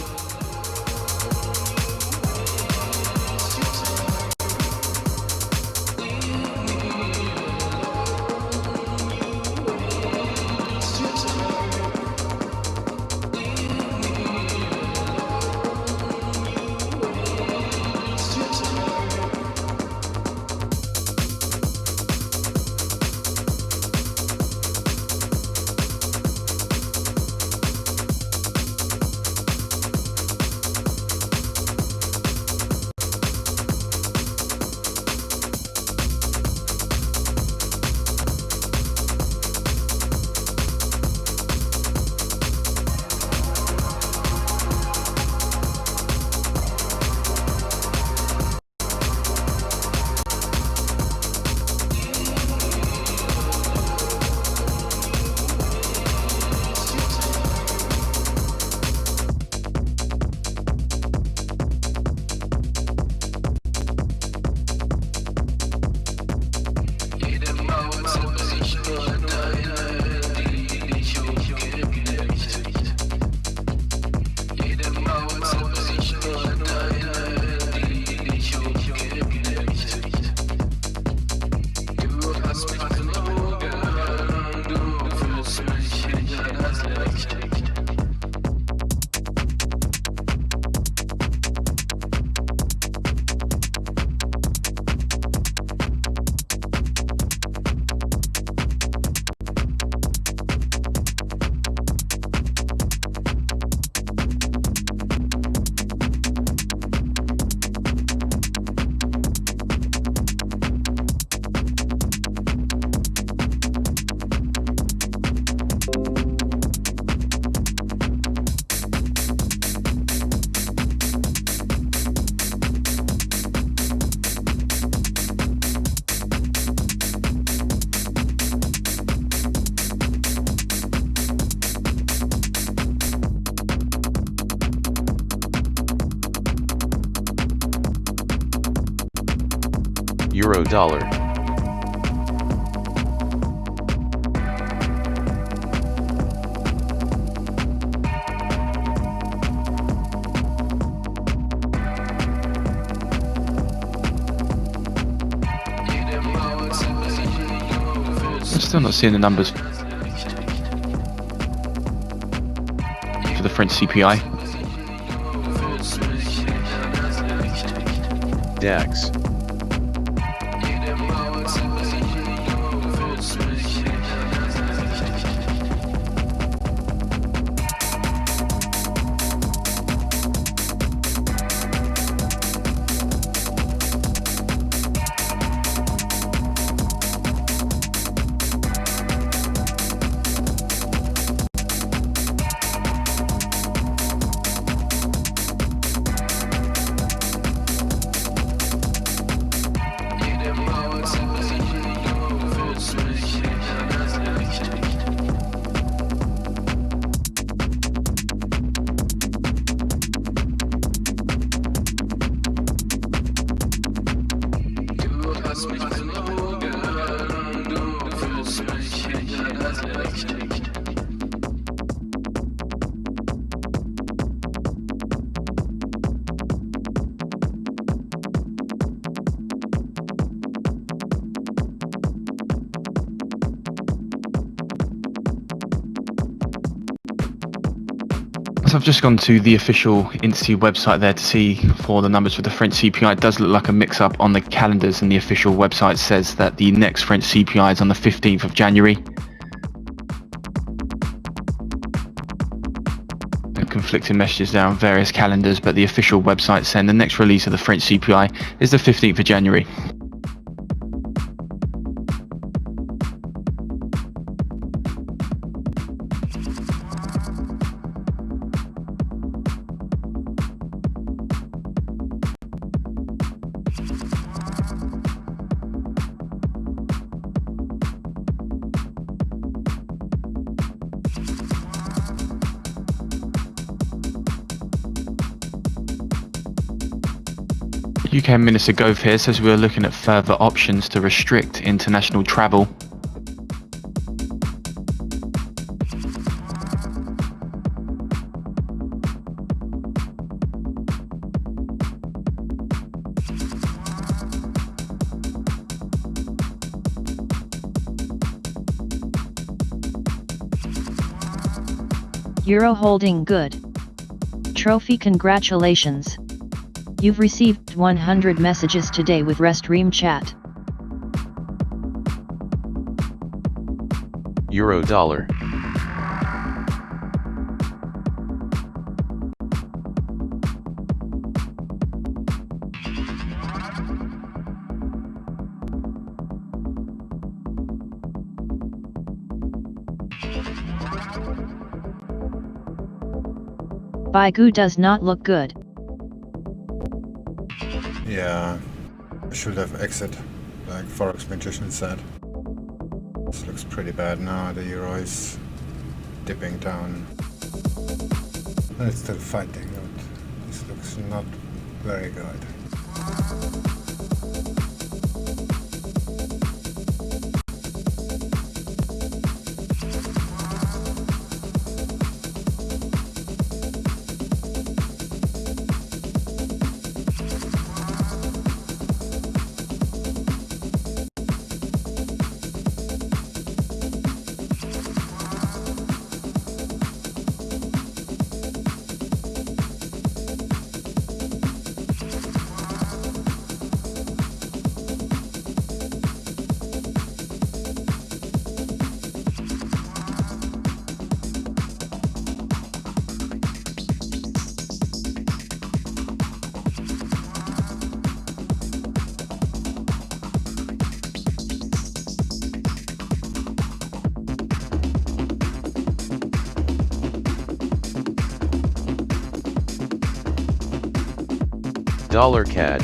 Euro dollar. I'm still not seeing the numbers for the French CPI. DAX. So I've just gone to the official Institute website there to see for the numbers for the French CPI. It does look like a mix-up on the calendars, and the official website says that the next French CPI is on the 15th of January. There are conflicting messages there on various calendars, but the official website saying the next release of the French CPI is the 15th of January. UK Minister Gove here says we are looking at further options to restrict international travel. Euro holding good. Trophy, congratulations. You've received 100 messages today with Restream chat. Euro dollar. Baigu does not look good. Yeah, I should have exit, like Forex Magician said. This looks pretty bad now. The euro is dipping down. And it's still fighting, but this looks not very good. Dollar CAD.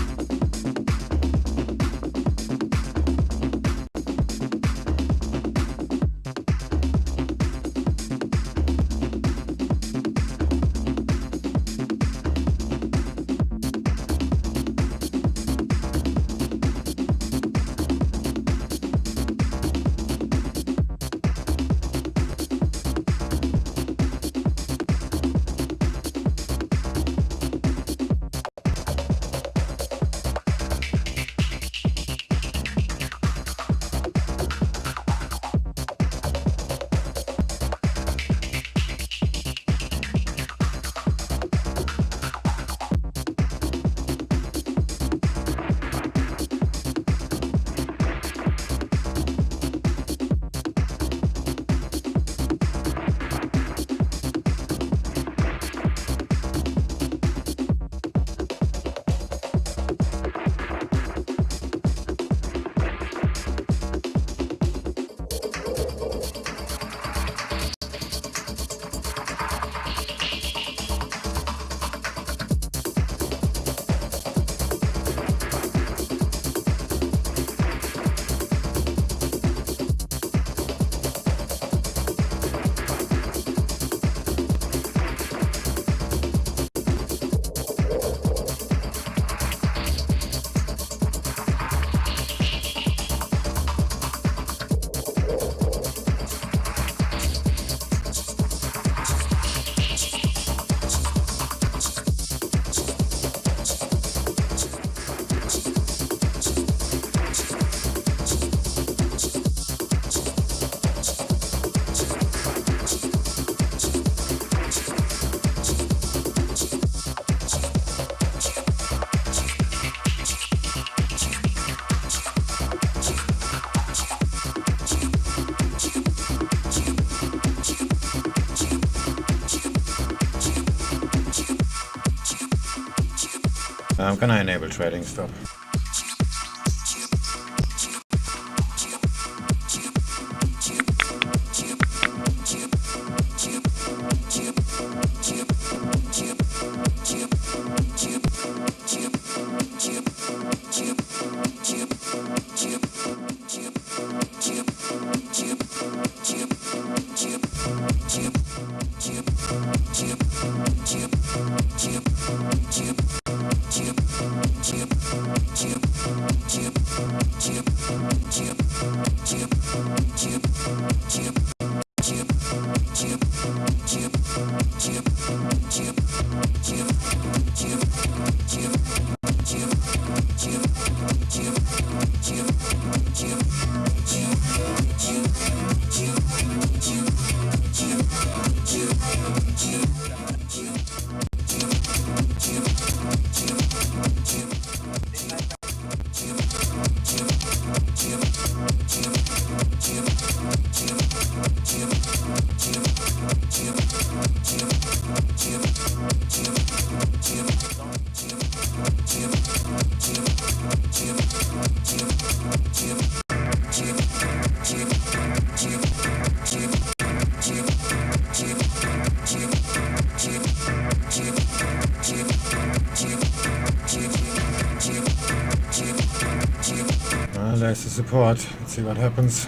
I'm gonna enable trading stop. Well, there's the support. Let's see what happens.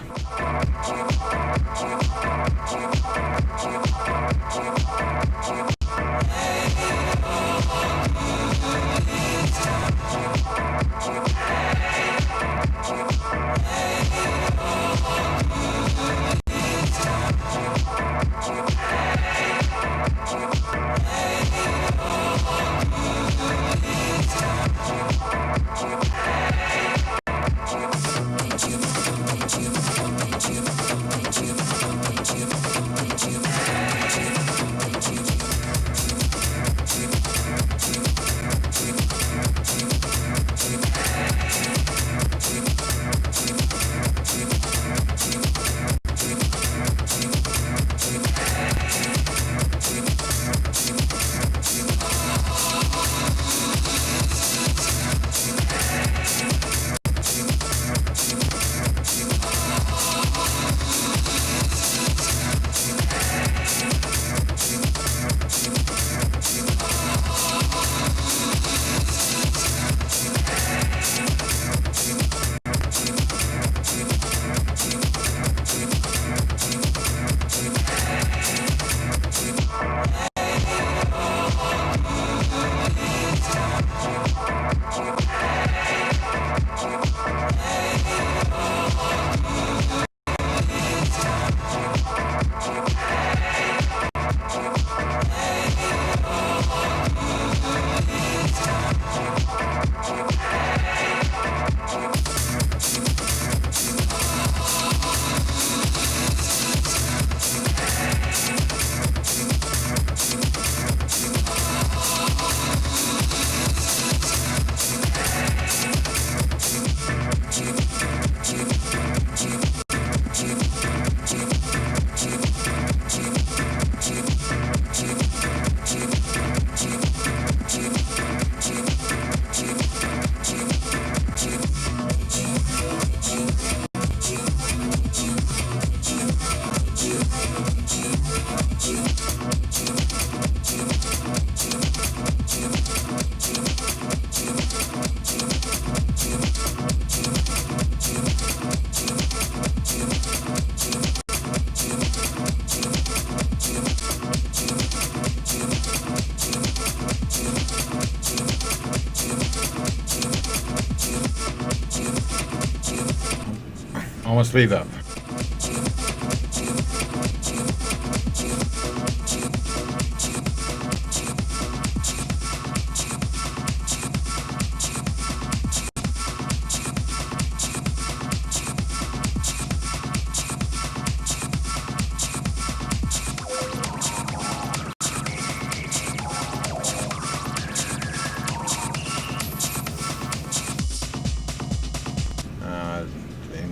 Almost leave up.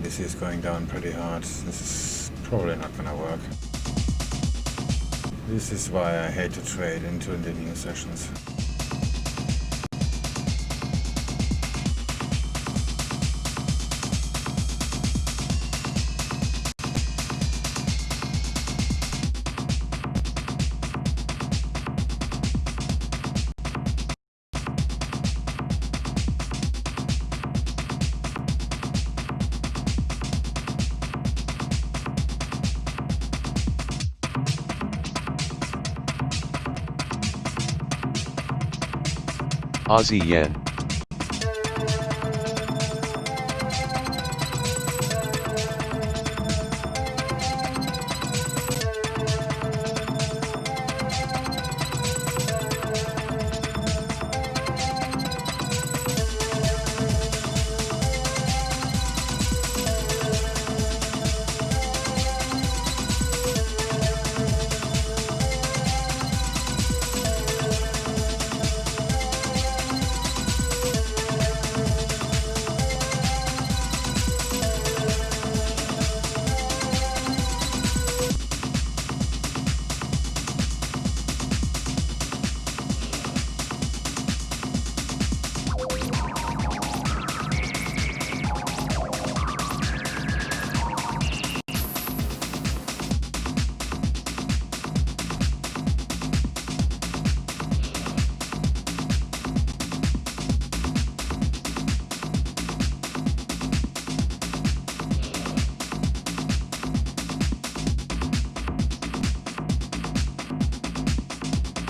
This is going down pretty hard. This is probably not gonna work. This is why I hate to trade into the new sessions. Aussie yen.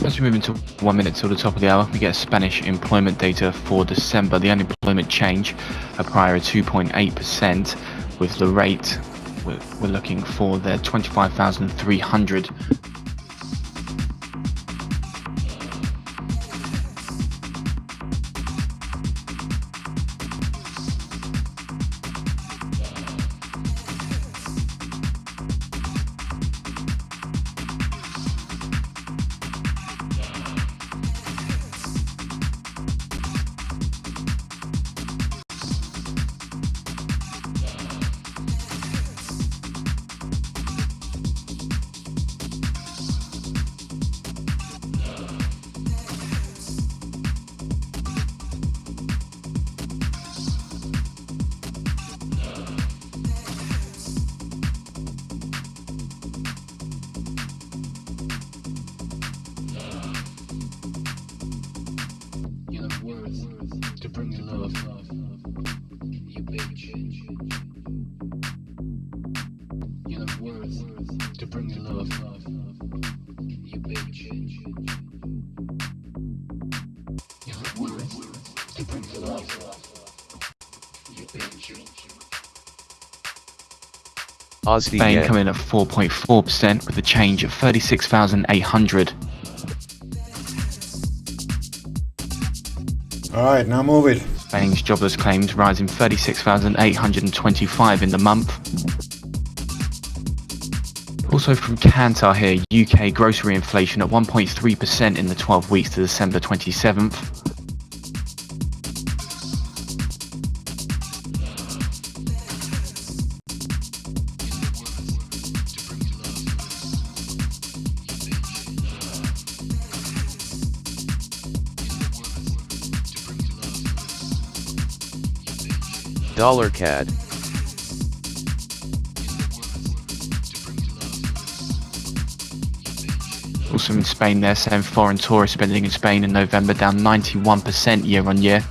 As we move into 1 minute till the top of the hour, we get Spanish employment data for December. The unemployment change, a prior 2.8%, with the rate, we're looking for the 25,300. Aussie Spain yen. coming in at 4.4% with a change of 36,800. Alright, now move it. Spain's jobless claims rising 36,825 in the month. Also from Kantar here, UK grocery inflation at 1.3% in the 12 weeks to December 27th. Dollar CAD. Also in Spain, they're saying foreign tourist spending in Spain in November down 91% year on year.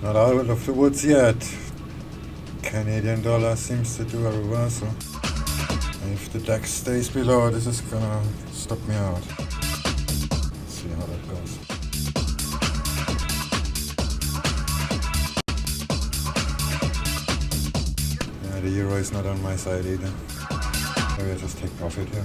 Not out of the woods yet. Canadian dollar seems to do a reversal. And if the DAX stays below, this is gonna stop me out. Let's see how that goes. Yeah, the euro is not on my side either. So yeah, just take profit here.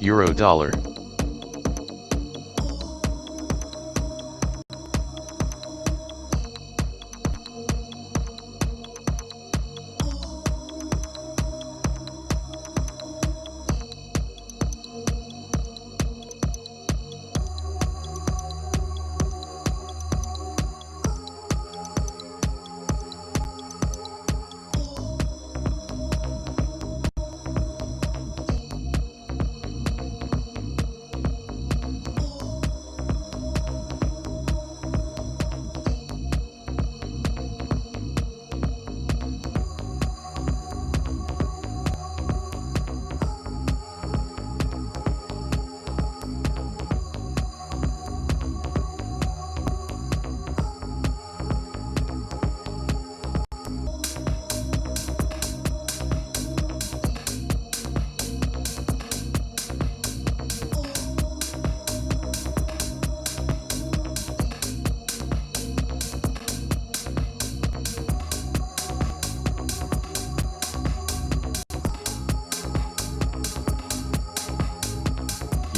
Euro dollar.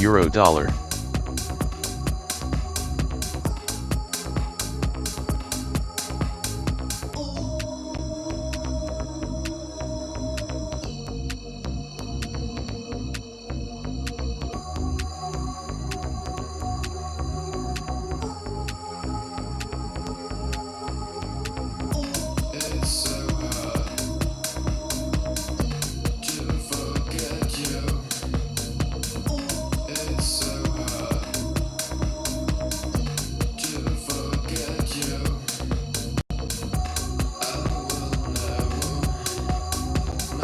Euro dollar.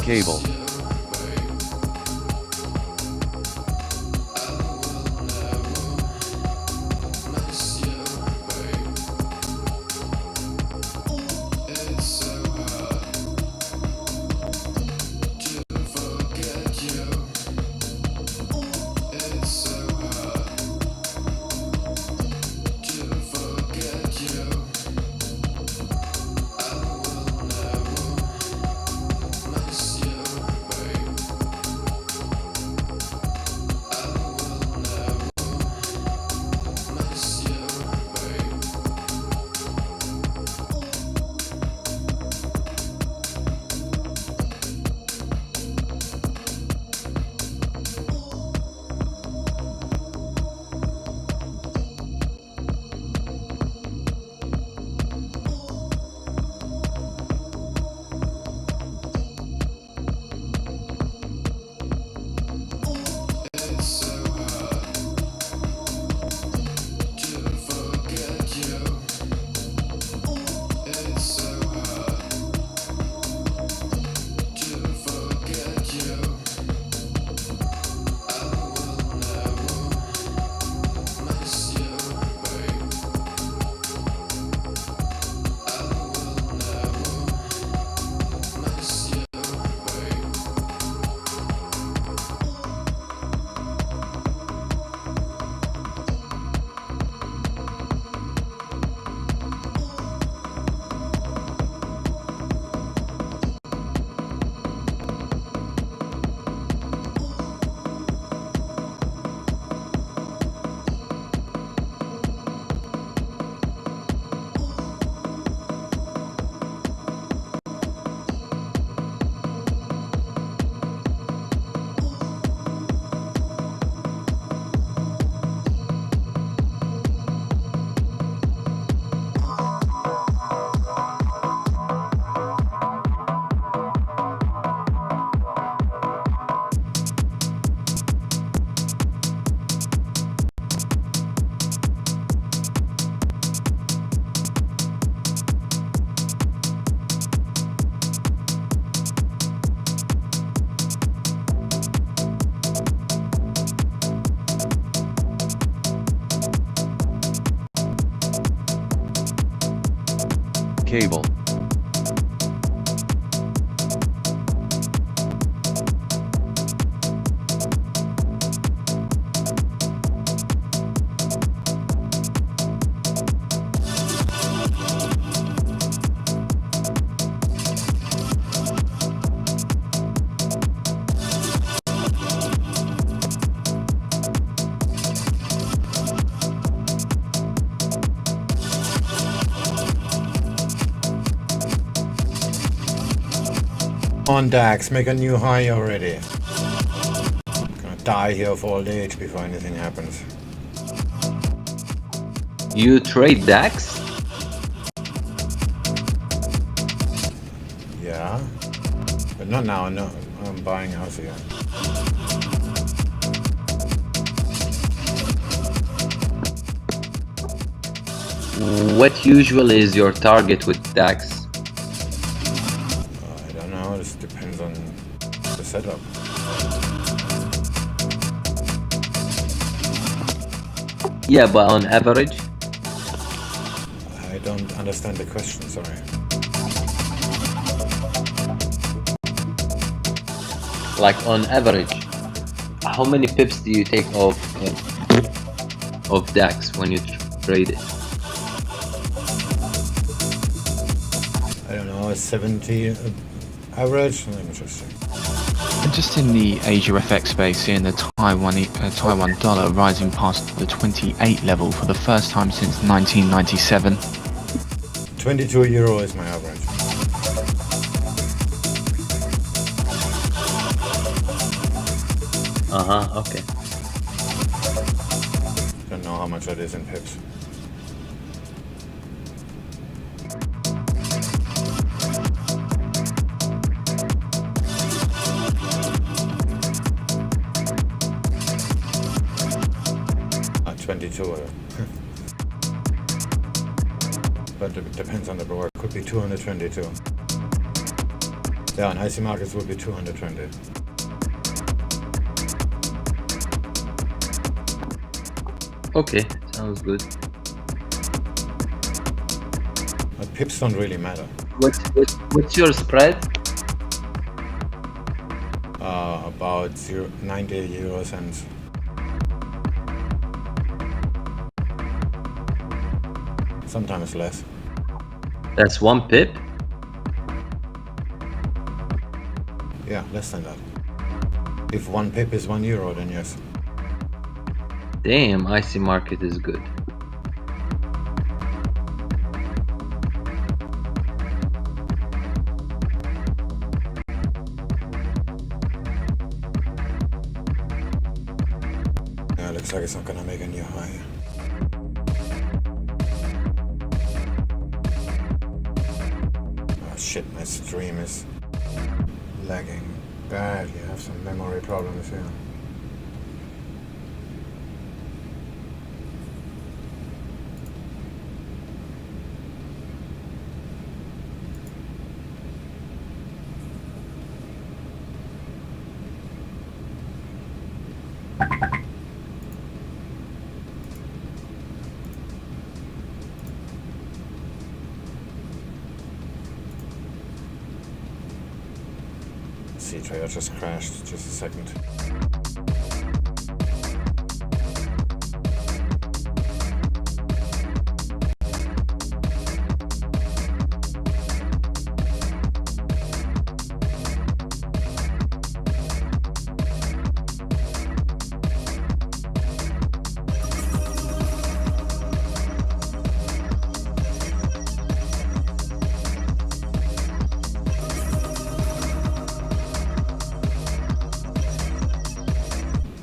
Cable. Cable. On DAX, make a new high already. I'm gonna die here of old age before anything happens. You trade DAX? Yeah, but not now. No, I'm buying house again. What usually is your target with DAX? I don't know. This depends on the setup. Yeah, but on average? I don't understand the question. Sorry. Like on average, how many pips do you take off of DAX when you trade it? I don't know. 70 average. Let me just see. And just in the Asia FX space, seeing the Taiwan dollar rising past the 28 level for the first time since 1997. 22 euro is my average. Okay. Don't know how much that is in pips. Ah, 22. But it depends on the broker. Could be 222. Yeah, on IC markets would be 220. Okay, sounds good. But pips don't really matter. What's your spread? About 90 euro cents. Sometimes less. That's 1 pip? Yeah, less than that. If 1 pip is 1 euro, then yes. Damn, IC market is good. Yeah, looks like it's not gonna make a new high. Oh shit, my stream is lagging badly. I have some memory problems here. C-Trader just crashed. Just a second.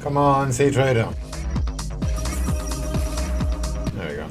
Come on, C-Trader. There we go.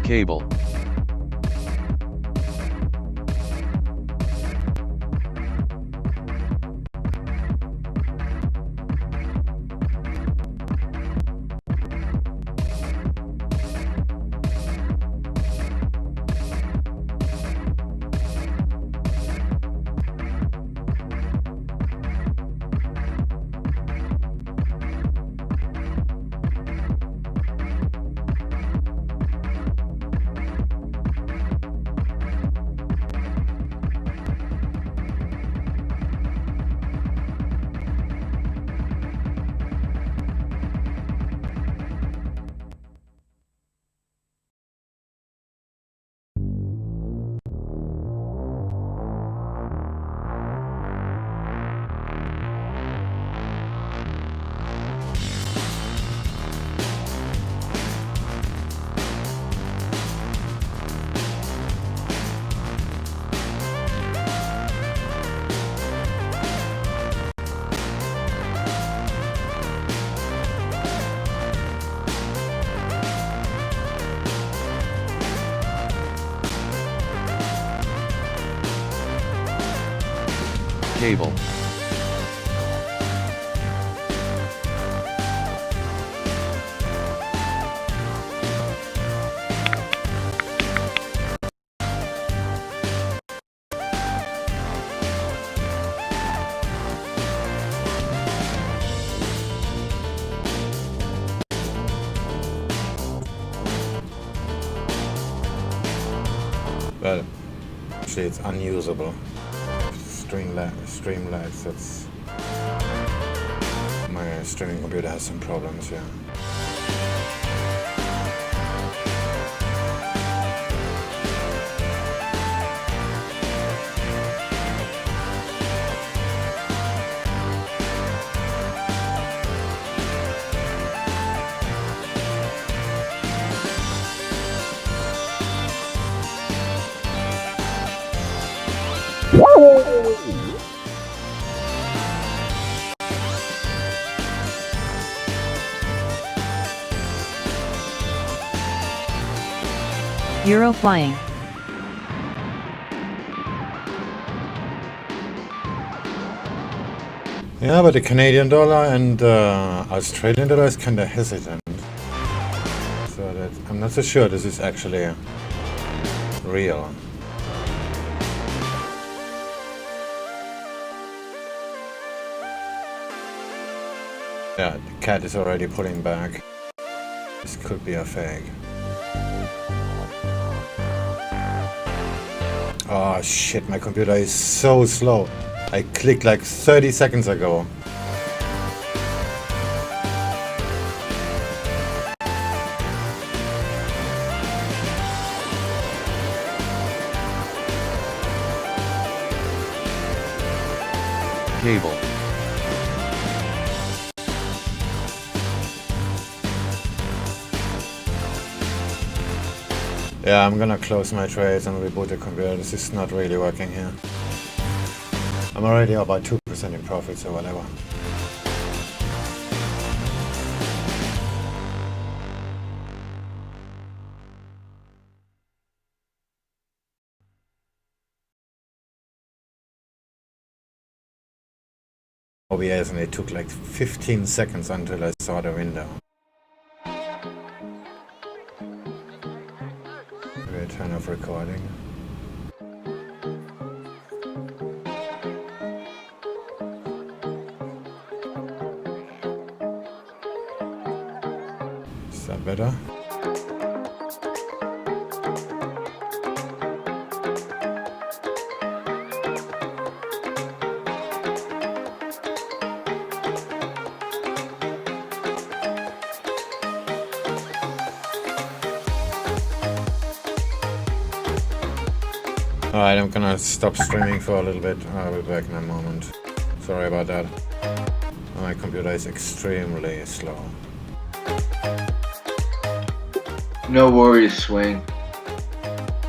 Cable. Cable. Well, actually it's unusable. Streamlabs, that's... My streaming computer has some problems, yeah. Euro flying. Yeah, but the Canadian dollar and Australian dollar is kinda hesitant. So that I'm not so sure this is actually real. Yeah, the cat is already pulling back. This could be a fake. Oh shit, my computer is so slow. I clicked like 30 seconds ago. Cable. Yeah, I'm gonna close my trades and reboot the computer. This is not really working here. I'm already about 2% in profits or whatever. OBS, and it took like 15 seconds until I saw the window. Maybe I turn off recording. Is that better? Alright, I'm gonna stop streaming for a little bit. I'll be back in a moment. Sorry about that. My computer is extremely slow. No worries, Swing.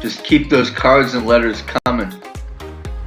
Just keep those cards and letters coming.